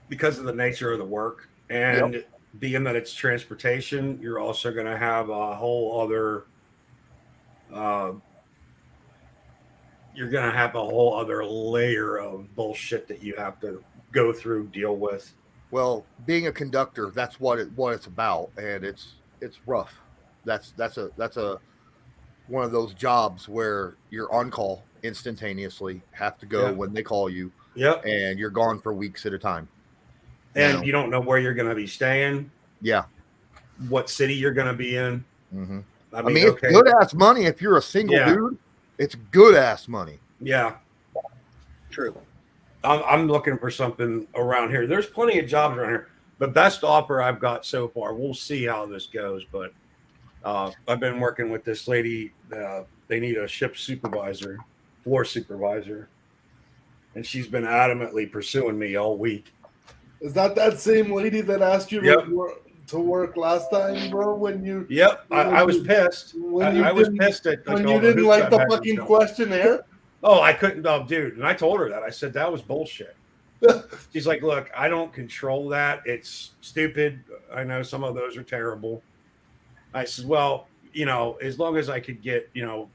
because of the nature of the work, and being that it's transportation, you're also going to have a whole other. You're going to have a whole other layer of bullshit that you have to go through, deal with. Well, being a conductor, that's what it's about, and it's rough. That's one of those jobs where you're on call instantaneously, have to go when they call you. Yep. And you're gone for weeks at a time. And you don't know where you're going to be staying. Yeah. What city you're going to be in. Mm-hmm. I mean it's good ass money if you're a single dude. It's good ass money. Yeah. True. I'm looking for something around here. There's plenty of jobs around here. The best offer I've got so far, we'll see how this goes, but I've been working with this lady. They need a ship supervisor, floor supervisor, and she's been adamantly pursuing me all week. Is that same lady that asked you to work last time, bro? When you I was pissed. I was pissed at when you didn't like the fucking questionnaire. Oh, I couldn't, dude. And I told her that. I said that was bullshit. She's like, look, I don't control that. It's stupid. I know some of those are terrible. I said, well, as long as I could get,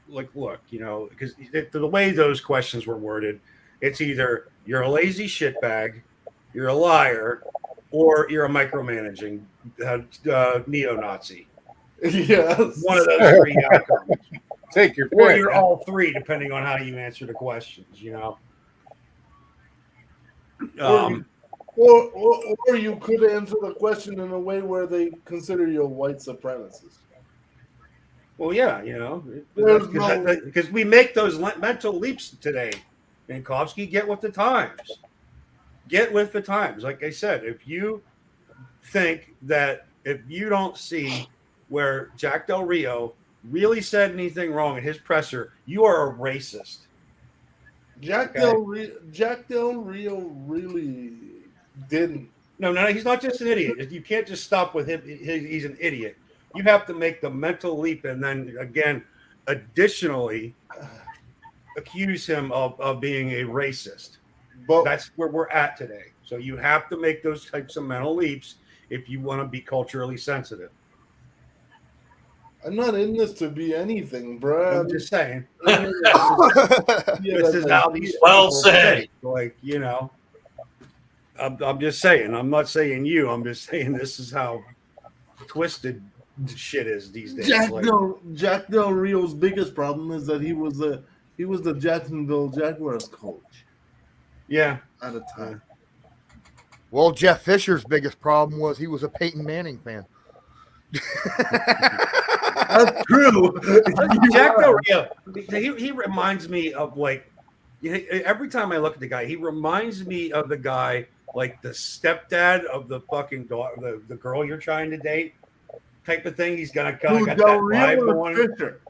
look, because the way those questions were worded, it's either you're a lazy shitbag, you're a liar, or you're a micromanaging neo-Nazi. Yes. One of those three outcomes. Take your pick. Or you're all three, depending on how you answer the questions, Or you could answer the question in a way where they consider you a white supremacist. Well, yeah, because we make those mental leaps today. Minkowski, get with the times. Get with the times. Like I said, if you think that if you don't see where Jack Del Rio really said anything wrong in his presser, you are a racist. Jack Del Rio really didn't. No, he's not just an idiot. You can't just stop with him. He's an idiot. You have to make the mental leap, and then again, additionally, accuse him of being a racist. But that's where we're at today. So you have to make those types of mental leaps if you want to be culturally sensitive. I'm not in this to be anything, bro. I'm just saying. This is how these well said. Think. Like, you know, I'm just saying. I'm not saying you. I'm just saying this is how twisted shit is these days. Jack Del Rio's biggest problem is that he was the Jacksonville Jaguars coach. Yeah, at a time. Well, Jeff Fisher's biggest problem was he was a Peyton Manning fan. That's true. Jack Del Rio, he reminds me of like every time I look at the guy, he reminds me of the guy like the stepdad of the fucking the girl you're trying to date type of thing. He's got that vibe going.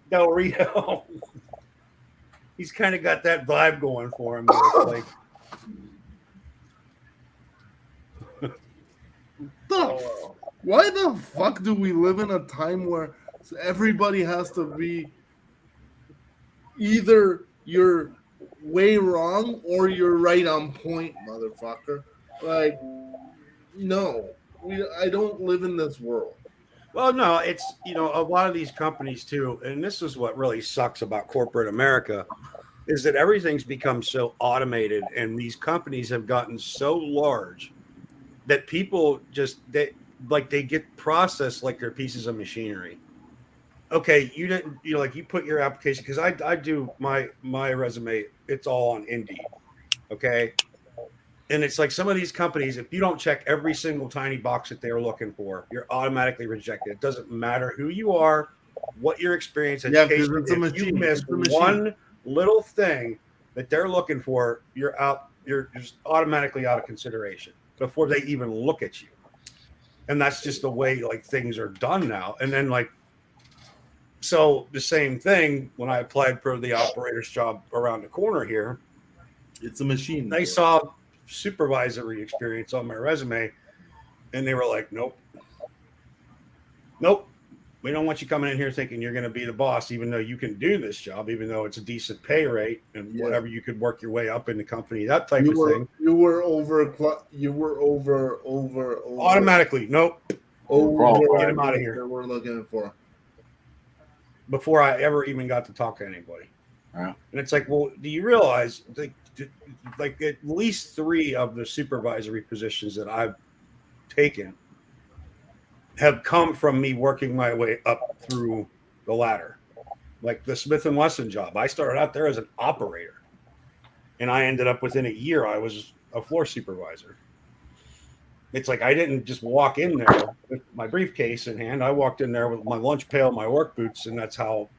Del Rio. He's kind of got that vibe going for him. Like, why the fuck do we live in a time where everybody has to be either you're way wrong or you're right on point, motherfucker? Like, no, I don't live in this world. Well, no, it's, you know, a lot of these companies too, and this is what really sucks about corporate America, is that everything's become so automated and these companies have gotten so large that people just they get processed like they're pieces of machinery. Okay, you didn't, you know, like you put your application, because I do my resume, it's all on Indeed. Okay. And it's like some of these companies, if you don't check every single tiny box that they're looking for, you're automatically rejected. It doesn't matter who you are, what your experience, education. If you miss one little thing that they're looking for, you're out. You're just automatically out of consideration before they even look at you. And that's just the way like things are done now. And then like, so the same thing when I applied for the operator's job around the corner here, it's a machine. They saw supervisory experience on my resume and they were like, nope, we don't want you coming in here thinking you're going to be the boss, even though you can do this job, even though it's a decent pay rate and whatever, you could work your way up in the company, that type of thing. You were over automatically. Nope. Get him out of here. We're looking for before I ever even got to talk to anybody. Yeah. And it's like, well, do you realize like at least 3 of the supervisory positions that I've taken have come from me working my way up through the ladder. Like the Smith & Wesson job, I started out there as an operator and I ended up within a year I was a floor supervisor. It's like I didn't just walk in there with my briefcase in hand. I walked in there with my lunch pail, my work boots, and that's how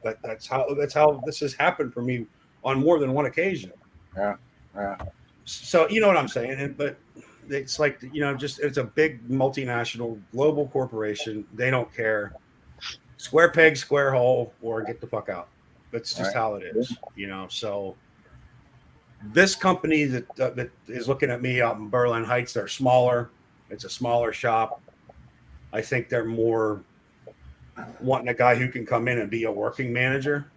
this has happened for me on more than one occasion. Yeah. So you know what I'm saying, but it's like, you know, just it's a big multinational global corporation. They don't care. Square peg, square hole, or get the fuck out. That's just how it is, you know. So this company that is looking at me out in Berlin Heights, they're smaller. It's a smaller shop. I think they're more wanting a guy who can come in and be a working manager.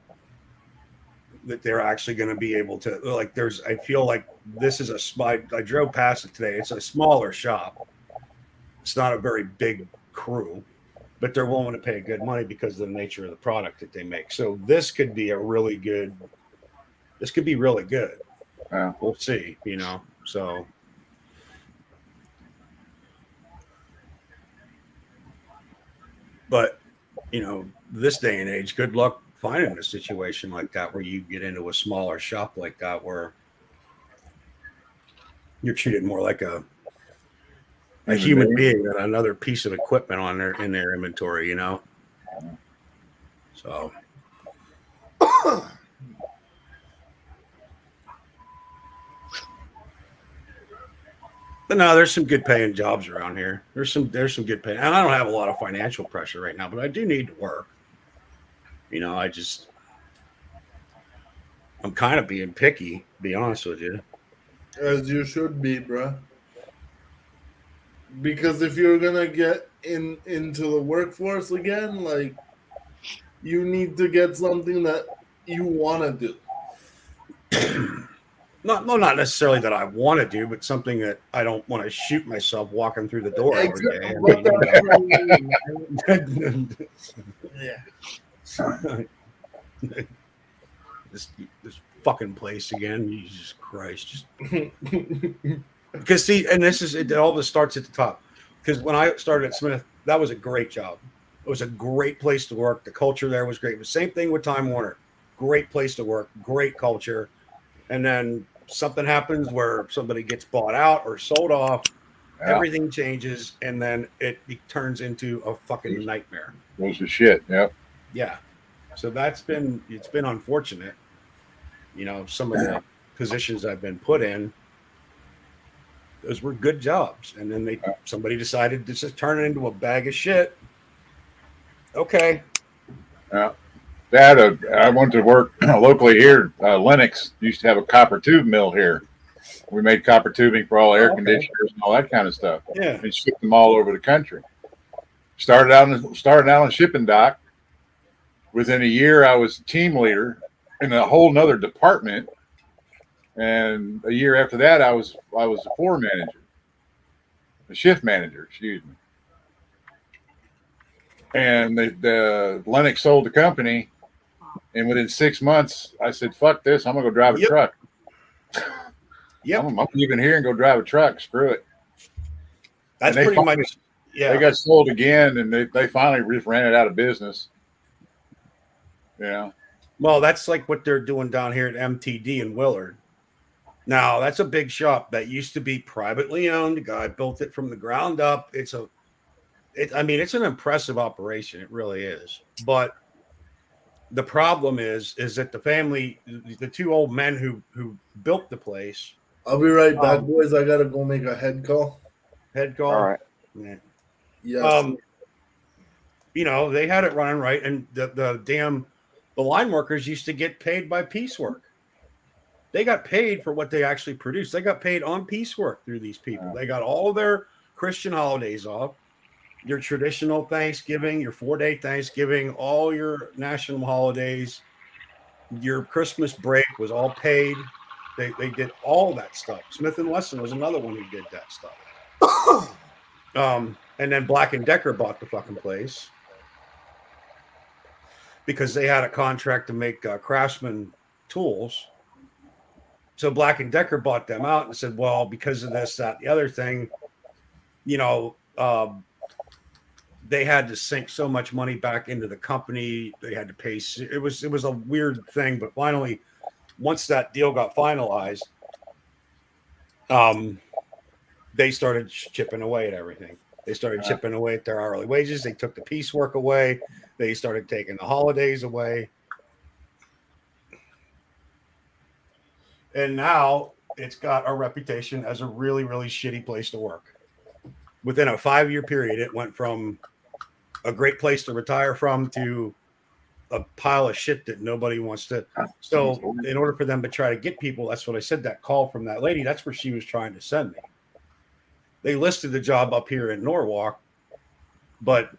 That they're actually going to be able to, like, I feel like this is I drove past it today. It's a smaller shop. It's not a very big crew, but they're willing to pay good money because of the nature of the product that they make. So this could be really good. Yeah. We'll see, you know, so. But, you know, this day and age, good luck finding a situation like that where you get into a smaller shop like that where you're treated more like a human being than another piece of equipment in their inventory, you know. So but no, there's some good paying jobs around here. There's some good paying, and I don't have a lot of financial pressure right now, but I do need to work. I'm kind of being picky, to be honest with you. As you should be, bruh. Because if you're gonna get into the workforce again, like, you need to get something that you want to do. Not necessarily that I want to do, but something that I don't want to shoot myself walking through the door every day. This fucking place again. Jesus Christ. Just because see, and all this starts at the top. Because when I started at Smith, that was a great job. It was a great place to work. The culture there was great. The same thing with Time Warner. Great place to work, great culture. And then something happens where somebody gets bought out or sold off. Yeah. Everything changes, and then it turns into a fucking nightmare. Goes to shit. Yep. Yeah. So it's been unfortunate. Some of the positions I've been put in, those were good jobs, and then somebody decided to just turn it into a bag of shit. Okay. Yeah. I went to work locally here. Lennox used to have a copper tube mill here. We made copper tubing for all air conditioners and all that kind of stuff. Yeah. And shipped them all over the country. Started out on shipping dock. Within a year, I was team leader in a whole nother department. And a year after that, I was the floor manager, the shift manager, excuse me. And the Lennox sold the company. And within 6 months, I said, fuck this. I'm going to go drive a truck. Yep. I'm leaving here and go drive a truck. Screw it. That's pretty much, yeah. They got sold again, and they finally just ran it out of business. Yeah. Well, that's like what they're doing down here at MTD in Willard. Now, that's a big shop that used to be privately owned. The guy built it from the ground up. It's an impressive operation. It really is. But the problem is that the family, the two old men who built the place. I'll be right back, boys. I gotta go make a head call. All right. Yeah. Yes. They had it running right, and the line workers used to get paid by piecework. They got paid for what they actually produced. They got paid on piecework through these people. They got all their Christian holidays off, your traditional Thanksgiving, your 4-day Thanksgiving, all your national holidays, your Christmas break was all paid. They did all that stuff. Smith & Wesson was another one who did that stuff. And then Black & Decker bought the fucking place because they had a contract to make Craftsman tools. So Black & Decker bought them out and said, well, because of this, that, the other thing, they had to sink so much money back into the company. They had to pay. It was a weird thing, but finally, once that deal got finalized, they started chipping away at everything. They started chipping away at their hourly wages. They took the piecework away. They started taking the holidays away. And now it's got a reputation as a really, really shitty place to work. Within a 5-year period, it went from a great place to retire from to a pile of shit that nobody wants to. So in order for them to try to get people, that's what I said, that call from that lady, that's where she was trying to send me. They listed the job up here in Norwalk, but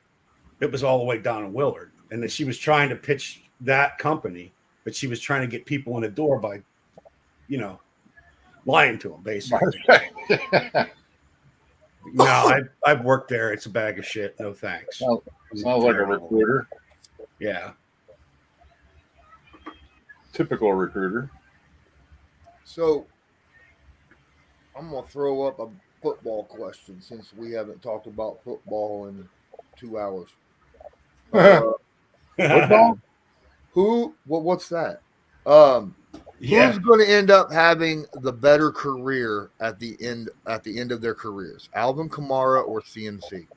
it was all the way down in Willard. And that she was trying to pitch that company, but she was trying to get people in the door by, lying to them, basically. No, I've worked there. It's a bag of shit. No thanks. Sounds like a recruiter. Yeah. Typical recruiter. So I'm going to throw up a football question since we haven't talked about football in 2 hours. Football? What's that? Who's going to end up having the better career at the end of their careers? Alvin Kamara or CMC?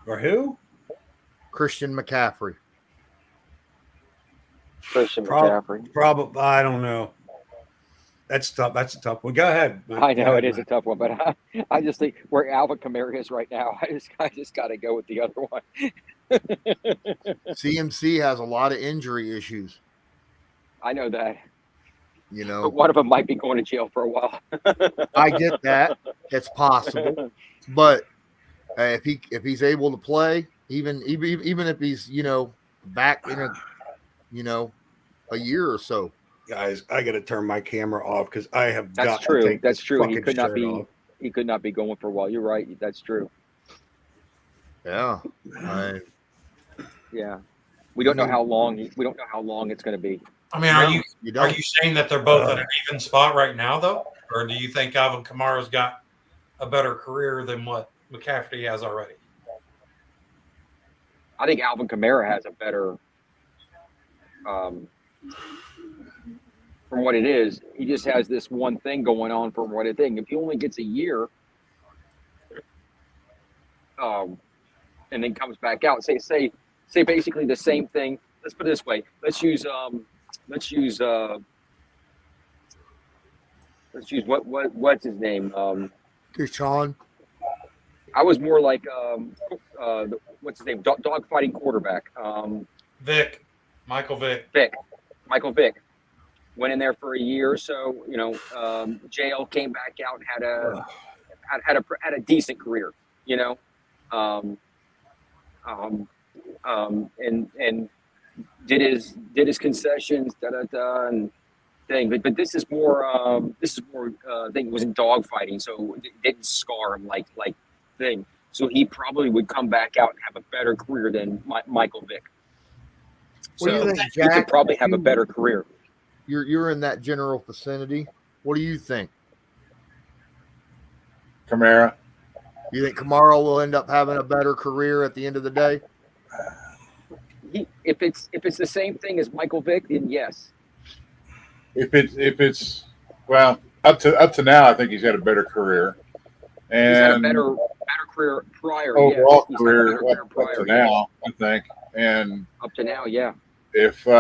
Or who? Christian McCaffrey. McCaffrey. Probably. I don't know. That's tough. That's a tough one. Go ahead. I know it is a tough one, but I just think where Alvin Kamara is right now, I just got to go with the other one. CMC has a lot of injury issues. I know that. You know, but one of them might be going to jail for a while. I get that. It's possible, but if he's able to play, even if he's back in a year or so. Guys, I got to turn my camera off because I have That's got true. to take That's this true. He fucking could not shirt be. off. He could not be going for a while. You're right. That's true. Yeah. Yeah. We don't know how long. We don't know how long it's going to be. I mean, are you saying that they're both at an even spot right now, though, or do you think Alvin Kamara's got a better career than what McCaffrey has already? I think Alvin Kamara has a better. From what it is, he just has this one thing going on from what I think. If he only gets a year, and then comes back out, say basically the same thing. Let's put it this way. Let's use what's his name? Deshaun. I was more like what's his name? Dog fighting quarterback. Michael Vick. Michael Vick went in there for a year or so. Jail, came back out and had a decent career. And did his concessions, and thing. But this is more. I think it was in dogfighting, so it didn't scar him like thing. So he probably would come back out and have a better career than Michael Vick. What do you think, he could probably have a better career. You're in that general vicinity. What do you think? Kamara. You think Kamara will end up having a better career at the end of the day? If it's the same thing as Michael Vick, then yes. If it's well, up to now, I think he's had a better career. And he's had a better career prior. Overall yes. career up to now, I think. And up to now, yeah. If he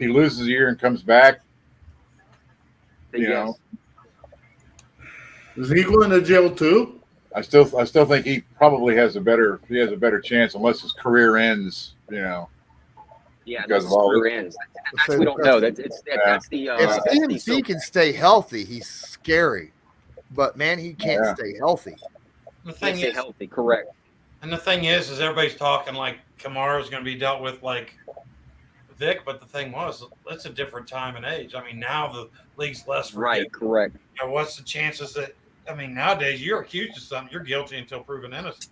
loses a year and comes back, is he going to jail too? I still think he probably has a better chance unless his career ends. Yeah, because of all career ends. That's we don't know. That's the. If CMC can stay healthy, he's scary. But man, he can't stay healthy. The thing is healthy, correct. And the thing is everybody's talking like Kamara's going to be dealt with like Vic, but the thing was, it's a different time and age. I mean, now the league's less forgiving. Right, correct. What's the chances that? I mean, nowadays you're accused of something, you're guilty until proven innocent.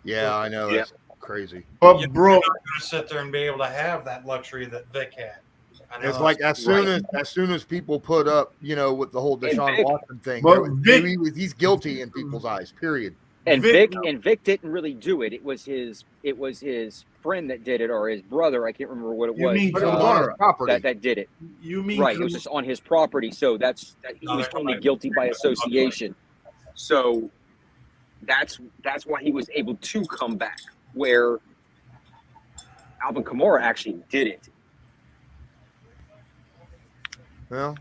Yeah, I know. That's crazy. But you're bro, not going to sit there and be able to have that luxury that Vic had. It's like as soon as people put up, with the whole Deshaun Watson thing, he's guilty in people's eyes. Period. And Vic didn't really do it. It was his friend that did it, or his brother. I can't remember what it was. Mean that did it. You mean right? It was just on his property, so he was only guilty by association. So that's why he was able to come back. Where Alvin Kamara actually did it. Well,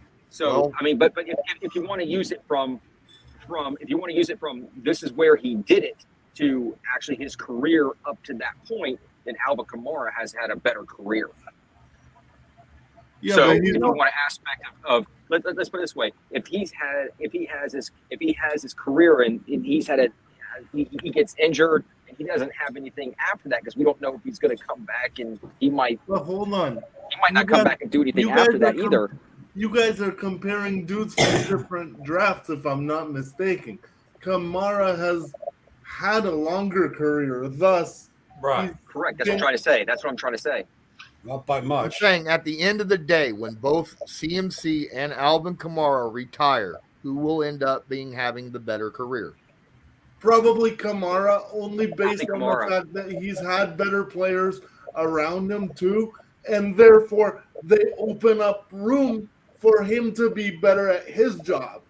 I mean, but if you want to use it from this is where he did it to actually his career up to that point, then Alvin Kamara has had a better career. Yeah, so if you want an aspect of let's put it this way: if he has his career and he gets injured and he doesn't have anything after that, because we don't know if he's going to come back, and he might. Well, hold on. He might not come back and do anything after that either. You guys are comparing dudes from different drafts, if I'm not mistaken. Kamara has had a longer career, thus. Right. Correct. That's what I'm trying to say. Not by much. I'm saying at the end of the day, when both CMC and Alvin Kamara retire, who will end up having the better career? Probably Kamara, only based on the fact that he's had better players around him too, and therefore they open up room for him to be better at his job.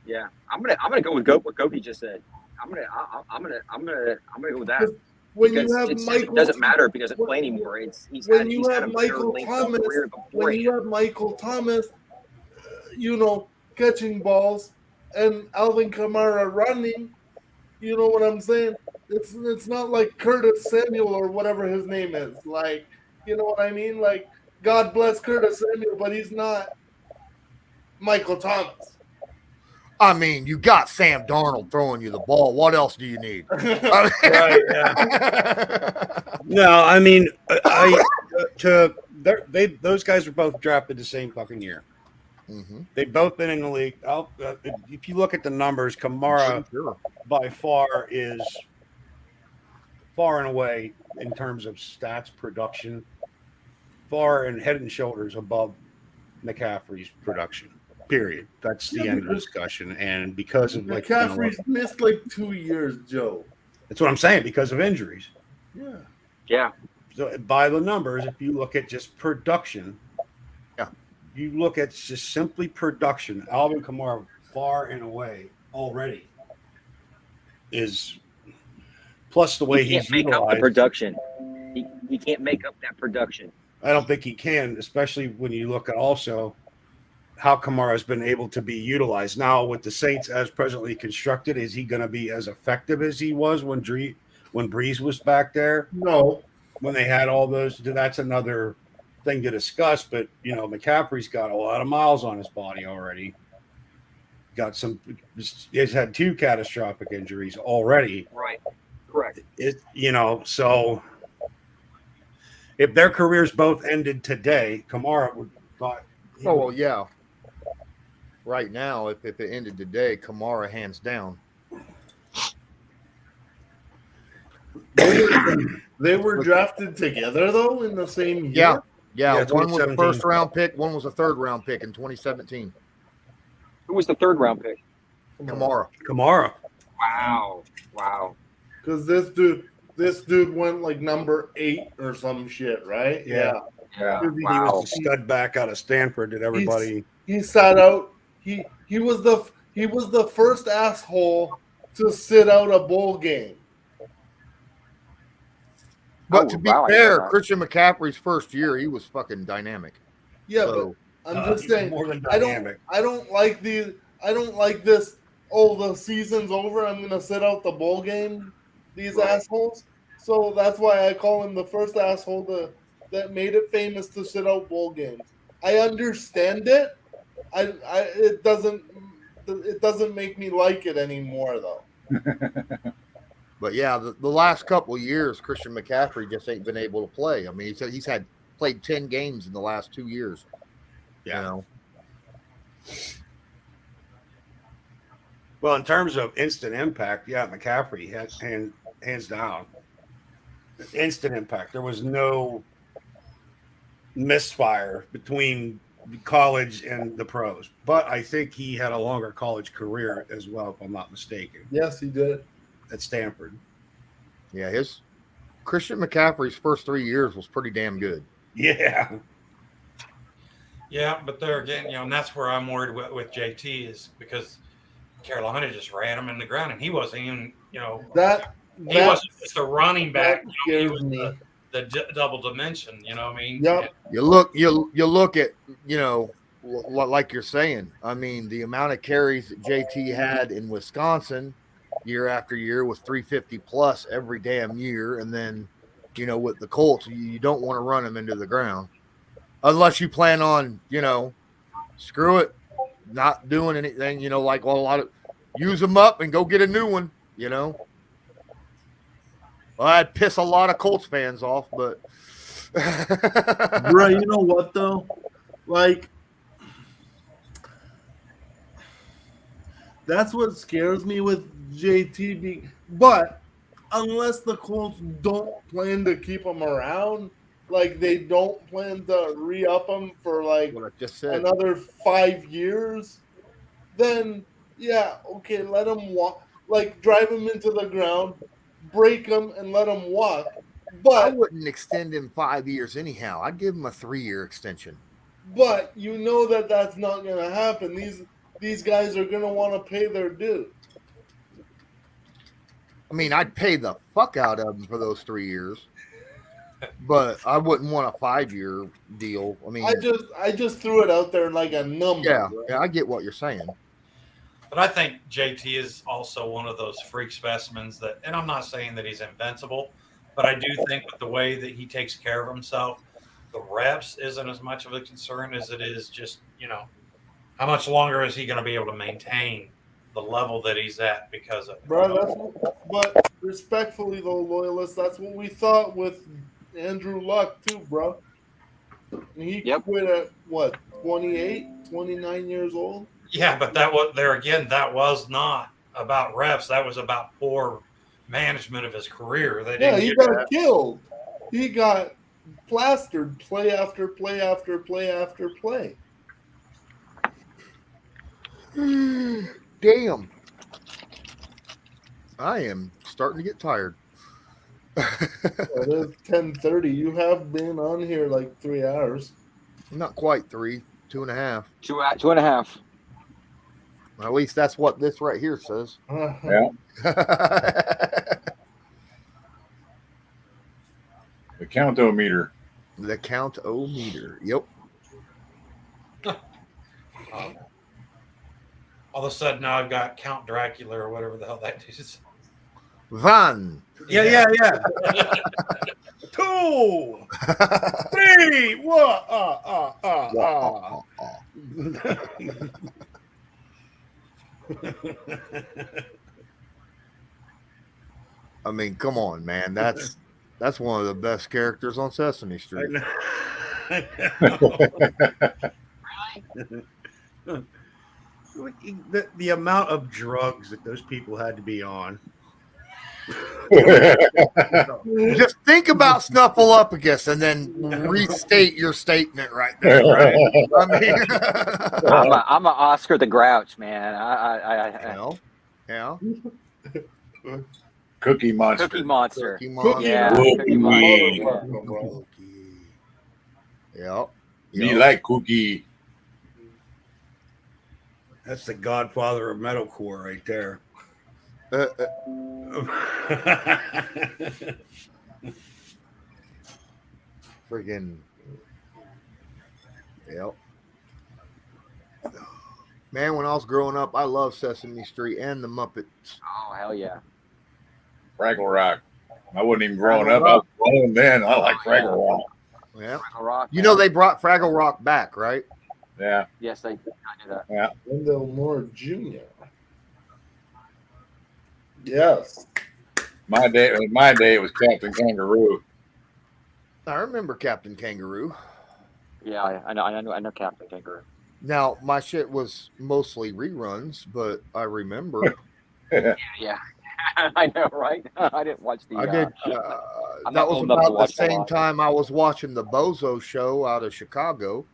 Yeah, I'm gonna go with what Gopi just said. I'm gonna go with that. When you have Michael, it doesn't matter if he doesn't play anymore. He's had a Michael Thomas, when you have Michael Thomas, catching balls, and Alvin Kamara running, you know what I'm saying? It's not like Curtis Samuel or whatever his name is. Like, you know what I mean? Like, God bless Curtis Samuel, but he's not Michael Thomas. I mean, you got Sam Darnold throwing you the ball. What else do you need? Right. Yeah. No, I mean, those guys were both drafted the same fucking year. Mm-hmm. They've both been in the league. If you look at the numbers, Kamara by far is far and away in terms of stats production, far and head and shoulders above McCaffrey's production. Period. That's the end of the discussion. And because of McCaffrey's missed like 2 years, Joe. That's what I'm saying, because of injuries. Yeah. Yeah. So by the numbers, if you look at just production, you look at just simply production, Alvin Kamara far and away already is, plus the way he's make utilized. Up the production. He can't make up that production. I don't think he can, especially when you look at also how Kamara has been able to be utilized. Now with the Saints as presently constructed, is he going to be as effective as he was when Breeze was back there? No. When they had all those, that's another thing to discuss. But McCaffrey's got a lot of miles on his body already. He's had 2 catastrophic injuries already. Right. Correct. So if their careers both ended today, Kamara would. Oh well, yeah. Right now, if it ended today, Kamara hands down. They were drafted together though in the same year. Yeah. One was a first round pick, one was a third round pick in 2017. Who was the third round pick? Kamara. Wow. Because this dude went like number 8 or some shit, right? Yeah. He was the stud back out of Stanford that everybody. He sat out. He was the first asshole to sit out a bowl game. But to be fair, Christian McCaffrey's first year, he was fucking dynamic. Yeah, but I'm just saying. More than dynamic. I don't like this. Oh, the season's over. I'm gonna sit out the bowl game. These assholes. So that's why I call him the first asshole that made it famous to sit out bowl games. I understand it. It doesn't make me like it anymore though. But yeah, the last couple of years, Christian McCaffrey just ain't been able to play. I mean, he's played 10 games in the last 2 years. Yeah. Well, in terms of instant impact, McCaffrey has hands down. Instant impact. There was no misfire between college and the pros, but I think he had a longer college career as well, if I'm not mistaken. Yes, he did. At Stanford. Yeah, his Christian McCaffrey's first 3 years was pretty damn good. Yeah. Yeah, but there again, and that's where I'm worried with JT is because Carolina just ran him in the ground, and he wasn't even, he wasn't just a running back. He was the double dimension. You know what I mean? Yep. You look at like you're saying. I mean, the amount of carries that JT had in Wisconsin year after year was 350 plus every damn year, and then with the Colts, you don't want to run him into the ground unless you plan on screw it, not doing anything. Like a lot of use them up and go get a new one. Well, I'd piss a lot of Colts fans off, but bro, you know what though? Like, that's what scares me with JT. But unless the Colts don't plan to keep him around, like they don't plan to re-up him for like another 5 years, then yeah, okay, let him walk. Like drive him into the ground, break him, and let him walk. But I wouldn't extend him 5 years anyhow. I'd give him a 3-year extension. But you know that's not going to happen. These guys are going to want to pay their due. I mean, I'd pay the fuck out of them for those 3 years, but I wouldn't want a 5-year deal. I mean, I just threw it out there like a number. Yeah, I get what you're saying. But I think JT is also one of those freak specimens that, and I'm not saying that he's invincible, but I do think with the way that he takes care of himself, the reps isn't as much of a concern as it is just, how much longer is he going to be able to maintain the level that he's at because of it? Bro, but respectfully though, loyalists, that's what we thought with Andrew Luck too, bro. He quit at what, 28, 29 years old? Yeah, but that was not about reps. That was about poor management of his career. He got killed. He got plastered play after play after play after play. Damn. I am starting to get tired. It is 10:30. You have been on here like 3 hours. Not quite 3, 2.5. 2.5. At least that's what this right here says. Yeah. The count-o-meter. The count-o-meter. Yep. All of a sudden now I've got Count Dracula or whatever the hell that is. Van. Yeah. 2, 3, what? I mean, come on, man. That's one of the best characters on Sesame Street. The amount of drugs that those people had to be on. Just think about Snuffleupagus and then restate your statement right there. Right? I mean, I'm a Oscar the Grouch, man. Yeah. Cookie Monster. Cookie Monster. Yeah. Cookie Monster. Yep. Me like cookie. That's the godfather of metalcore right there. Friggin' yep. Man, when I was growing up, I loved Sesame Street and the Muppets. Oh, hell yeah. Fraggle Rock. I wasn't even growing up. I was grown then. I like Fraggle Rock. Yeah. Fraggle Rock. You know they brought Fraggle Rock back, right? Yeah. Yes, they did. I knew that. Yeah. Wendell Moore Jr. Yes. My day it was Captain Kangaroo. I remember Captain Kangaroo. Yeah, I know Captain Kangaroo. Now, my shit was mostly reruns, but I remember. Yeah. I know, right? I didn't watch the. I did. That was about the same time I was watching the Bozo Show out of Chicago,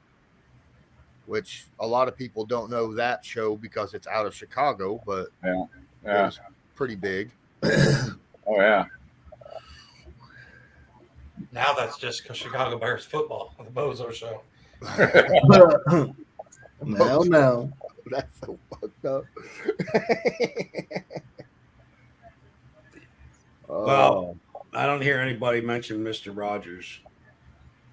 which a lot of people don't know that show because it's out of Chicago, but yeah. It was pretty big. Oh yeah. Now that's just because Chicago Bears football, the Bozo Show. No. That's so fucked up. Well, I don't hear anybody mention Mr. Rogers.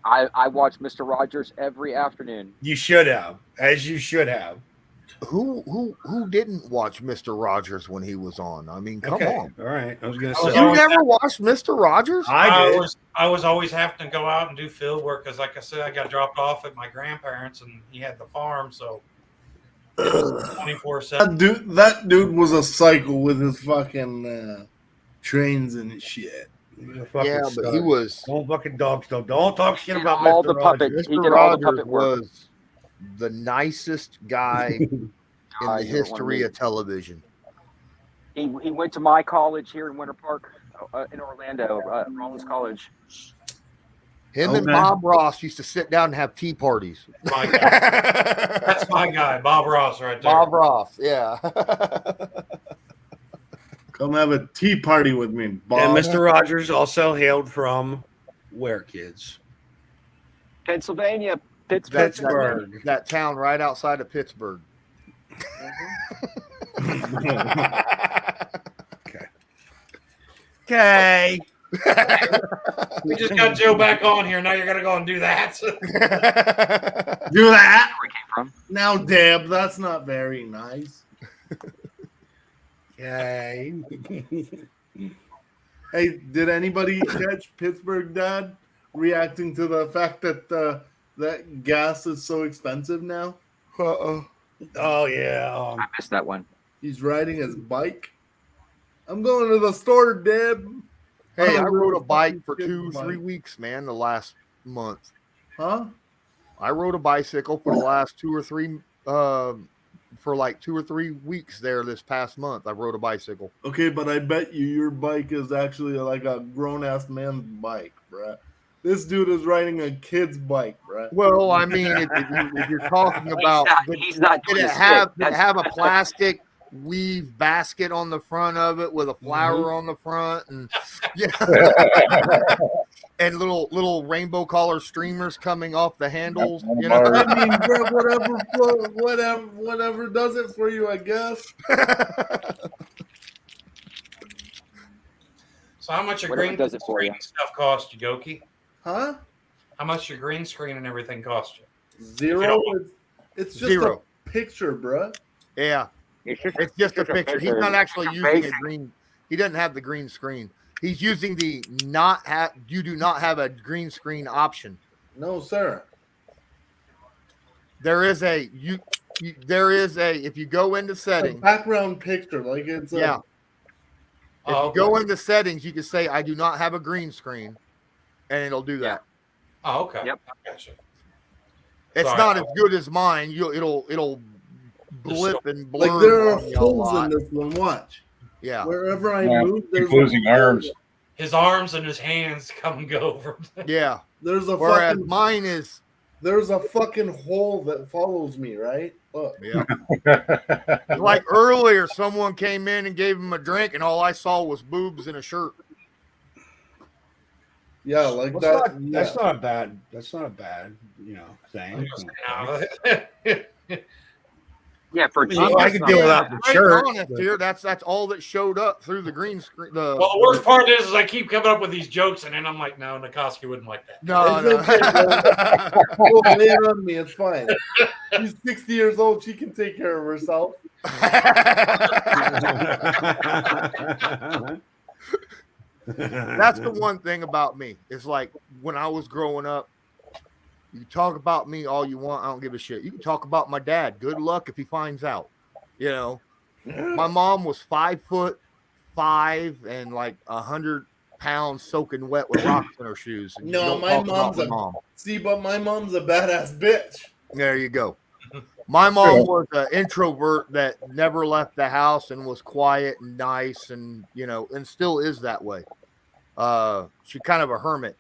I watch Mr. Rogers every afternoon. You should have, as you should have. Who didn't watch Mr. Rogers when he was on? I mean, come on. All right. I was going to say. You never watched Mr. Rogers? I did. I was always having to go out and do field work because, like I said, I got dropped off at my grandparents and he had the farm, so 24/7. That dude was a cycle with his fucking trains and shit. Yeah, but he was. Don't fucking dog stuff. Don't talk shit about all Mr. the Rogers. puppets. He Mr. did all the Rogers puppet work. was the nicest guy in the history of television. He went to my college here in Winter Park, in Orlando, Rollins College. Him and Bob Ross used to sit down and have tea parties. My guy. That's my guy, Bob Ross, right there. Bob Ross, yeah. Come have a tea party with me, Bob. And Mr. Rogers also hailed from where, kids? Pennsylvania, Pittsburgh. That town right outside of Pittsburgh. Okay. We just got Joe back on here. Now you're gonna go and do that. Do that? Where he came from. Now, Deb, that's not very nice. Okay. Hey, did anybody catch Pittsburgh Dad reacting to the fact that that gas is so expensive now? Oh yeah. I missed that one. He's riding his bike. I'm going to the store, Dad. Hey, I rode a bike for 2-3 weeks, man, the last month. Huh? I rode a bicycle for the last 2 or 3 for like 2 or 3 weeks there this past month. I rode a bicycle. Okay, but I bet you your bike is actually like a grown-ass man's bike, bruh. This dude is riding a kid's bike, bruh. Well, I mean, if you're talking about, he's not did it have a plastic weave basket on the front of it with a flower on the front, and and little rainbow color streamers coming off the handles? You know, I mean, bro, whatever does it for you, I guess. So how much your Whatever green does it for screen you. stuff cost you, Goki? Huh? How much your green screen and everything cost you? Zero. It's just Zero. a picture, bruh. Yeah, it's just a picture. He's not actually using a green. He doesn't have the green screen. He's using the you do not have a green screen option. No, sir. There is a if you go into settings, Background picture, like it's yeah. If you go into settings, you can say I do not have a green screen, and it'll do that. Oh, okay. Yep. Gotcha. It's not as good as mine. It'll blip and blur. Like there are on you a holes in lot. this one. Watch. Yeah. Wherever I move, there's losing arms. His arms and his hands come and go from there. Yeah. There's a Whereas fucking mine is. there's a fucking hole that follows me, right? Look. Yeah. Like earlier, someone came in and gave him a drink, and all I saw was boobs and a shirt. Yeah, like Well, that. That's not a bad. That's not a bad, thing. Yeah, for I could deal without the Right, shirt. honest here, that's all that showed up through the green screen. Well, the worst part is I keep coming up with these jokes, and then I'm like, no, Nikoski wouldn't like that. No, It's okay, bro. Lay it on me. It's fine. She's 60 years old. She can take care of herself. That's the one thing about me. It's like when I was growing up, you talk about me all you want. I don't give a shit. You can talk about my dad. Good luck if he finds out. My mom was 5'5" and like 100 pounds soaking wet with rocks in her shoes. And No, my mom's but my mom's a badass bitch. There you go. My mom was an introvert that never left the house and was quiet and nice and and still is that way. She kind of a hermit,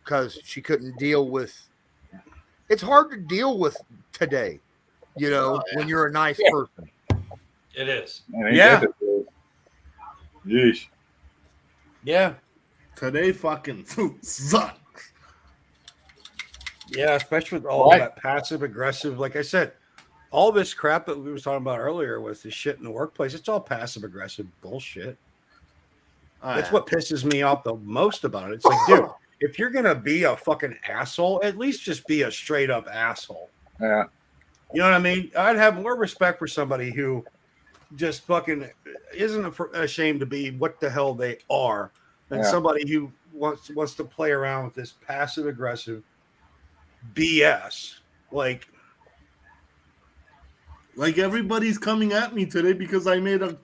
because she couldn't deal with. It's hard to deal with today, when you're a nice person. It is. Yeah. Yeesh. Yeah. Today fucking sucks. Yeah, especially with all that passive aggressive. Like I said, all this crap that we were talking about earlier was the shit in the workplace. It's all passive aggressive bullshit. That's what pisses me off the most about it. It's like, dude, if you're gonna be a fucking asshole, at least just be a straight up asshole. Yeah. You know what I mean? I'd have more respect for somebody who just fucking isn't ashamed to be what the hell they are than somebody who wants to play around with this passive aggressive BS. Like everybody's coming at me today because I made a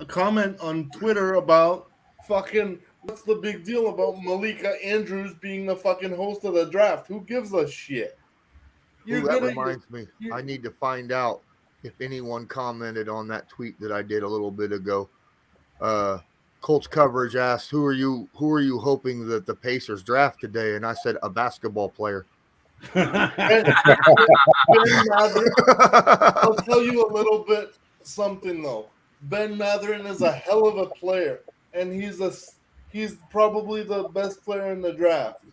comment on Twitter about fucking what's the big deal about Malika Andrews being the fucking host of the draft? Who gives a shit? That reminds me. I need to find out if anyone commented on that tweet that I did a little bit ago. Colts coverage asked, "Who are you hoping that the Pacers draft today?" And I said, "A basketball player." I'll tell you a little bit something though. Ben Mathurin is a hell of a player, and he's probably the best player in the draft.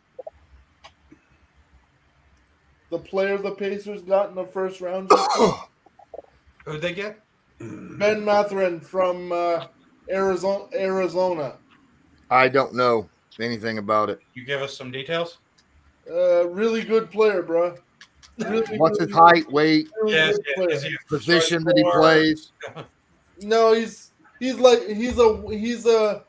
The player the Pacers got in the first round. Who'd they get? Ben Mathurin from Arizona. I don't know anything about it. You give us some details. Really good player, bro. What's his height, weight, really good player. position that he plays? No, he's a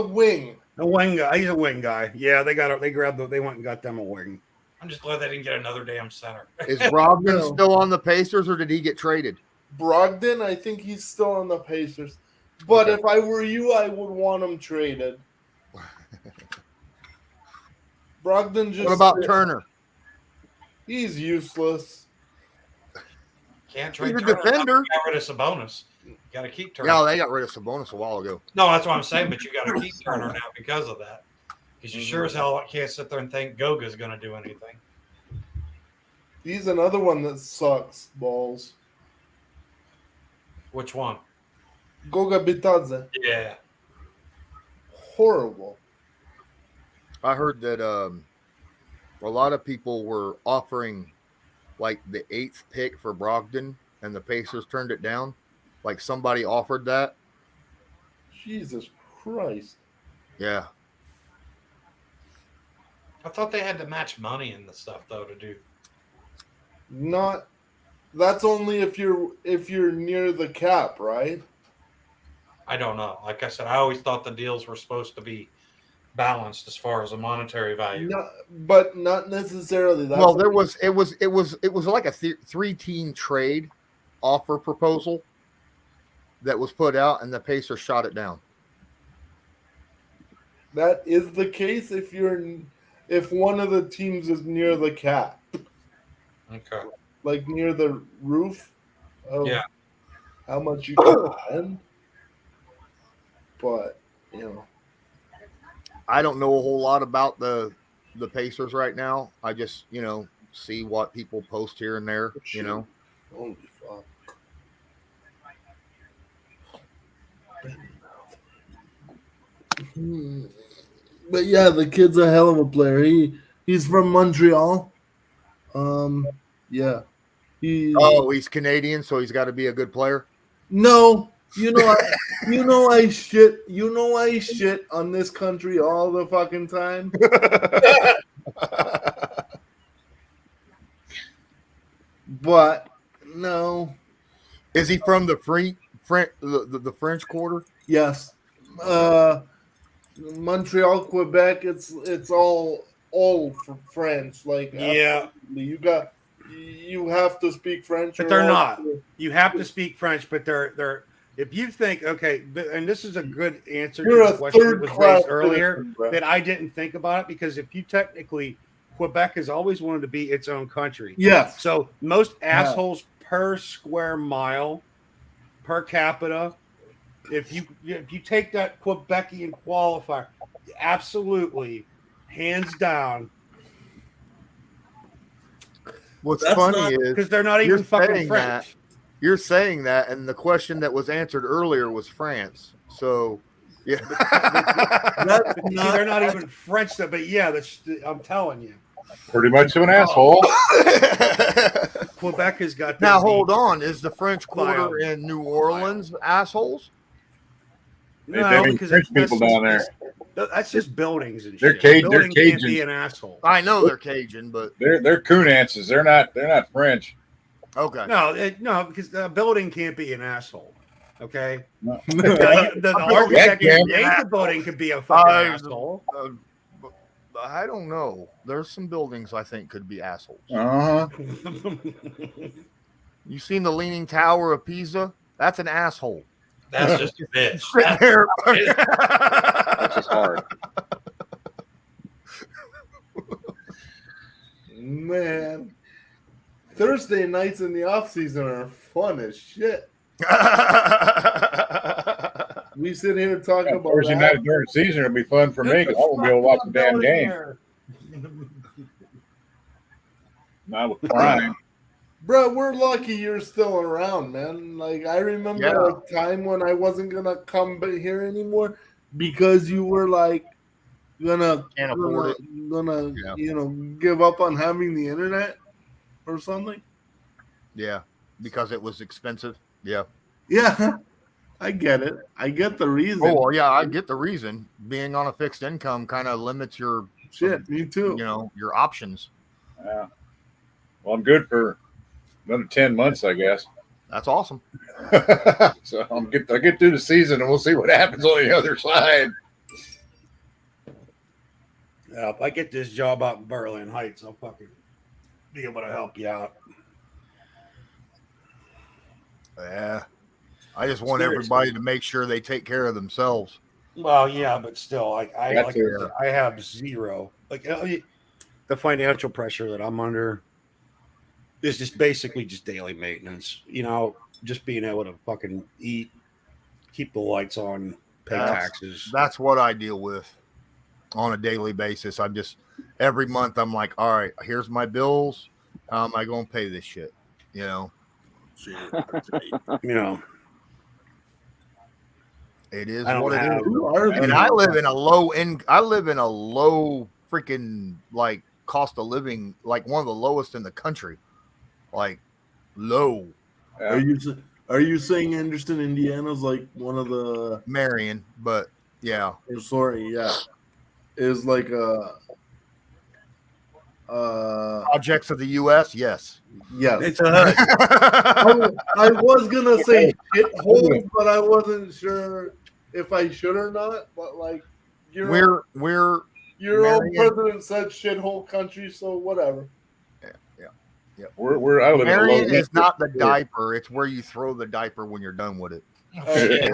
wing. A wing guy. He's a wing guy. Yeah, they went and got them a wing. I'm just glad they didn't get another damn center. Is Brogdon still on the Pacers, or did he get traded? Brogdon, I think he's still on the Pacers. But if I were you, I would want him traded. Brogdon just. What about Turner? He's useless. Can't trade He's a Turner. defender. Got rid of Sabonis. Got to keep Turner. Yeah, they got rid of Sabonis a while ago. No, that's what I'm saying. But you got to keep Turner now because of that. Because you sure as hell can't sit there and think Goga's going to do anything. He's another one that sucks balls. Which one? Goga Bitadze. Yeah. Horrible. I heard that a lot of people were offering like the 8th pick for Brogdon, and the Pacers turned it down. Like somebody offered that. Jesus Christ. Yeah. I thought they had to match money and the stuff though to do. Not. That's only if you're near the cap, right? I don't know. Like I said, I always thought the deals were supposed to be balanced as far as a monetary value. No, but not necessarily. Well, it was like a 3-team trade offer proposal that was put out, and the Pacers shot it down. That is the case if one of the teams is near the cap. Okay. Like near the roof of how much you can spend. But, I don't know a whole lot about the Pacers right now. I just, see what people post here and there, Holy fuck. But yeah, the kid's a hell of a player. He's from Montreal. Yeah. He's Canadian, so he's got to be a good player. No, I shit on this country all the fucking time. But no. Is he from the French Quarter? Yes. Montreal, Quebec, it's all for French. Like you have to speak French. But they're not. You have to speak French, but they're if you think, okay, and this is a good answer to the question that was raised earlier that I didn't think about it, because if you technically, Quebec has always wanted to be its own country. Yeah. So most assholes per square mile, per capita, if you take that Quebecian qualifier, absolutely, hands down. What's funny is because they're not even fucking French. You're saying that, and the question that was answered earlier was France. So, yeah, they're not even French, though. But yeah, I'm telling you, pretty much an asshole. Quebec has got. Now hold on, is the French Quarter in New Orleans assholes? No, because French people down there. That's just buildings and shit. They're Cajuns. Can't be an asshole. I know they're Cajun, but they're Coonances. They're not French. Okay. No, because the building can't be an asshole. Okay. No. The architect who made the building could be a fucking asshole. I don't know. There's some buildings I think could be assholes. You seen the Leaning Tower of Pisa? That's an asshole. That's just a bitch. That's just hard. Man. Thursday nights in the off season are fun as shit. We sit here and talk about Thursday night during the season will be fun for me because I won't be able to watch the damn game. Not with Prime. Bro, we're lucky you're still around, man. Like I remember a time when I wasn't gonna come here anymore because you were like gonna give up on having the internet or something. Yeah, because it was expensive. Yeah. Yeah, I get it. I get the reason. Oh, well, yeah, I get the reason. Being on a fixed income kind of limits your shit. Me too. Your options. Yeah. Well, I'm good for another 10 months, I guess. That's awesome. So I'll get through the season and we'll see what happens on the other side. Yeah, if I get this job out in Berlin Heights, I'll fucking be able to help you out. Yeah. I just want everybody to make sure they take care of themselves. Well, yeah, but still, I have zero. Like the financial pressure that I'm under is just basically just daily maintenance. You know, just being able to fucking eat, keep the lights on, pay taxes. That's what I deal with on a daily basis. I'm just every month I'm like, all right, here's my bills. How am I going to pay this shit? You know, you know. It is what it is. And I live in a low freaking like cost of living, like one of the lowest in the country. Like low. Are you saying Anderson, Indiana's like one of the Marion, but yeah. Sorry, yeah. Is like projects of the US, yes. Yes. It's a I was gonna say shithole, but I wasn't sure if I should or not. But like we're your own president said shithole country, so whatever. Yeah. I live Marion is not the diaper, it's where you throw the diaper when you're done with it. Okay.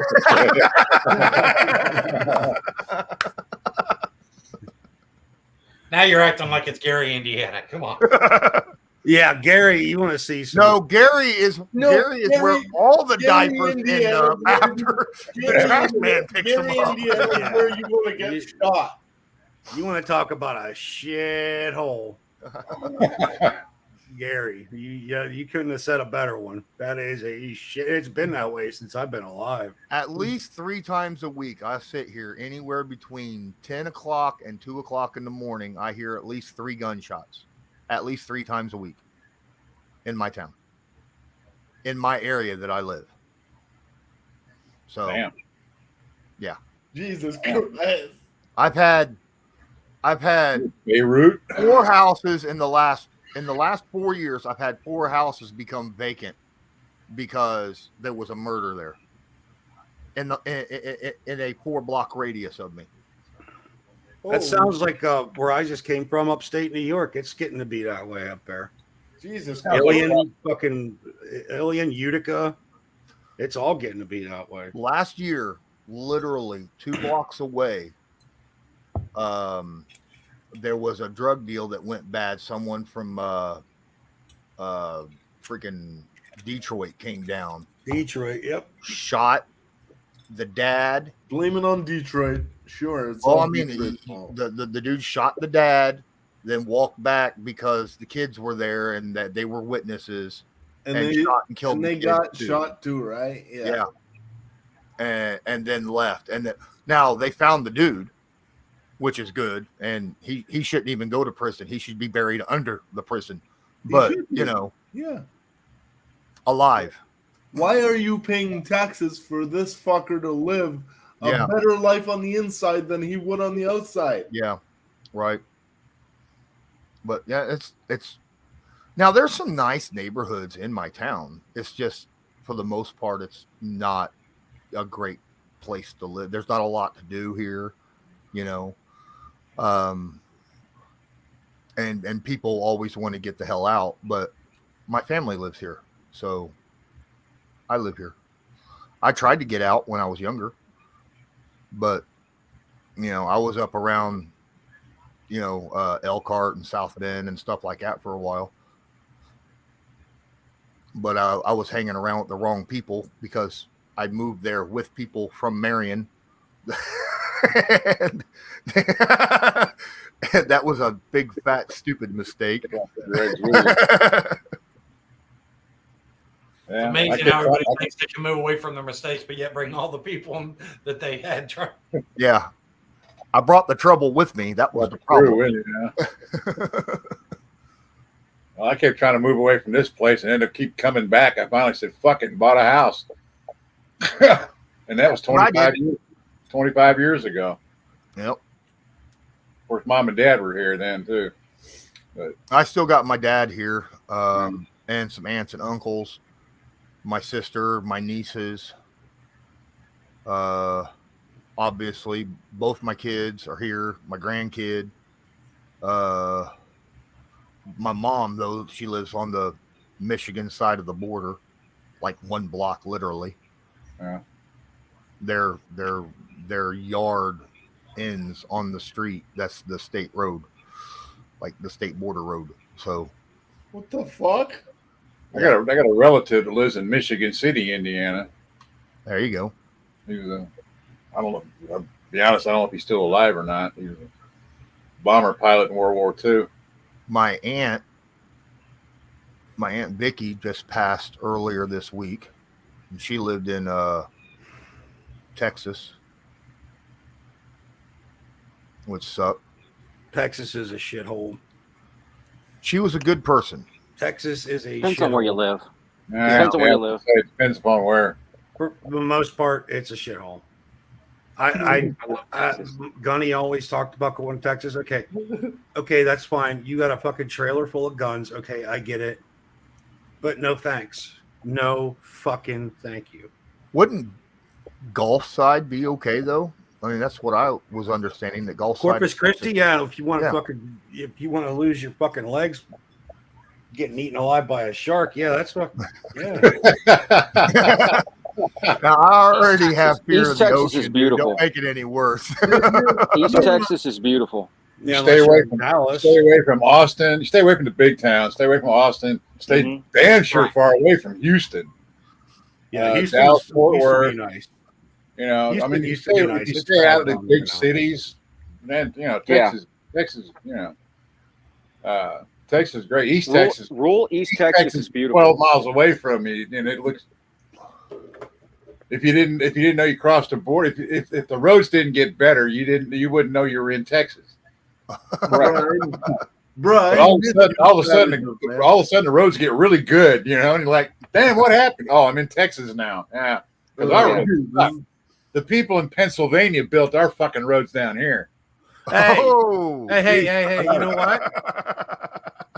Now you're acting like it's Gary, Indiana. Come on. Yeah, Gary, you want to see some? No, Gary is where all the diapers end up after the trash man picks them up. Indiana is where you want to get shot. You want to talk about a shithole? Gary, you couldn't have said a better one. That is a shit. It's been that way since I've been alive. At least 3 times a week, I sit here anywhere between 10 o'clock and 2 o'clock in the morning. I hear at least 3 gunshots, at least 3 times a week in my town, in my area that I live. So, damn. Yeah. Jesus Christ. I've had Beirut 4 houses in the last 4 years. I've had 4 houses become vacant because there was a murder there in a 4-block radius of me. That sounds like where I just came from, upstate New York. It's getting to be that way up there. Jesus, Alien, Utica. It's all getting to be that way. Last year, literally 2 blocks away, there was a drug deal that went bad. Someone from freaking Detroit came down. Detroit, yep. Shot the dad. Blame it on Detroit. Sure. The dude shot the dad, then walked back because the kids were there and that they were witnesses. And they shot and killed. And they got shot too, right? Yeah. And then left. And now they found the dude, which is good. And he shouldn't even go to prison. He should be buried under the prison. But yeah, alive. Why are you paying taxes for this fucker to live a better life on the inside than he would on the outside? Yeah, right. But yeah, it's now there's some nice neighborhoods in my town. It's just for the most part, it's not a great place to live. There's not a lot to do here, and people always want to get the hell out. But my family lives here, so I live here. I tried to get out when I was younger, but I was up around Elkhart and South Bend and stuff like that for a while. But I was hanging around with the wrong people because I moved there with people from Marion. and that was a big, fat, stupid mistake. It's amazing how everybody thinks they can move away from their mistakes, but yet bring all the people that they had. Yeah. I brought the trouble with me. That was the problem. Well, I kept trying to move away from this place and ended up keep coming back. I finally said, fuck it, and bought a house. And that was 25 years ago. Yep. Of course, Mom and Dad were here then, too. But I still got my dad here and some aunts and uncles. my sister, my nieces. Obviously, both my kids are here. My grandkid. My mom, though, she lives on the Michigan side of the border, like 1 block, literally. Yeah. Their yard ends on the street. That's the state road, like the state border road. So, what the fuck? I got a relative that lives in Michigan City, Indiana. There you go. He was I don't know. I'll be honest, I don't know if he's still alive or not. He was a bomber pilot in World War II. My aunt Vicky just passed earlier this week. And she lived in Texas. Which sucked. Texas is a shithole. She was a good person. Texas is a depends shithole. on where you live. Depends on where you live. It depends upon where. For the most part, it's a shithole. I Gunny always talked about going to Texas. Okay, that's fine. You got a fucking trailer full of guns. Okay, I get it. But no thanks. No fucking thank you. Wouldn't Gulf side be okay though? I mean, that's what I was understanding. That Gulf Corpus side Christi, yeah. If you want to lose your fucking legs, getting eaten alive by a shark, yeah, that's fucking yeah. Now, I already have fear of the Texas ocean. is beautiful. Don't make it any worse. East Texas is beautiful. Yeah, stay away from Dallas. Stay away from Austin. You stay away from the big towns. Stay away from Austin. Stay damn sure far away from Houston. Yeah, Houston, Dallas, Fort Worth. Nice. You know, Houston I mean, used to be nice. If you stay out of the big cities, then Texas, Texas is great. East Texas is beautiful. 12 miles away from me, and it looks. If you didn't know you crossed the border, if the roads didn't get better, you wouldn't know you were in Texas. Right. All of a sudden, the roads get really good, and you're like, damn, what happened? Oh, I'm in Texas now. Yeah, because the people in Pennsylvania built our fucking roads down here. Hey, hey! You know what?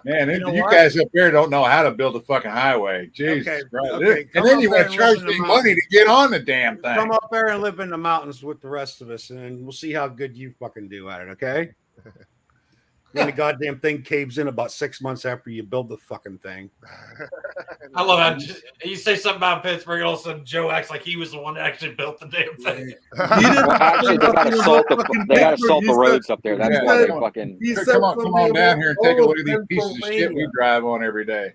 Man, you guys up there don't know how to build a fucking highway. Jesus Christ. Okay. And then you want to charge me money to get on the damn thing. Come up there and live in the mountains with the rest of us, and we'll see how good you fucking do at it, okay? Then the goddamn thing caves in about 6 months after you build the fucking thing. I love how you say something about Pittsburgh, and all of a sudden Joe acts like he was the one that actually built the damn thing. Actually, they got to salt the roads up there. That's why they fucking. Come on down here and take a look at these pieces of shit we drive on every day.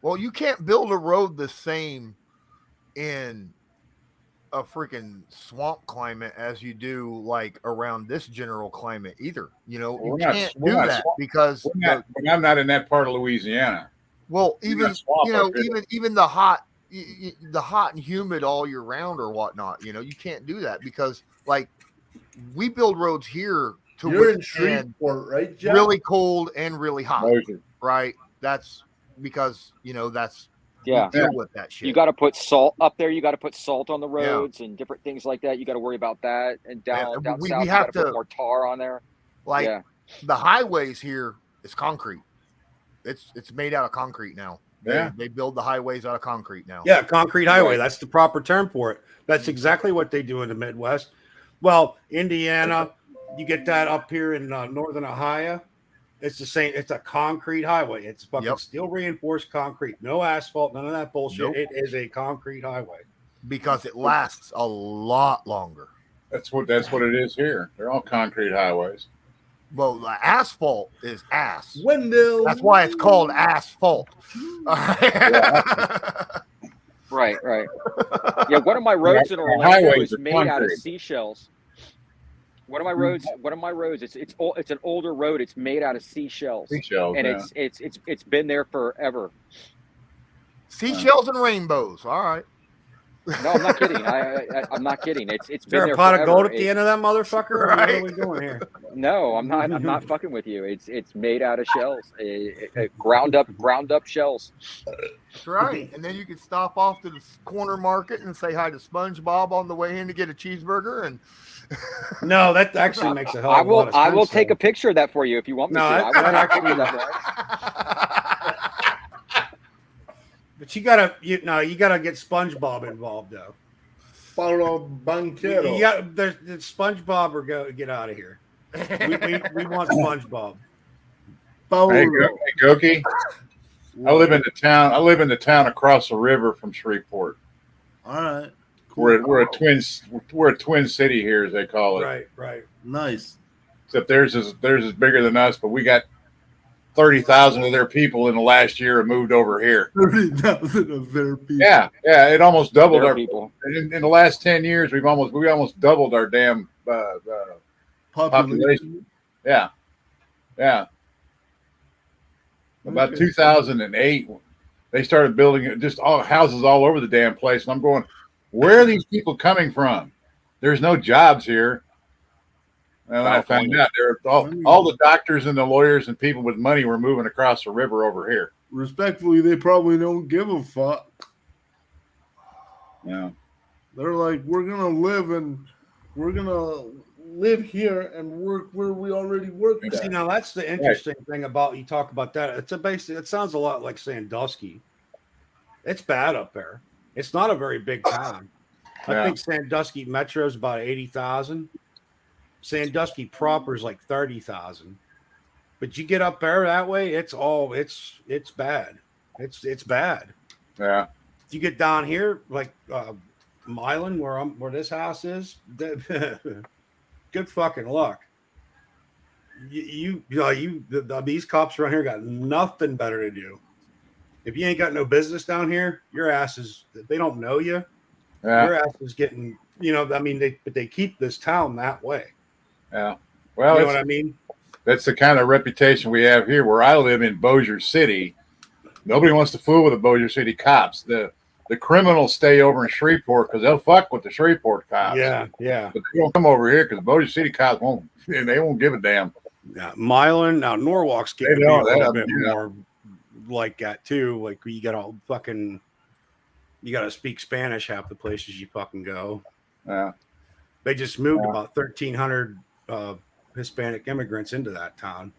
Well, you can't build a road the same in a freaking swamp climate as you do like around this general climate either. You can't do that because I'm not in that part of Louisiana. Well, even the hot and humid all year round or whatnot, you can't do that because like we build roads here to you're in Shreveport, right, Jeff? Really cold and really hot, right? That's because that's deal with that shit. You got to put salt up there. You got to put salt on the roads and different things like that. You got to worry about that. And down south, you got to put more tar on there. Like the highways here is concrete. It's made out of concrete now. They build the highways out of concrete now. Yeah, concrete highway. That's the proper term for it. That's exactly what they do in the Midwest. Well, Indiana, you get that up here in northern Ohio. It's the same. It's a concrete highway. It's fucking steel reinforced concrete. No asphalt. None of that bullshit. Nope. It is a concrete highway because it lasts a lot longer. That's what it is here. They're all concrete highways. Well, the asphalt is ass. Windmill. That's why it's called asphalt. Right. Yeah, one of my roads in Orlando is made out of seashells. One of my roads. It's an older road. It's made out of seashells. And it's been there forever. Seashells and rainbows. All right. No, I'm not kidding. I'm not kidding. It's been there. Is there a pot of gold at the end of that motherfucker? Right. What are we doing here? No, I'm not. I'm not fucking with you. It's made out of shells. Ground up shells. That's right. And then you can stop off to the corner market and say hi to SpongeBob on the way in to get a cheeseburger and. No, that actually makes a hell of a lot of sense. I will take a picture of that for you if you want me to. That actually. But you gotta get SpongeBob involved though. Paulo Banquero. Yeah, the SpongeBob or get out of here. We want SpongeBob. Hey, Goki. I live in the town across the river from Shreveport. All right. Cool. We're a twin city here, as they call it. Right. Nice. Except theirs is bigger than us, but we got 30,000 of their people in the last year have moved over here. 30,000 of their people. Yeah, it almost doubled Their our people. in the last 10 years. We almost doubled our damn population. Yeah. About 2008, they started building just all houses all over the damn place, and I'm going, where are these people coming from? There's no jobs here. And I found out all the doctors and the lawyers and people with money were moving across the river over here. Respectfully, they probably don't give a fuck. Yeah. They're like, we're gonna live here and work where we already work. See, now that's the interesting thing about, you talk about that. It sounds a lot like Sandusky. It's bad up there. It's not a very big town. I think Sandusky Metro is about 80,000. Sandusky proper is like 30,000. But you get up there that way, it's bad. It's bad. Yeah. You get down here, like Milan, where this house is, good fucking luck. These cops around here got nothing better to do. If you ain't got no business down here, your ass is, they don't know you. Yeah. Your ass is getting, they keep this town that way. Yeah. Well, you know what I mean? That's the kind of reputation we have here. Where I live in Bossier City, nobody wants to fool with the Bossier City cops. The criminals stay over in Shreveport because they'll fuck with the Shreveport cops. Yeah. But they don't come over here because the Bossier City cops won't. They won't give a damn. Yeah, Milan, now Norwalk's getting a little bit more like that too. Like you got to speak Spanish half the places you fucking go. Yeah. They just moved about 1,300 Hispanic immigrants into that town.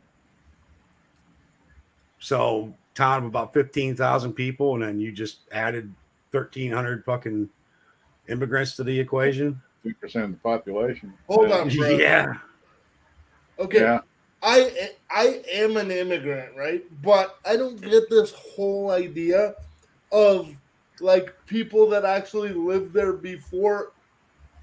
So town of about 15,000 people, and then you just added 1,300 fucking immigrants to the equation. 2% of the population. Hold on, bro. Yeah. Okay. Yeah. I am an immigrant, right? But I don't get this whole idea of like people that actually lived there before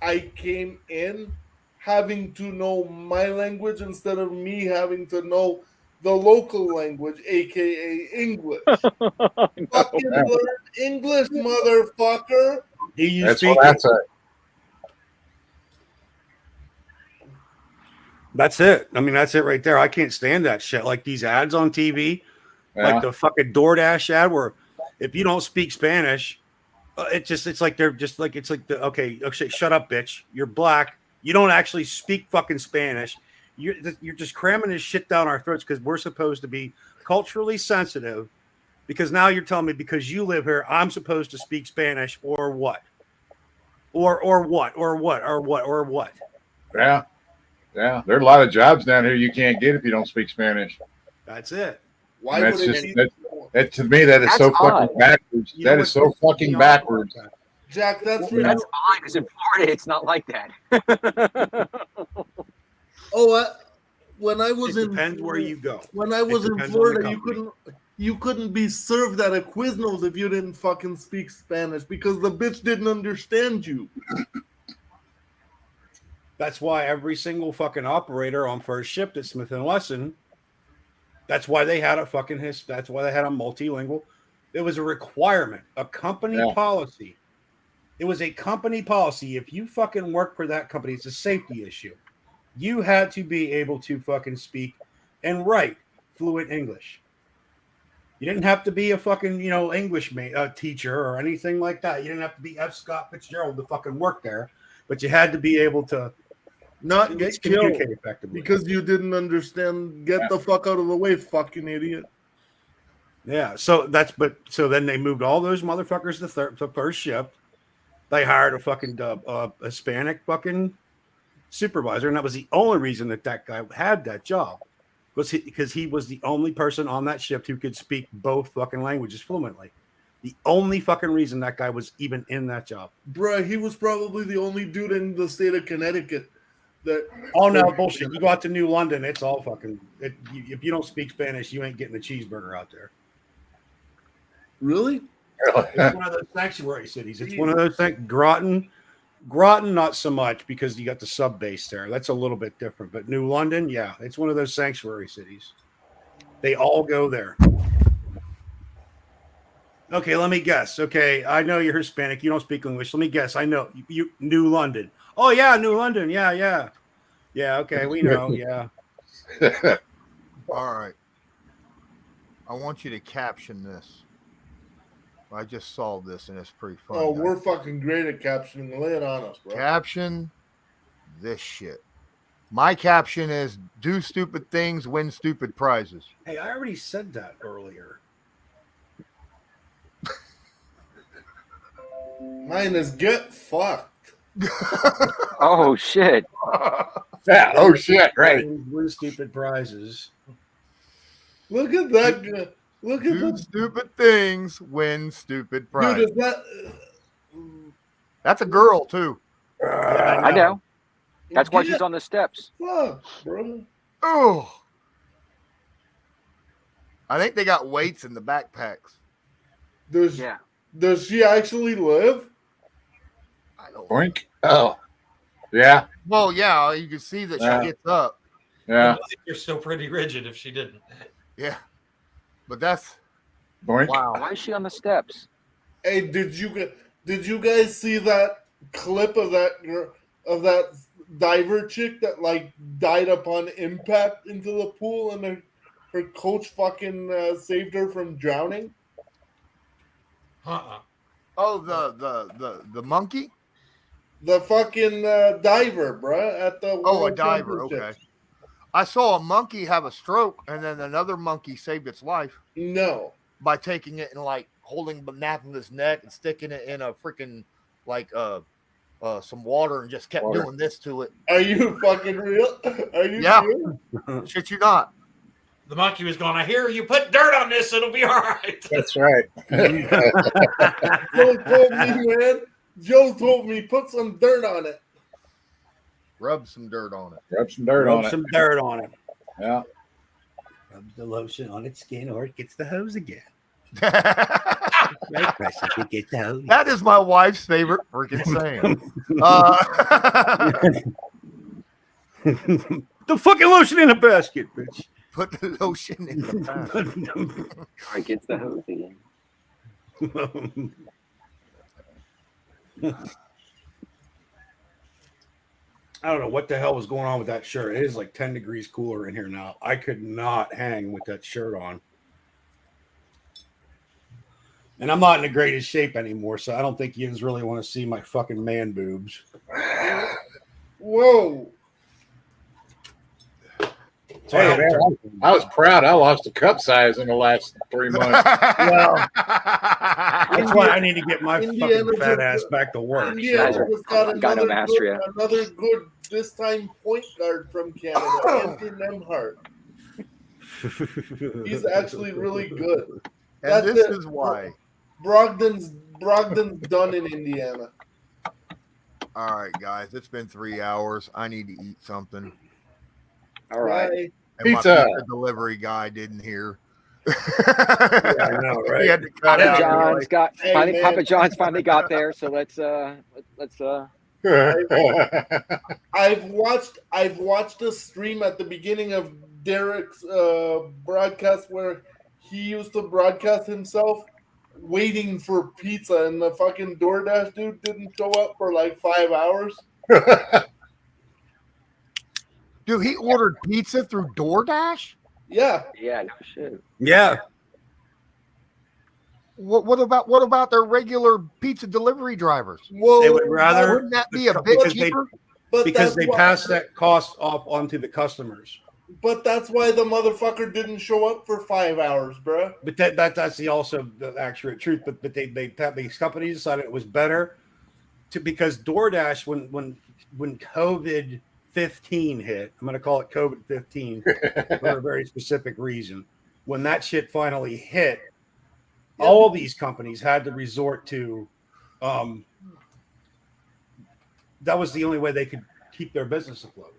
I came in having to know my language instead of me having to know the local language, aka English. Fucking learn English, motherfucker. That's what I say. That's it. I mean, that's it right there. I can't stand that shit. Like these ads on TV, like the fucking DoorDash ad, where if you don't speak Spanish, it's like okay, shut up, bitch. You're black. You don't actually speak fucking Spanish. You're just cramming this shit down our throats because we're supposed to be culturally sensitive. Because now you're telling me because you live here, I'm supposed to speak Spanish or what? Or what? Yeah. Yeah, there are a lot of jobs down here you can't get if you don't speak Spanish. That's it. Why would it that to me, that is so fucking backwards. That is so fucking backwards. Jack, that's odd because in Florida it's not like that. When I was in depends where you go. When I was in Florida, you couldn't be served at a Quiznos if you didn't fucking speak Spanish because the bitch didn't understand you. That's why every single fucking operator on first shift at Smith & Wesson, that's why they had a fucking that's why they had a multilingual. It was a requirement, a company policy. It was a company policy. If you fucking work for that company, it's a safety issue. You had to be able to fucking speak and write fluent English. You didn't have to be a fucking, English teacher or anything like that. You didn't have to be F. Scott Fitzgerald to fucking work there, but you had to be able to not get killed because you didn't understand. Get the fuck out of the way, fucking idiot. Yeah. So then they moved all those motherfuckers to first shift. They hired a fucking Hispanic fucking supervisor, and that was the only reason that guy had that job, because he was the only person on that shift who could speak both fucking languages fluently. The only fucking reason that guy was even in that job. Bruh, he was probably the only dude in the state of Connecticut that. Oh no, bullshit! You go out to New London, it's all fucking. If you don't speak Spanish, you ain't getting a cheeseburger out there. Really? It's one of those sanctuary cities. It's one of those things. Groton, not so much because you got the sub base there. That's a little bit different. But New London, yeah, it's one of those sanctuary cities. They all go there. Okay, let me guess. Okay, I know you're Hispanic. You don't speak English. Let me guess. I know you. New London. Oh yeah, New London. Yeah. Okay, we know. Yeah. All right. I want you to caption this. I just saw this and it's pretty funny. Oh, we're fucking great at captioning. Lay it on us, bro. Caption this shit. My caption is do stupid things, win stupid prizes. Hey, I already said that earlier. Mine is get fucked. Oh shit. Yeah. Oh shit. Right. Win stupid prizes. Look at that. Look at do that. stupid things, win stupid prizes. Dude, is that. That's a girl too. I know. That's why she's on the steps. Fuck, bro. Oh. I think they got weights in the backpacks. Does she actually live? I don't Boink. Oh. Yeah. Well, yeah, you can see that she gets up. Yeah. You're still pretty rigid if she didn't. Yeah. But that's Boink. wow. Why is she on the steps? Hey, did you guys see that clip of that diver chick that like died upon impact into the pool and her coach fucking saved her from drowning? Oh, the monkey? The fucking diver, bruh, at the a diver. Okay. I saw a monkey have a stroke, and then another monkey saved its life. No. By taking it and like holding the nape of his neck and sticking it in a freaking like some water and just kept doing this to it. Are you fucking real? Are you serious? Shit, you not. The monkey was going, I hear you put dirt on this, it'll be all right. That's right. Joe told me, man. Joe told me put some dirt on it. Rub some dirt on it. Rub some dirt on it. Some dirt on it. Yeah. Rubs the lotion on its skin, or it gets the hose again. Right, Precious, it gets the hose. That is my wife's favorite freaking saying. The fucking lotion in a basket, bitch. Put the lotion in the basket. Or it gets the hose again. I don't know what the hell was going on with that shirt. It is like 10 degrees cooler in here now. I could not hang with that shirt on. And I'm not in the greatest shape anymore, so I don't think you really want to see my fucking man boobs. Whoa. Hey, man, I was proud. I lost a cup size in the last 3 months. Well, that's why I need to get my fucking fat ass back to work. Indiana just got another good this time point guard from Canada, Anthony Nemhart. He's actually really good. And this is why. Brogdon's done in Indiana. All right, guys, it's been 3 hours. I need to eat something. All right. And Pizza. my pizza delivery guy didn't hear. Yeah, I know, right? He had to cut out. Papa John's finally got there, so let's I've watched a stream at the beginning of Derek's broadcast where he used to broadcast himself waiting for pizza, and the fucking DoorDash dude didn't show up for like 5 hours. Dude, he ordered pizza through DoorDash? Yeah. Yeah, no shit. Yeah. What about their regular pizza delivery drivers? Well, they would rather wouldn't that be a bit cheaper? Because they pass that cost off onto the customers. But that's why the motherfucker didn't show up for 5 hours, bro. But that's also the accurate truth. But these companies decided it was better because DoorDash when COVID-15 hit, I'm going to call it COVID-15 for a very specific reason. When that shit finally hit, all these companies had to resort to. That was the only way they could keep their business afloat.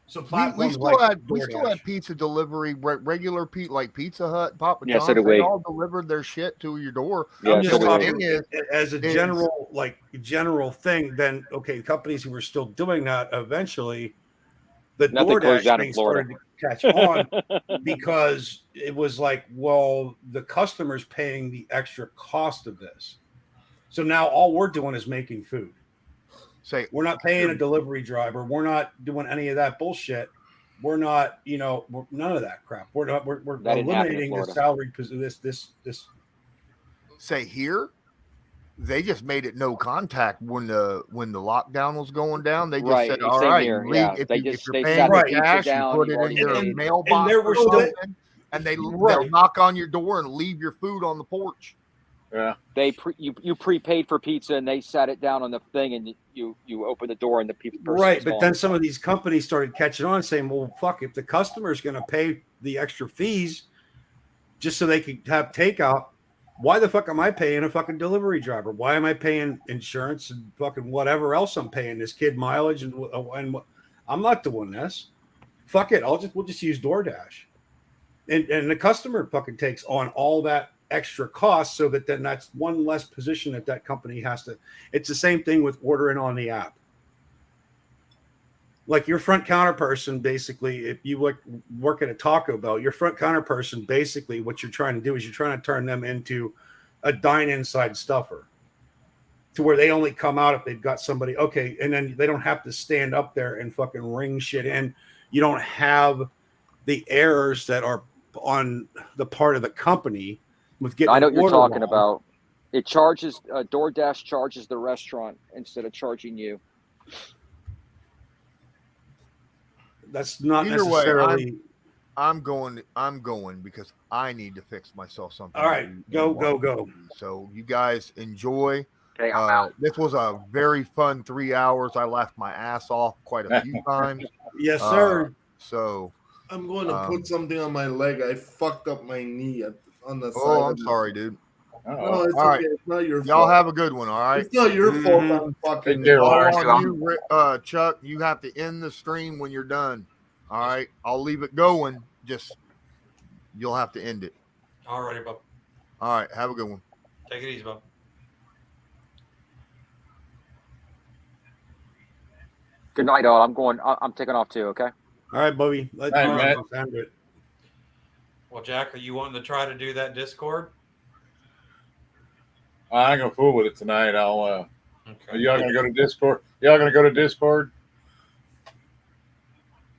So platforms we still had pizza delivery, regular like Pizza Hut, Papa John's. So they all delivered their shit to your door. I'm just talking as a general thing. Then okay, companies who were still doing that eventually, the DoorDash thing started to catch on because it was like, well, the customer's paying the extra cost of this. So now all we're doing is making food. We're not paying a delivery driver. We're not doing any of that bullshit. We're not, none of that crap. We're eliminating the salary because of this. Say here, they just made it no contact when the lockdown was going down. They just said, all right, if you're paying cash, you put it in your mailbox and they'll knock on your door and leave your food on the porch. Yeah, you prepaid for pizza and they sat it down on the thing and you open the door and the people. Right, but then some of these companies started catching on, saying, "Well, fuck, if the customer is going to pay the extra fees just so they can have takeout, why the fuck am I paying a fucking delivery driver? Why am I paying insurance and fucking whatever else I'm paying this kid mileage and I'm not doing this. Fuck it, we'll just use DoorDash, and the customer fucking takes on all that extra cost, so that then that's one less position that company has to. It's the same thing with ordering on the app. Like your front counter person, basically, if you work at a Taco Bell, your front counter person, basically what you're trying to do is you're trying to turn them into a dine-inside stuffer, to where they only come out if they've got somebody. Okay, and then they don't have to stand up there and fucking ring shit in. You don't have the errors that are on the part of the company. I know what you're talking about. It charges DoorDash charges the restaurant instead of charging you. That's not either necessarily. Way, I'm going because I need to fix myself something. All right, go. So you guys enjoy. Okay, I'm out. This was a very fun 3 hours. I laughed my ass off quite a few times. Yes, sir. So I'm going to put something on my leg. I fucked up my knee on the side. Oh, I'm sorry, dude. No, it's all okay. Right. It's not your fault. Y'all have a good one, all right? It's not your fault. I'm fucking. Chuck, you have to end the stream when you're done. All right, I'll leave it going. Just you'll have to end it. All righty, bub. All right, have a good one. Take it easy, bub. Good night, all. I'm taking off too. Okay. All right, Bubby. Let's end it. Well, Jack, are you wanting to try to do that Discord? I ain't gonna fool with it tonight. Are y'all gonna go to Discord? Y'all gonna go to Discord?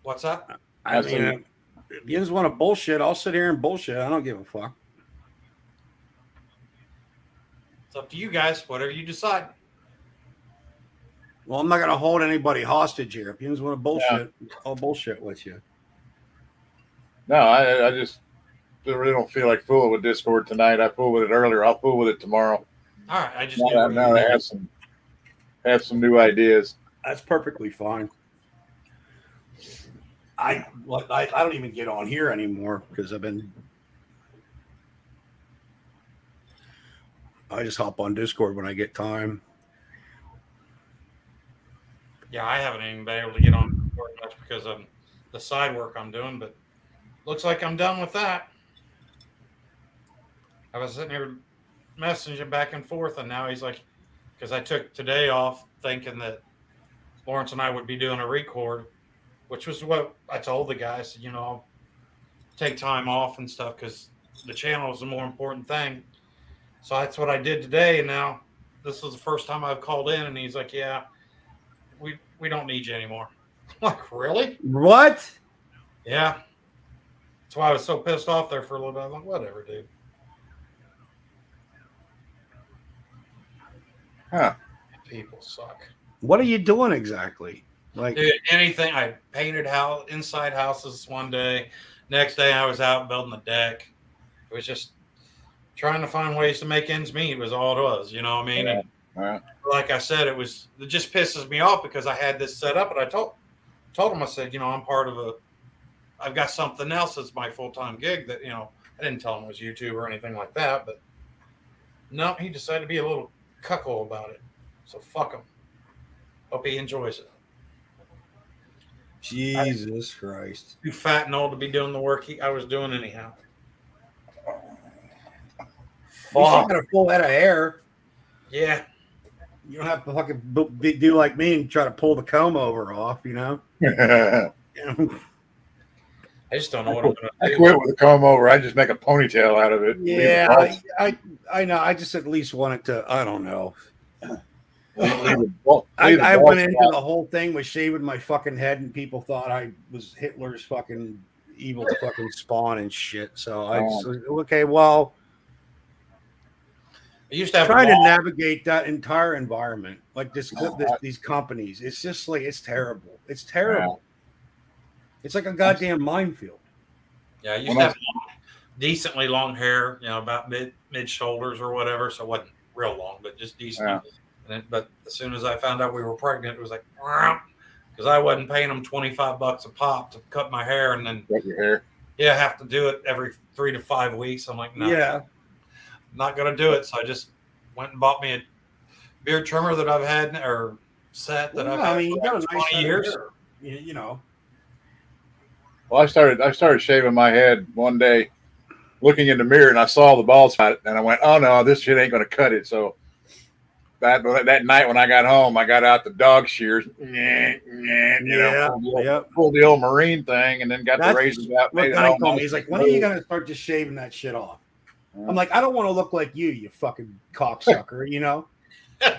What's that? I mean, if you just want to bullshit, I'll sit here and bullshit. I don't give a fuck. It's up to you guys. Whatever you decide. Well, I'm not gonna hold anybody hostage here. If you just want to bullshit, I'll bullshit with you. No, I just really don't feel like fooling with Discord tonight. I fooled with it earlier. I'll fool with it tomorrow. All right, I just now I have some new ideas. That's perfectly fine. I don't even get on here anymore because I just hop on Discord when I get time. Yeah, I haven't even been able to get on Discord much because of the side work I'm doing, but looks like I'm done with that. I was sitting here messaging back and forth, and now he's like, because I took today off thinking that Lawrence and I would be doing a record, which was what I told the guys, I'll take time off and stuff because the channel is the more important thing. So that's what I did today, and now this was the first time I've called in, and he's like, yeah, we don't need you anymore. I'm like, really? What? Yeah. That's why I was so pissed off there for a little bit. I'm like, whatever, dude. Huh. People suck. What are you doing exactly? Like, dude, anything. I painted inside houses one day. Next day I was out building the deck. It was just trying to find ways to make ends meet was all it was. You know what I mean? Yeah. And like I said, it just pisses me off because I had this set up, and I told him, I said, I'm part of I've got something else that's my full-time gig that, I didn't tell him it was YouTube or anything like that, but No, he decided to be a little cuckold about it. So fuck him. Hope he enjoys it. Jesus Christ. Too fat and old to be doing the work I was doing anyhow. You got a full head of hair. Yeah. You don't have to fucking do like me and try to pull the comb over off, you know? I just don't know what I'm going to do. I quit with a comb over. I just make a ponytail out of it. Yeah, I know. I just at least wanted to, I don't know. I went into the whole thing with shaving my fucking head, and people thought I was Hitler's fucking evil fucking spawn and shit. So I just, okay, well, I used to have trying to navigate that entire environment, like these companies. It's just like it's terrible. It's terrible. Yeah. It's like a goddamn minefield. Yeah, I used to have decently long hair, you know, about mid shoulders or whatever. So it wasn't real long, but just decent. Yeah. But as soon as I found out we were pregnant, it was like, because I wasn't paying them $25 a pop to cut my hair, and then cut your hair. Yeah, I have to do it every 3 to 5 weeks. I'm like, no, yeah, I'm not gonna do it. So I just went and bought me a beard trimmer that I've had or set that I've had you got a nice 20 years. You know. Well, I started shaving my head one day, looking in the mirror, and I saw the bald spot, and I went, "Oh no, this shit ain't gonna cut it." So that night when I got home, I got out the dog shears, pulled the old Marine thing, and then got the razors out. What Gunny told me, he's like, "When are you gonna start just shaving that shit off?" I'm like, I don't want to look like you fucking cocksucker, you know,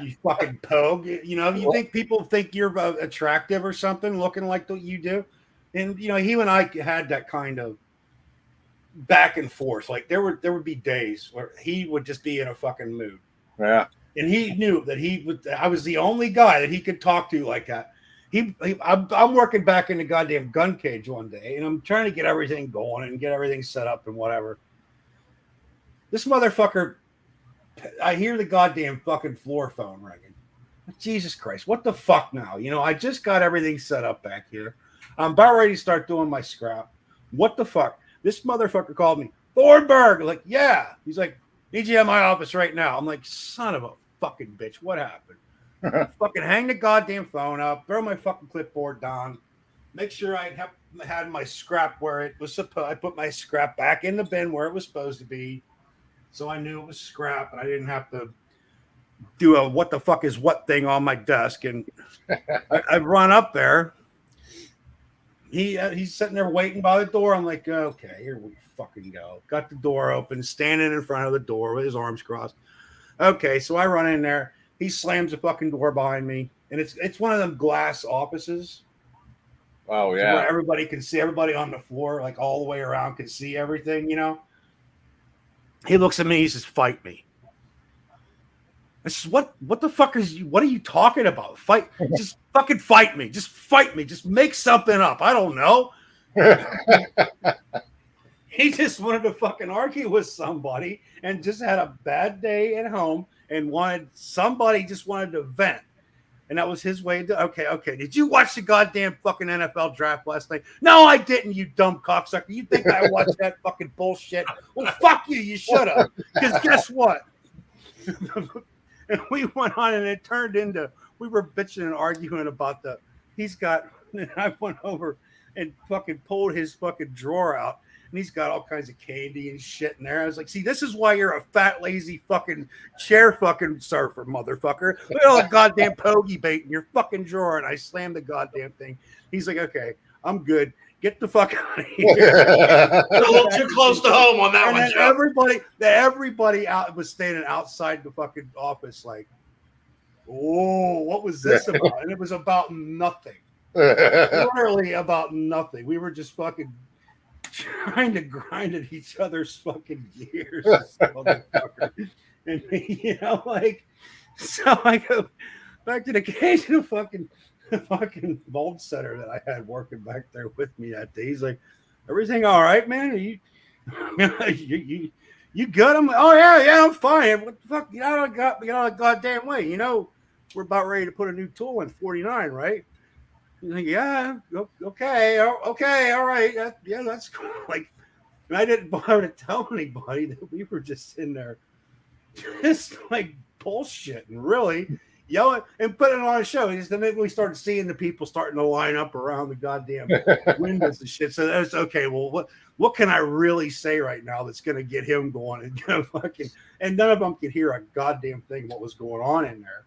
you fucking pogue, you know. You think people think you're attractive or something, looking like what you do, and you know, he and I had that kind of back and forth. Like there would be days where he would just be in a fucking mood. Yeah. And he knew that I was the only guy that he could talk to like that. I'm working back in the goddamn gun cage one day, and I'm trying to get everything going and get everything set up and whatever. This motherfucker, I hear the goddamn fucking floor phone ringing. Jesus Christ, what the fuck now? You know, I just got everything set up back here. I'm about ready to start doing my scrap. What the fuck? This motherfucker called me. Thornburg. Like, yeah. He's like, need you at my office right now. I'm like, son of a fucking bitch. What happened? Fucking hang the goddamn phone up. Throw my fucking clipboard down. Make sure I had my scrap where it was supposed. I put my scrap back in the bin where it was supposed to be. So I knew it was scrap, and I didn't have to do a what the fuck is what thing on my desk. And I run up there. He's sitting there waiting by the door. I'm like, okay, here we fucking go. Got the door open, standing in front of the door with his arms crossed. Okay, so I run in there. He slams the fucking door behind me, and it's one of them glass offices. Oh yeah, where everybody can see, everybody on the floor, like all the way around, can see everything. You know. He looks at me. He says, "Fight me." I says, "What the fuck what are you talking about? Fight? Just fucking fight me. Just fight me. Just make something up. I don't know." He just wanted to fucking argue with somebody and just had a bad day at home and just wanted to vent. And that was his way to, okay. Did you watch the goddamn fucking NFL draft last night? No, I didn't, you dumb cocksucker. You think I watched that fucking bullshit? Well, fuck you. You should have. Because guess what? And we went on and it turned into, we were bitching and arguing about and I went over and fucking pulled his fucking drawer out. And he's got all kinds of candy and shit in there. I was like, see, this is why you're a fat, lazy fucking chair fucking surfer, motherfucker. Look at all the goddamn pokey bait in your fucking drawer. And I slammed the goddamn thing. He's like, okay, I'm good. Get the fuck out of here. A little too close to home on that one, Joe. Everybody out was standing outside the fucking office like, oh, what was this about? And it was about nothing. Literally about nothing. We were just fucking trying to grind at each other's fucking gears. And you know, like, so I go back to the cage of the fucking Bolt Center that I had working back there with me that day. He's like, everything all right, man? Are you good? I'm like, oh yeah, I'm fine. What the fuck? Get out of the goddamn way. You know, we're about ready to put a new tool in 49, right? He's like, yeah, okay, all right. Yeah, that's cool. Like, and I didn't bother to tell anybody that we were just in there just like bullshit and really yelling and putting on a show. And then we started seeing the people starting to line up around the goddamn windows and shit. So that's okay. Well, what can I really say right now that's going to get him going and fucking? And none of them could hear a goddamn thing what was going on in there.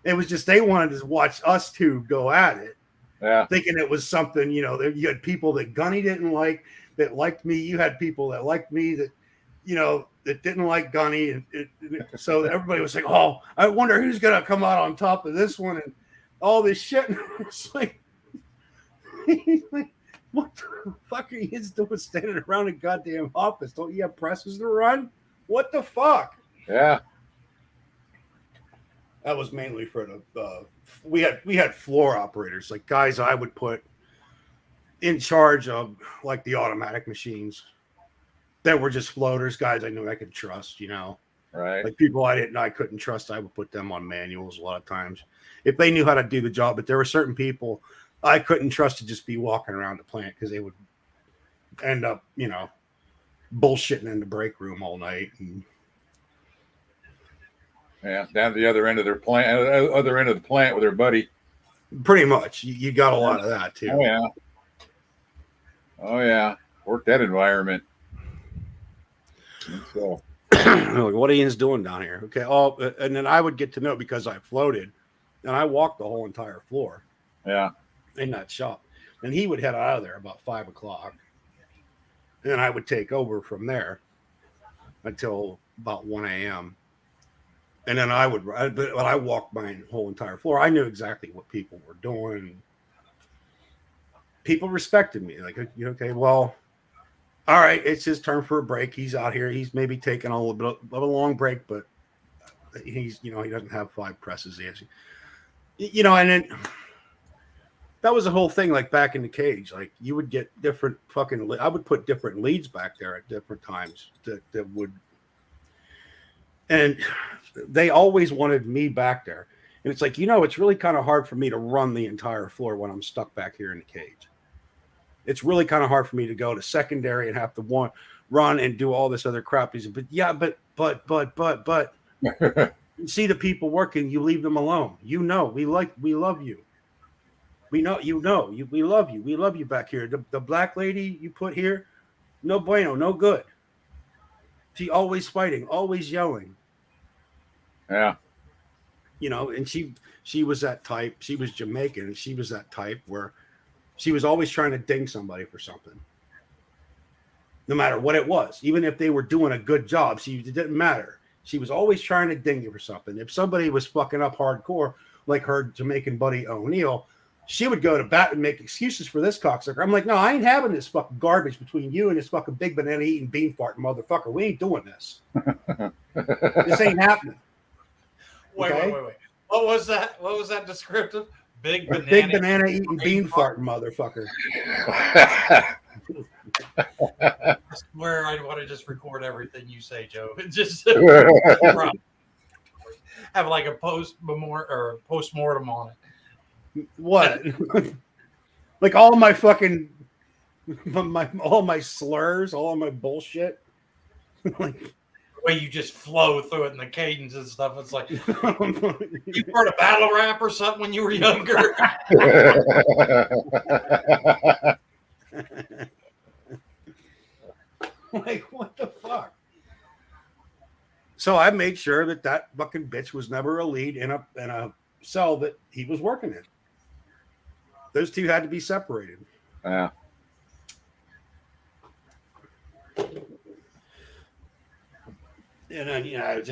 It was just they wanted to watch us two go at it. Yeah, thinking it was something. You know, you had people that Gunny didn't like that liked me. You had people that liked me that, you know, that didn't like Gunny, and so everybody was like, "Oh, I wonder who's gonna come out on top of this one," and all this shit. And it's like, what the fuck are you doing standing around a goddamn office? Don't you have presses to run? What the fuck? Yeah, that was mainly for the. We had floor operators, like guys I would put in charge of like the automatic machines. That were just floaters, guys I knew I could trust, you know. right. Like people I couldn't trust, I would put them on manuals a lot of times. If they knew how to do the job, but there were certain people I couldn't trust to just be walking around the plant because they would end up, you know, bullshitting in the break room all night. And yeah, down to the other end of their plant, other end of the plant with their buddy. Pretty much. You got a lot of that too. Oh yeah. Oh yeah. Work that environment. So, like, what Ian's doing down here? Okay. Oh, and then I would get to know because I floated, and I walked the whole entire floor. Yeah. In that shop, and he would head out of there about 5 o'clock, and then I would take over from there until about 1 a.m. And then but I walked my whole entire floor. I knew exactly what people were doing. People respected me. Like, okay, well. All right, it's his turn for a break. He's out here. He's maybe taking a little bit of a long break, but he's, you know, he doesn't have 5 presses. You know, and then that was the whole thing. Like back in the cage, like you would get different fucking. I would put different leads back there at different times that would, and they always wanted me back there. And it's like, you know, it's really kind of hard for me to run the entire floor when I'm stuck back here in the cage. It's really kind of hard for me to go to secondary and have to run and do all this other crap. But yeah, but you see the people working, you leave them alone. You know, we love you. We know, we love you. We love you back here. The black lady you put here, no bueno, no good. She always fighting, always yelling. Yeah. You know, and she was that type. She was Jamaican, and she was that type where she was always trying to ding somebody for something. No matter what it was. Even if they were doing a good job, it didn't matter. She was always trying to ding you for something. If somebody was fucking up hardcore, like her Jamaican buddy O'Neill, she would go to bat and make excuses for this cocksucker. I'm like, no, I ain't having this fucking garbage between you and this fucking big banana eating bean farting motherfucker. We ain't doing this. This ain't happening. Wait. What was that? What was that descriptive? Big banana eating bean farting motherfucker. I swear I want to just record everything you say, Joe. Just have like a post-mortem on it. What? Like all my fucking all my slurs, all my bullshit. Like the way you just flow through it in the cadence and stuff. It's like you heard a battle rap or something when you were younger. Like, what the fuck? So I made sure that fucking bitch was never a lead in a cell that he was working in. Those two had to be separated. Yeah. And then, you know,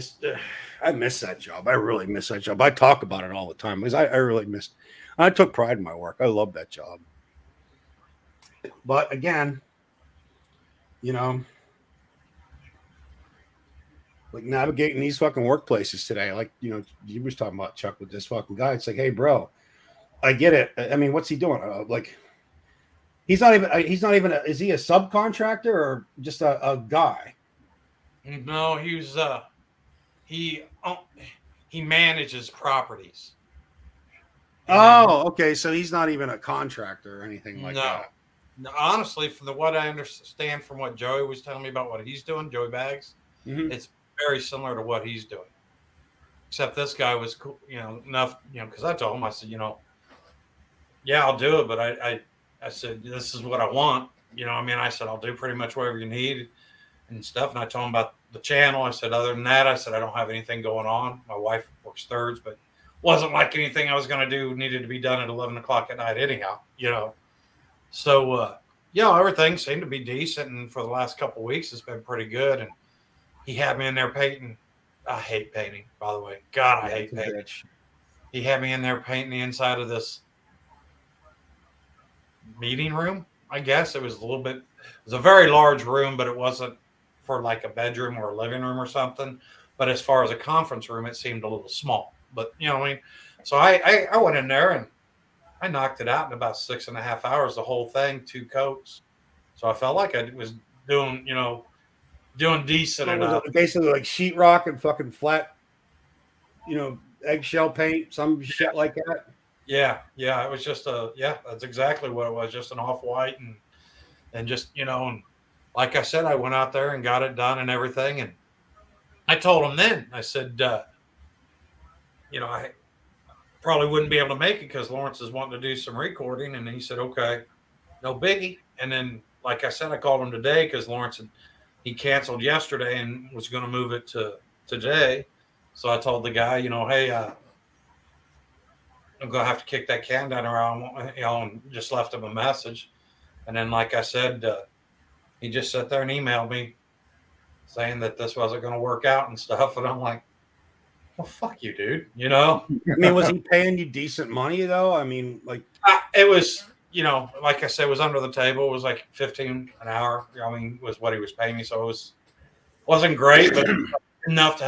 I miss that job. I really miss that job. I talk about it all the time because I really missed. I took pride in my work. I love that job. But again, you know, like navigating these fucking workplaces today, like, you know, you was talking about Chuck with this fucking guy. It's like, hey, bro, I get it. I mean, what's he doing? Like, he's not even, is he a subcontractor or just a guy? No, he manages properties. Oh, okay. So he's not even a contractor or anything like that. No, honestly, from what I understand from what Joey was telling me about what he's doing, Joey Bags, it's very similar to what he's doing. Except this guy was cool, enough, because I told him, I said, yeah, I'll do it, but I said, this is what I want. I said, I'll do pretty much whatever you need and stuff. And I told him about the channel. I said, other than that, I said, I don't have anything going on. My wife works thirds, but wasn't like anything I was going to do needed to be done at 11 o'clock at night anyhow, So, everything seemed to be decent. And for the last couple of weeks, it's been pretty good. And he had me in there painting. I hate painting, by the way. God, I hate painting. He had me in there painting the inside of this meeting room. I guess it was it was a very large room, but it wasn't for like a bedroom or a living room or something. But as far as a conference room, it seemed a little small. But so I went in there and I knocked it out in about 6.5 hours, the whole thing, 2 coats. So I felt like I was doing decent enough. Basically like sheetrock and fucking flat, eggshell paint, some shit like that. Yeah. It was just that's exactly what it was. Just an off-white and just, and like I said, I went out there and got it done and everything. And I told him then, I said, I probably wouldn't be able to make it because Lawrence is wanting to do some recording. And he said, okay, no biggie. And then, like I said, I called him today because Lawrence he canceled yesterday and was going to move it to today. So I told the guy, hey, I'm going to have to kick that can down around, and just left him a message. And then, like I said, he just sat there and emailed me saying that this wasn't going to work out and stuff. And I'm like, well, fuck you, dude. Was he paying you decent money though? It was, like I said, it was under the table. It was like $15 an hour. Was what he was paying me. So it wasn't great, but enough to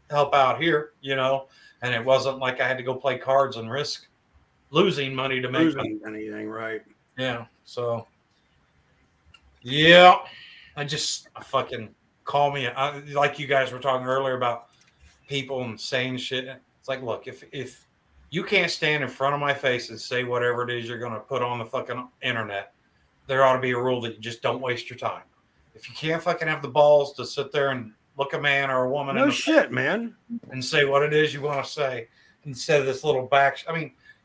help out here, and it wasn't like I had to go play cards and risk losing money to make anything, right? Yeah. So, yeah, I fucking call me. Like you guys were talking earlier about people and saying shit. It's like, look, if you can't stand in front of my face and say whatever it is you're going to put on the fucking internet, there ought to be a rule that you just don't waste your time. If you can't fucking have the balls to sit there and look a man or a woman in the face man, and say what it is you want to say instead of this little back.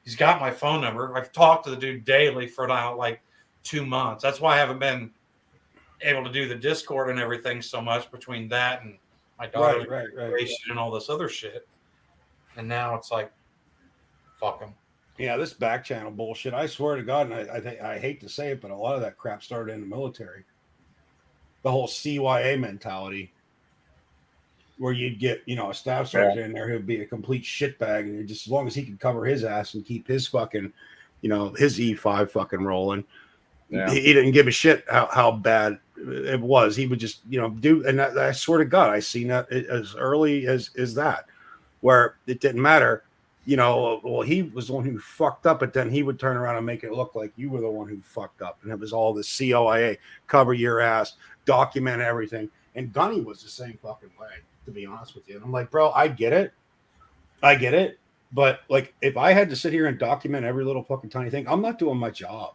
He's got my phone number. I've talked to the dude daily for now like 2 months. That's why I haven't been able to do the Discord and everything so much between that and my daughter's graduation and all this other shit. And now it's like, fuck him. Yeah, this back channel bullshit. I swear to God, and I hate to say it, but a lot of that crap started in the military. The whole CYA mentality, where you'd get, a staff sergeant in there who'd be a complete shitbag, and just as long as he could cover his ass and keep his fucking, his E5 fucking rolling, he didn't give a shit how bad it was. He would just, do. And I swear to God, I seen that as early as that, where it didn't matter. Well, he was the one who fucked up, but then he would turn around and make it look like you were the one who fucked up. And it was all the COIA, cover your ass, document everything. And Gunny was the same fucking way, to be honest with you. And I'm like, bro, I get it. But like, if I had to sit here and document every little fucking tiny thing, I'm not doing my job.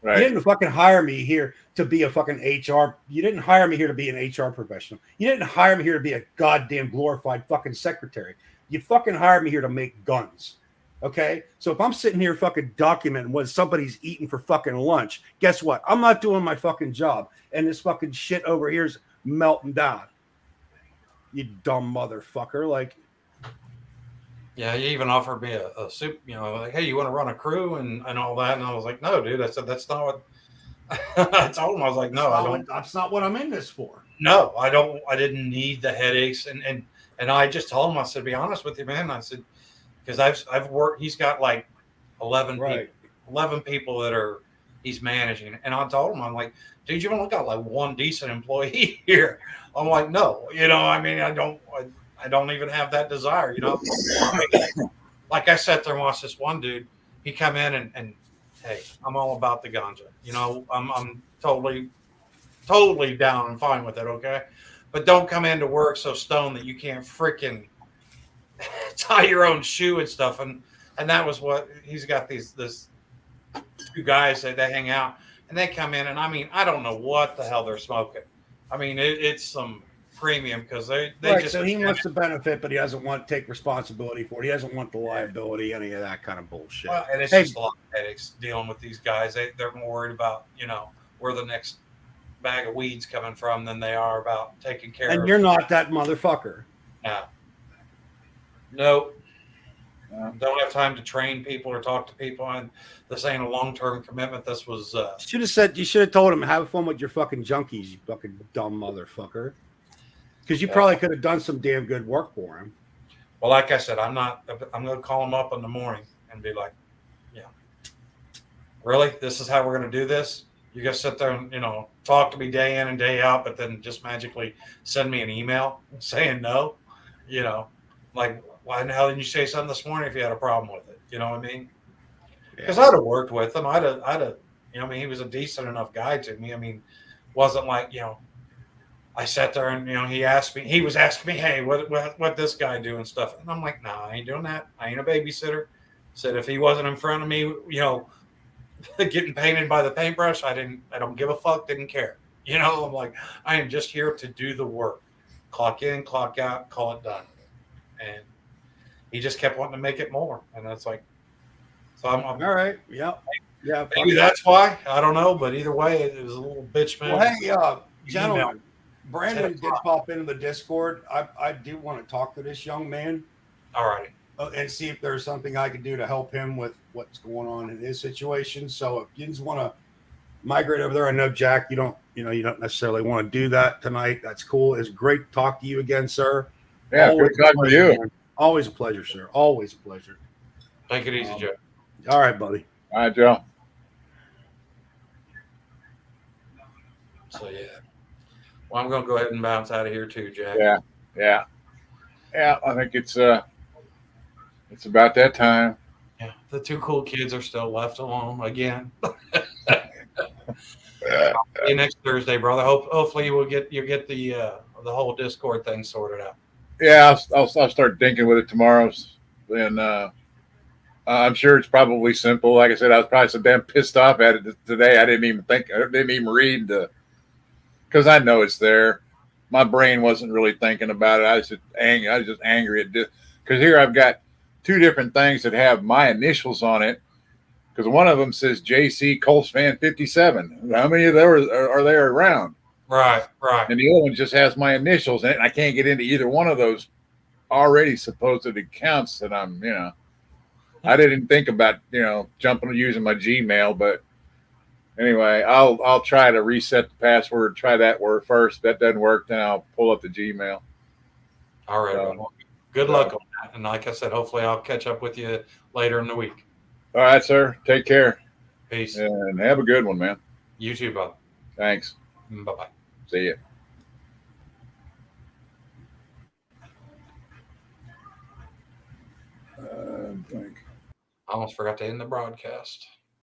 Right. You didn't fucking hire me here to be a fucking HR. You didn't hire me here to be an HR professional. You didn't hire me here to be a goddamn glorified fucking secretary. You fucking hired me here to make guns. Okay? So if I'm sitting here fucking documenting what somebody's eating for fucking lunch, guess what? I'm not doing my fucking job. And this fucking shit over here is melting down. You dumb motherfucker. Like, yeah, you even offered me a soup, like, hey, you want to run a crew and all that? And I was like, no, dude. I said, that's not what I told him. I was like, no, I don't. That's not what I'm in this for. No, I don't. I didn't need the headaches. And I just told him, I said, be honest with you, man. I said, because I've worked, he's got like 11 people that he's managing. And I told him, I'm like, dude, you only got like one decent employee here. I'm like, no, I don't even have that desire, Like I sat there and watched this one dude, he come in and hey, I'm all about the ganja. I'm totally down and fine with it, okay? But don't come into work so stoned that you can't freaking tie your own shoe and stuff. And that was what he's got. This 2 guys that they hang out and they come in and I don't know what the hell they're smoking. It's some premium because they right, just. So he wants the benefit, but he doesn't want to take responsibility for it. He doesn't want the liability, any of that kind of bullshit. Well, and it's just a lot of headaches dealing with these guys. They're more worried about, where the next bag of weeds coming from than they are about taking care of. And you're not that motherfucker. No. Don't have time to train people or talk to people. And this ain't a long-term commitment. This was. You should have told him, have fun with your fucking junkies, you fucking dumb motherfucker. Because you probably could have done some damn good work for him. Well, like I said, I'm going to call him up in the morning and be like, really? This is how we're going to do this? You're going to sit there and, talk to me day in and day out, but then just magically send me an email saying no? Like, why the hell didn't you say something this morning if you had a problem with it? You know what I mean? Because I'd have worked with him. I'd have, he was a decent enough guy to me. I mean, wasn't like, I sat there and, he was asking me, hey, what this guy do and stuff. And I'm like, nah, I ain't doing that. I ain't a babysitter. Said if he wasn't in front of me, getting painted by the paintbrush, I don't give a fuck, didn't care. I'm like, I am just here to do the work. Clock in, clock out, call it done. And he just kept wanting to make it more. And that's like, so I'm all right. Yeah. Yeah. Maybe that's why. I don't know. But either way, it was a little bitch man. Well, hey, gentlemen, Brandon did pop into the Discord. I do want to talk to this young man. All right. And see if there's something I can do to help him with what's going on in his situation. So if you just want to migrate over there, I know Jack, you don't necessarily want to do that tonight. That's cool. It's great to talk to you again, sir. Yeah, good talking to you. Man. Always a pleasure, sir. Always a pleasure. Take it easy, Joe. All right, buddy. All right, Joe. So yeah. Well, I'm gonna go ahead and bounce out of here too, Jack. Yeah. I think it's about that time. Yeah, the two cool kids are still left alone again. See you next Thursday, brother. Hopefully you'll get the whole Discord thing sorted out. Yeah, I'll start thinking with it tomorrow, and I'm sure it's probably simple. Like I said, I was probably so damn pissed off at it today. I didn't even read because I know it's there. My brain wasn't really thinking about it. I was just angry at this because here I've got two different things that have my initials on it. Because one of them says JC Colts fan 57. How many of those are there around? Right. And the other one just has my initials in it, and I can't get into either one of those already supposed accounts that I'm, I didn't think about, jumping using my Gmail, but anyway, I'll try to reset the password, try that word first. If that doesn't work, then I'll pull up the Gmail. All right. Good luck on that. And like I said, hopefully I'll catch up with you later in the week. All right, sir. Take care. Peace. And have a good one, man. You too, bud. Thanks. Bye-bye. See ya. I almost forgot to end the broadcast.